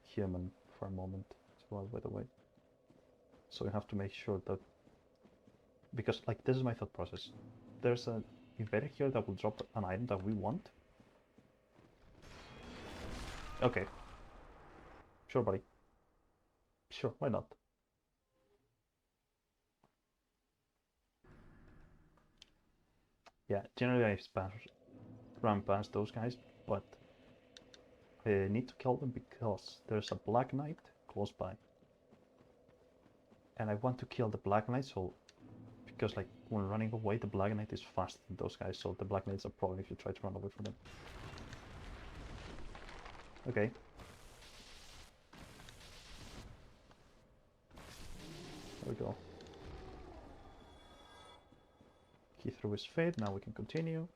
human for a moment as well, by the way. So we have to make sure that, because like this is my thought process. There's an invader here that will drop an item that we want. Okay. Sure, buddy. Sure, why not? Yeah, generally I run past those guys, but I need to kill them because there's a Black Knight close by. And I want to kill the Black Knight, so because like when running away, the Black Knight is faster than those guys, so the Black Knight's a problem if you try to run away from them. Okay. There we go. He threw his fate, now we can continue.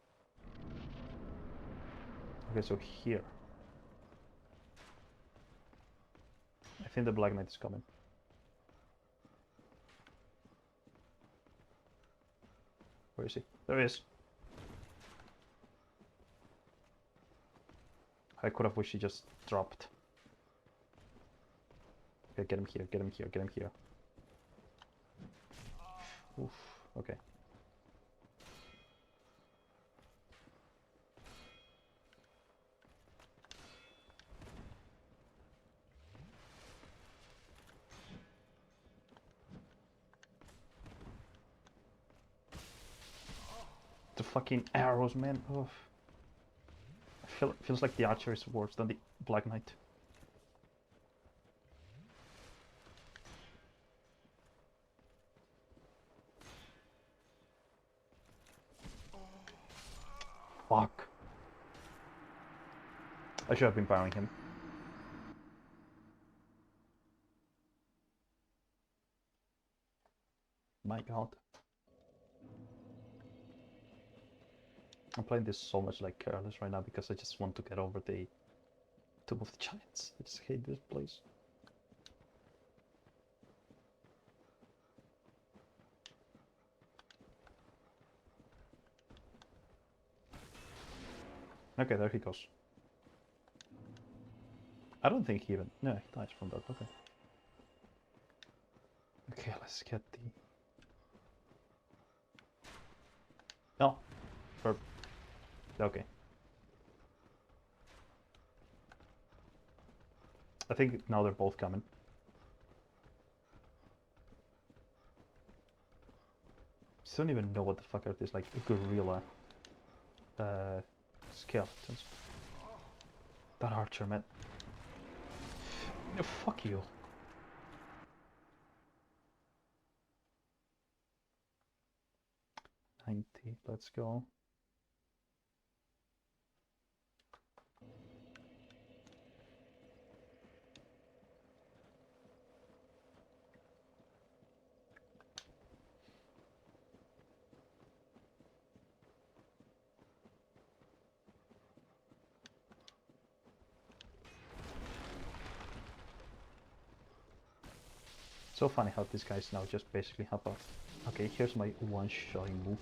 Okay, so here. I think the Black Knight is coming. Where is he? There he is. I could have wished he just dropped. Okay, get him here, get him here, get him here. Oof, okay. The fucking arrows, man. Oof. Feels like the archer is worse than the Black Knight. Fuck. I should have been powering him. My god. I'm playing this so much like careless right now because I just want to get over the Tomb of the Giants. I just hate this place. Okay, there he goes. I don't think he even... No, he dies from that, okay. Okay, let's get the... No. Okay. I think now they're both coming. I don't even know what the fuck are these, like gorilla skeletons. That archer, man. No, fuck you. Let's go. So funny how these guys now just basically have a... Okay, here's my one-shotting move.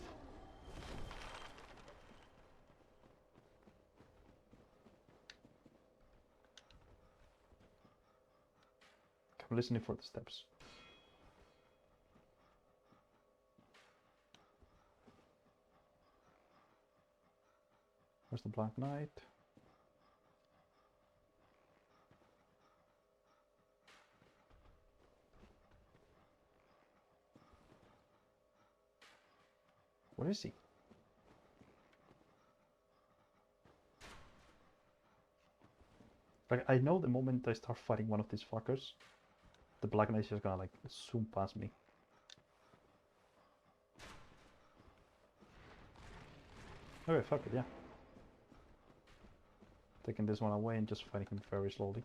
I'm listening for the steps. Where's the Black Knight? Where is he? Like, I know the moment I start fighting one of these fuckers, the Black Knight is just gonna like zoom past me. Okay, fuck it, yeah. Taking this one away and just fighting him very slowly.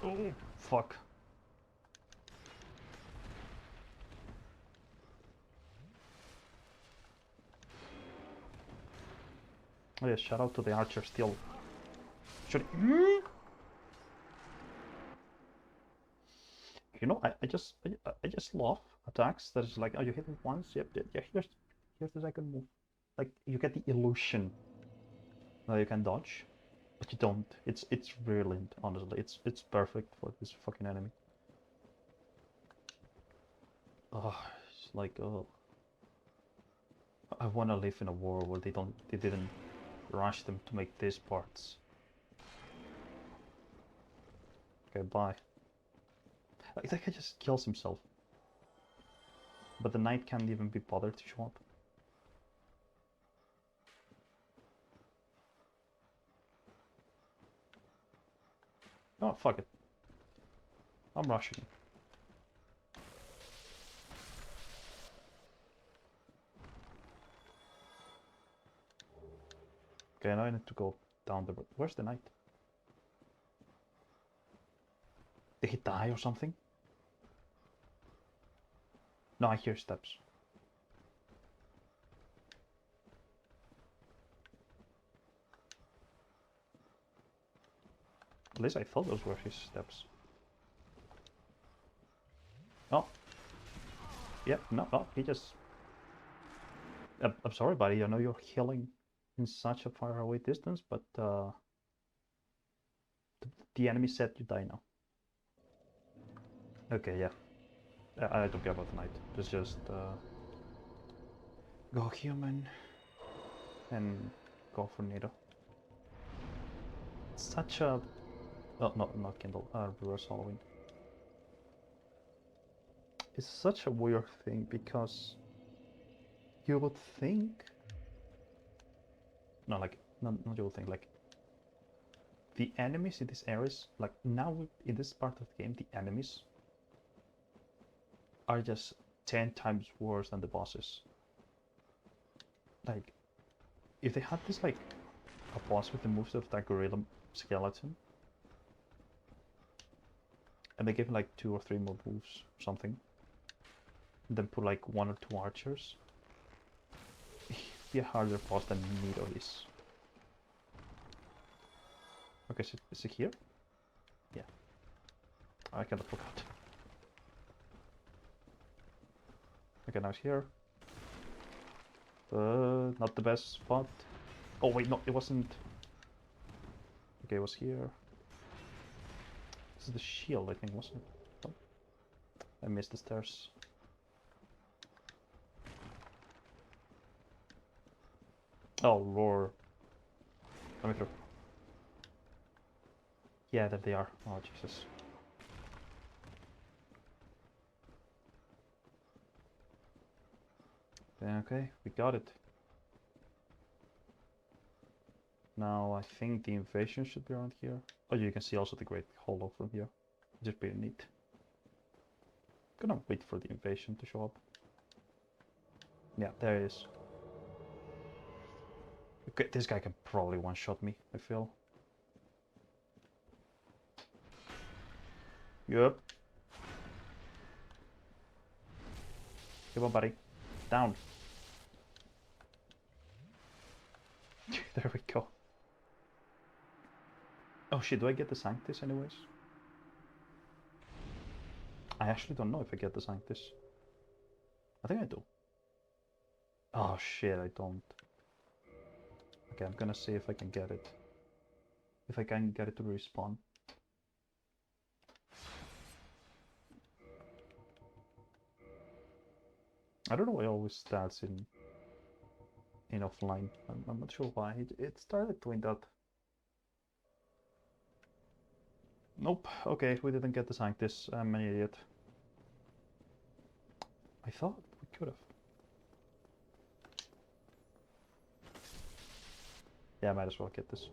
Oh, fuck. Oh yeah, shout out to the archer still. Should You know, I just love attacks that is like, oh, you hit it once, yep, yeah, here's the second move. Like, you get the illusion that you can dodge, but you don't. It's brilliant, honestly. It's perfect for this fucking enemy. Oh, it's like, oh, I want to live in a world where they didn't rush them to make these parts. Okay, bye. Like, that guy just kills himself. But the knight can't even be bothered to show up. Oh, fuck it. I'm rushing. Okay, now I need to go down the road. Where's the knight? Did he die or something? No, I hear steps. At least I thought those were his steps. Oh. Yep, no, he just... I'm sorry, buddy, I know you're healing in such a far away distance, but the enemy said you die now. Okay, yeah. I don't care about the knight. Just go human and go for NATO. Such a... Oh, no, not Kindle, reverse Halloween. It's such a weird thing because you would think... No, like, not you would think, like, the enemies in this areas, like, now in this part of the game, the enemies are just 10 times worse than the bosses. Like, if they had this, like, a boss with the moves of that gorilla skeleton, and they give him like 2 or 3 more moves or something, and then put like 1 or 2 archers, it'd be a harder boss than Nido is. Okay, so is it here? Yeah. I kind of forgot. Okay, now it's here. Not the best spot. Oh wait, no, it wasn't. Okay, it was here. This is the shield, I think, wasn't it? Oh. I missed the stairs. Oh lord. Let me through. Yeah, there they are. Oh Jesus. Okay, we got it. Now I think the invasion should be around here. Oh, you can see also the Great Hollow from here. Just pretty neat. Gonna wait for the invasion to show up. Yeah, there it is. Okay, this guy can probably one-shot me, I feel. Yup. Come on, buddy. Down. There we go. Oh shit, do I get the Sanctus anyways? I actually don't know if I get the Sanctus. I think I do. Oh shit, I don't. Okay, I'm gonna see if I can get it. If I can get it to respawn. I don't know why it always starts in offline. I'm not sure why. It started doing that. Nope. Okay, we didn't get the Sanctus. I'm an idiot. I thought we could have. Yeah, I might as well get this.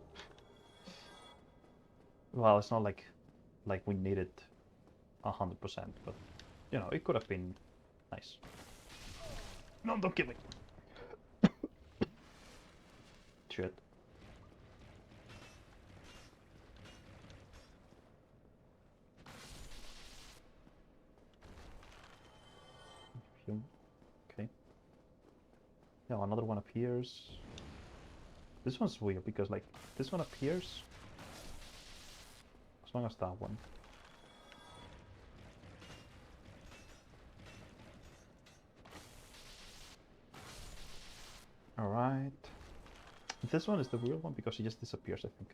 Well, it's not like we need it 100%, but you know, it could have been nice. No, don't kill me. Shit. Okay. Yeah, another one appears. This one's weird because like this one appears as long as that one. Alright. This one is the weird one because he just disappears, I think.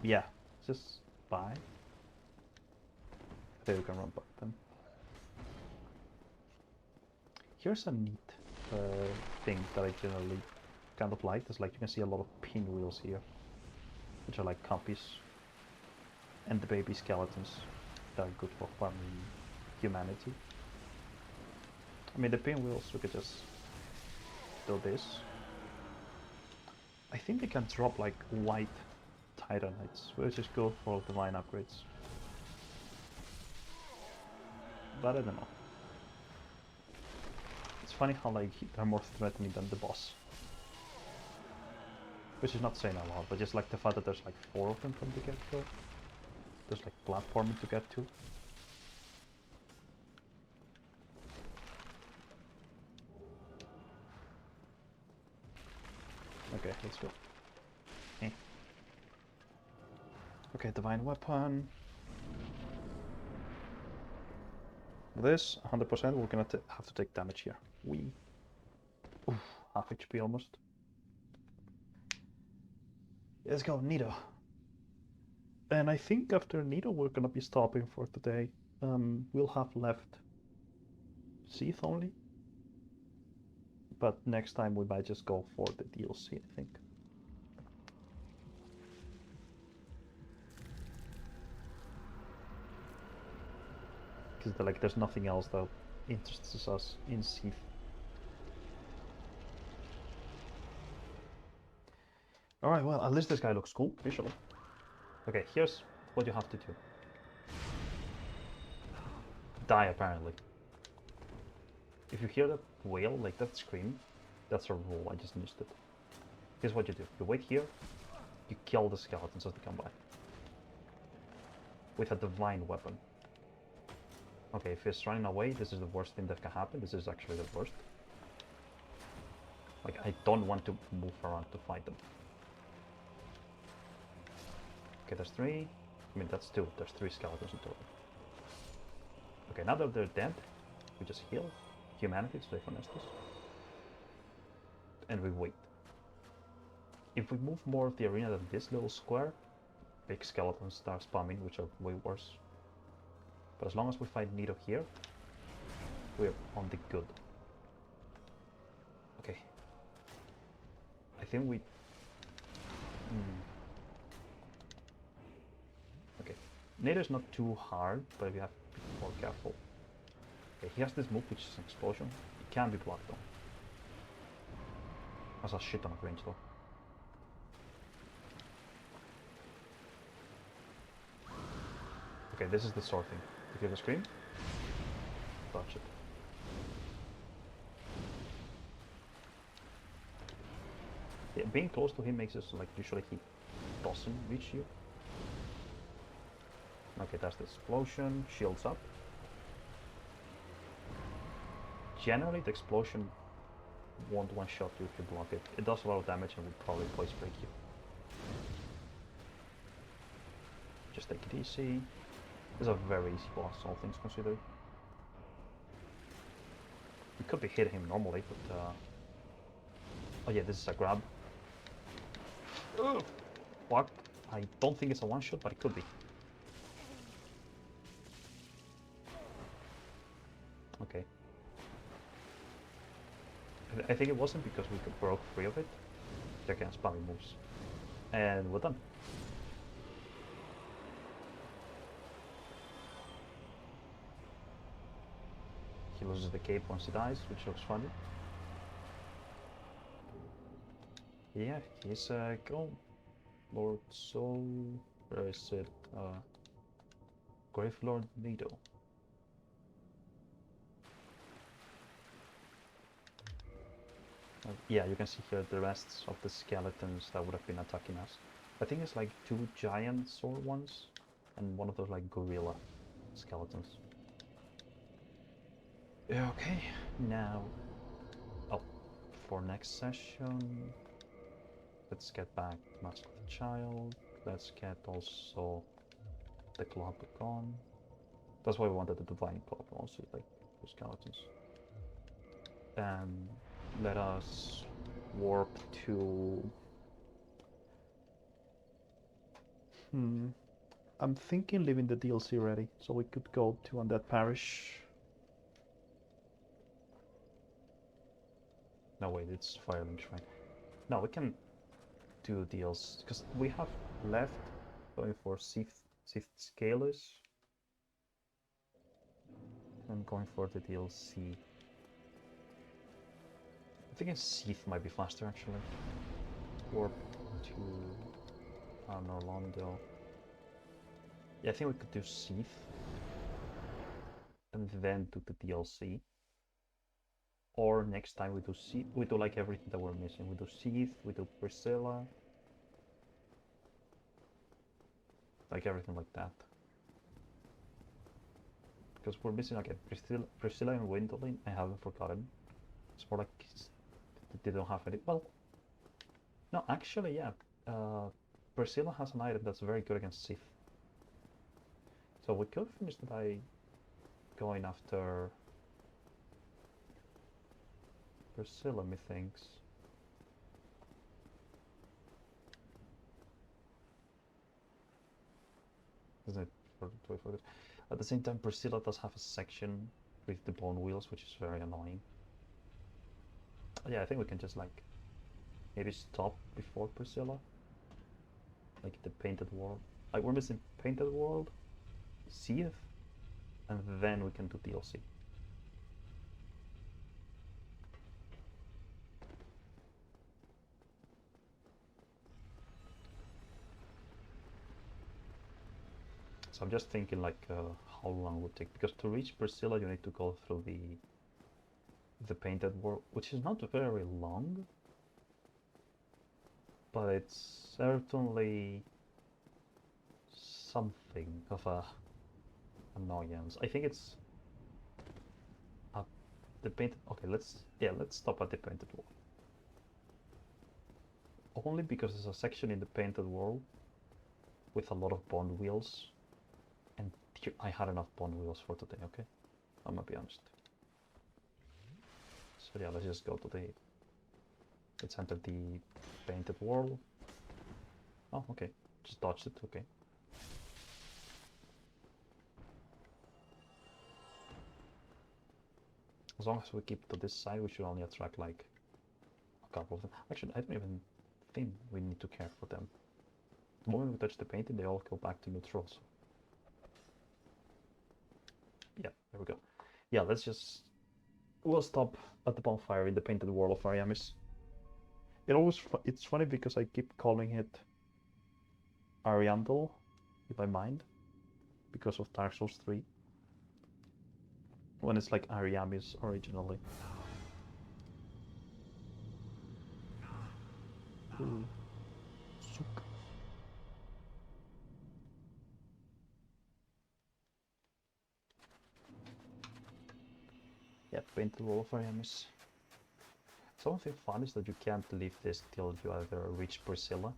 Yeah, just bye. There you can run back then. Here's a neat thing that I generally kind of like. There's like you can see a lot of pinwheels here, which are like copies, and the baby skeletons that are good for farming humanity. I mean the pinwheels we could just do this. I think they can drop like white titanites, which is good for divine upgrades. But I don't know. It's funny how like they're more threatening than the boss. Which is not saying a lot, but just like the fact that there's like 4 of them from the get-go. There's like platforming to get to. Okay, let's go. Eh. Okay, divine weapon. This 100% we're gonna have to take damage here. Oof, half HP almost. Let's go, Nido. And I think after Nido we're gonna be stopping for today. We'll have left Seath only. But next time we might just go for the DLC, I think. Because like there's nothing else that interests us in Seath. Alright, well, at least this guy looks cool, visually. Okay, here's what you have to do. Die, apparently. If you hear that wail, like that scream, that's a rule, I just missed it. Here's what you do. You wait here, you kill the skeletons as they come by. With a divine weapon. Okay, if he's running away, this is the worst thing that can happen. This is actually the worst. Like, I don't want to move around to fight them. Okay, there's 3. I mean, that's 2. There's 3 skeletons in total. Okay, now that they're dead, we just heal humanity to take on Estus. And we wait. If we move more of the arena than this little square, big skeletons start spamming, which are way worse. But as long as we fight Nido here, we're on the good. Okay. think we... Okay. Nader's not too hard, but we have to be more careful. Okay, he has this move which is an explosion. It can be blocked though. Has a shit ton of range though. Okay, this is the sword thing. If you have a scream, dodge it. Yeah, being close to him makes it so, like, usually he doesn't reach you. Okay, that's the explosion. Shields up. Generally, the explosion won't one-shot you if you block it. It does a lot of damage and will probably voice break you. Just take it easy. This is a very easy boss, all things considered. You could be hitting him normally, but oh yeah, this is a grab. Ugh. What? I don't think it's a one-shot, but it could be. Okay. I think it wasn't because we broke free of it. They can spam moves. And we're done. He loses the cape once he dies, which looks funny. Yeah, he's go. Lord Soul. Where is it? Grave Lord Nido. Yeah, you can see here the rest of the skeletons that would have been attacking us. I think it's like 2 giant sword ones and one of those like gorilla skeletons. Okay, now up for next session. Let's get back Mask of the Child. Let's get also the club gone. That's why we wanted the Divine Club also, like the skeletons. And let us warp to... I'm thinking leaving the DLC ready, so we could go to Undead Parish. No wait, it's Firelink Shrine. No, we can do DLC, because we have left going for Sith Scalers. I'm going for the DLC. I think Sith might be faster actually. Warp to Orlando. Yeah, I think we could do Sith and then do the DLC. Or next time we do Sith, we do like everything that we're missing. We do Sith, we do Priscilla. Like everything like that. Because we're missing again Priscilla and Windolin, I haven't forgotten. It's more like they don't have any. Well, no, actually, yeah. Priscilla has an item that's very good against Sith. So we could finish by going after Priscilla, methinks. Isn't it? At the same time, Priscilla does have a section with the bone wheels, which is very annoying. Yeah, I think we can just like maybe stop before Priscilla. Like the Painted World. Like we're missing Painted World, Sith, and then we can do DLC. So I'm just thinking like how long it would take, because to reach Priscilla you need to go through the Painted World, which is not very long, but it's certainly something of a annoyance. I think it's the painted. Okay, let's stop at the Painted World. Only because there's a section in the Painted World with a lot of bond wheels, and I had enough bond wheels for today. Okay, I'm gonna be honest. So yeah, let's just go to the. Let's enter the Painted World. Oh, okay, just dodged it. Okay. As long as we keep to this side, we should only attract like a couple of them. Actually, I don't even think we need to care for them. The moment we touch the painting, they all go back to neutral. So. Yeah, there we go. Yeah, let's just... We'll stop at the bonfire in the painted wall of Ariamis. It's funny because I keep calling it Ariandel in my mind because of Dark Souls 3 when it's like Ariamis originally. Ooh. Suk. Yeah, painted wall of Ariamis. Something fun is that you can't leave this till you either reach Priscilla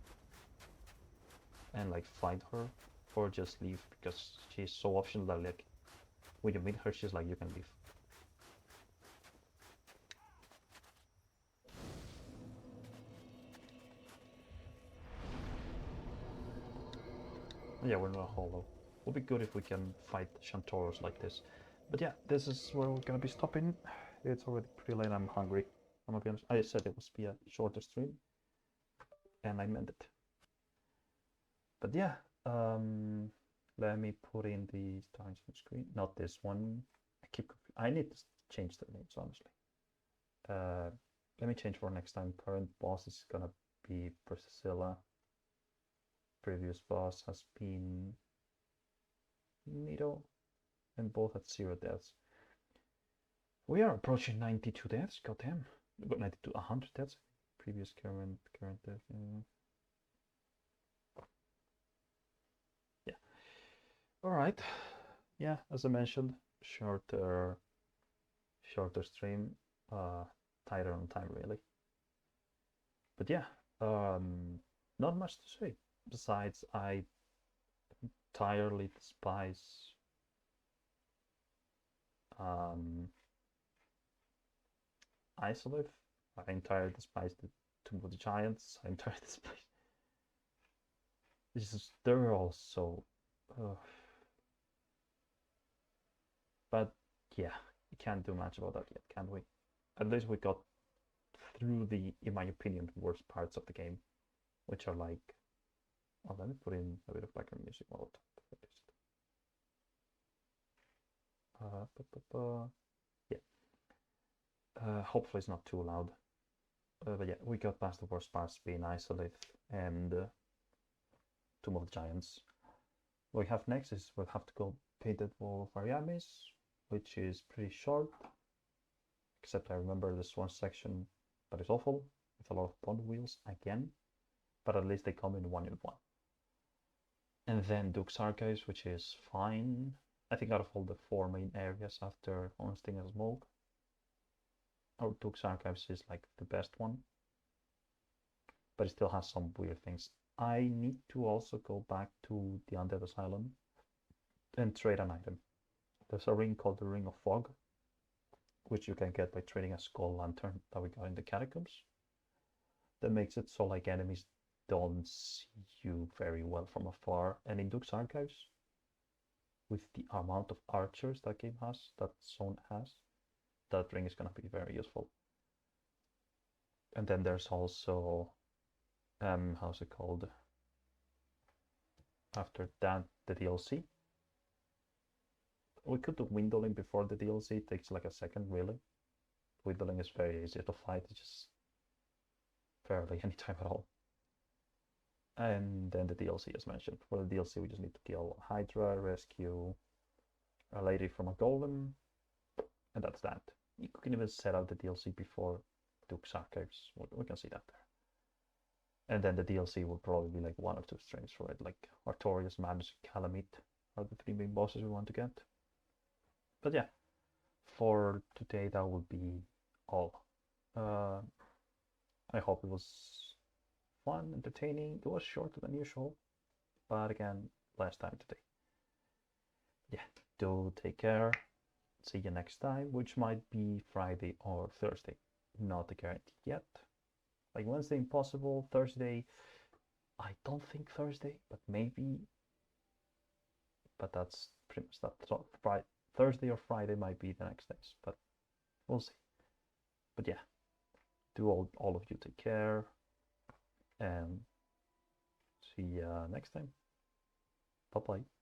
and like find her, or just leave because she's so optional that like when you meet her she's like you can leave. Yeah, we're not hollow. Would be good if we can fight Shantoros like this. But yeah, this is where we're gonna be stopping. It's already pretty late, I'm hungry. I'm gonna be honest. I said it was be a shorter stream, and I meant it. But yeah, let me put in the starting screen. Not this one. I need to change the names, honestly. Let me change for next time. Current boss is gonna be Priscilla. Previous boss has been Nito, and both had 0 deaths. We are approaching 92 deaths. Goddamn, we got 92, 100 deaths. Previous, current death. Yeah. All right. Yeah, as I mentioned, shorter stream, tighter on time really. But yeah, not much to say. Besides, I entirely despise Isolith. I entirely despise the Tomb of the Giants. I entirely despise. They're all so. But yeah, we can't do much about that yet, can we? At least we got through the, in my opinion, worst parts of the game, which are like. Oh, let me put in a bit of background music while yeah. Hopefully it's not too loud. But yeah, we got past the worst parts being Isolith and Tomb of the Giants. What we have next is we'll have to go Painted Wall of Ariamis, which is pretty short. Except I remember this one section that is awful, with a lot of pond wheels again. But at least they come in 1 in 1. And then Duke's Archives, which is fine. I think out of all the 4 main areas after Onsting and Smoke, our Duke's Archives is like the best one. But it still has some weird things. I need to also go back to the Undead Asylum and trade an item. There's a ring called the Ring of Fog, which you can get by trading a skull lantern that we got in the catacombs. That makes it so like enemies don't see you very well from afar. And in Duke's Archives, with the amount of archers that game has, that zone has, that ring is gonna be very useful. And then there's also how's it called? After that, the DLC. We could do Windowing before the DLC. It takes like a second, really. Windowing is very easy to fight. It's just barely any time at all. And then the DLC, as mentioned. For the DLC, we just need to kill Hydra, rescue a lady from a golem, and that's that. You can even set out the DLC before Duke's Archives. We can see that there. And then the DLC will probably be like 1 or 2 streams for it, like Artorias, Manus, Calamite are the 3 main bosses we want to get. But yeah, for today that would be all. I hope it was fun, entertaining. It was shorter than usual, but again, last time today. Yeah, do take care. See you next time, which might be Friday or Thursday. Not a guarantee yet. Like Wednesday, impossible. Thursday, I don't think Thursday, but maybe. But that's pretty much that. So Thursday or Friday might be the next days, but we'll see. But yeah, do all of you take care. And see you next time. Bye bye.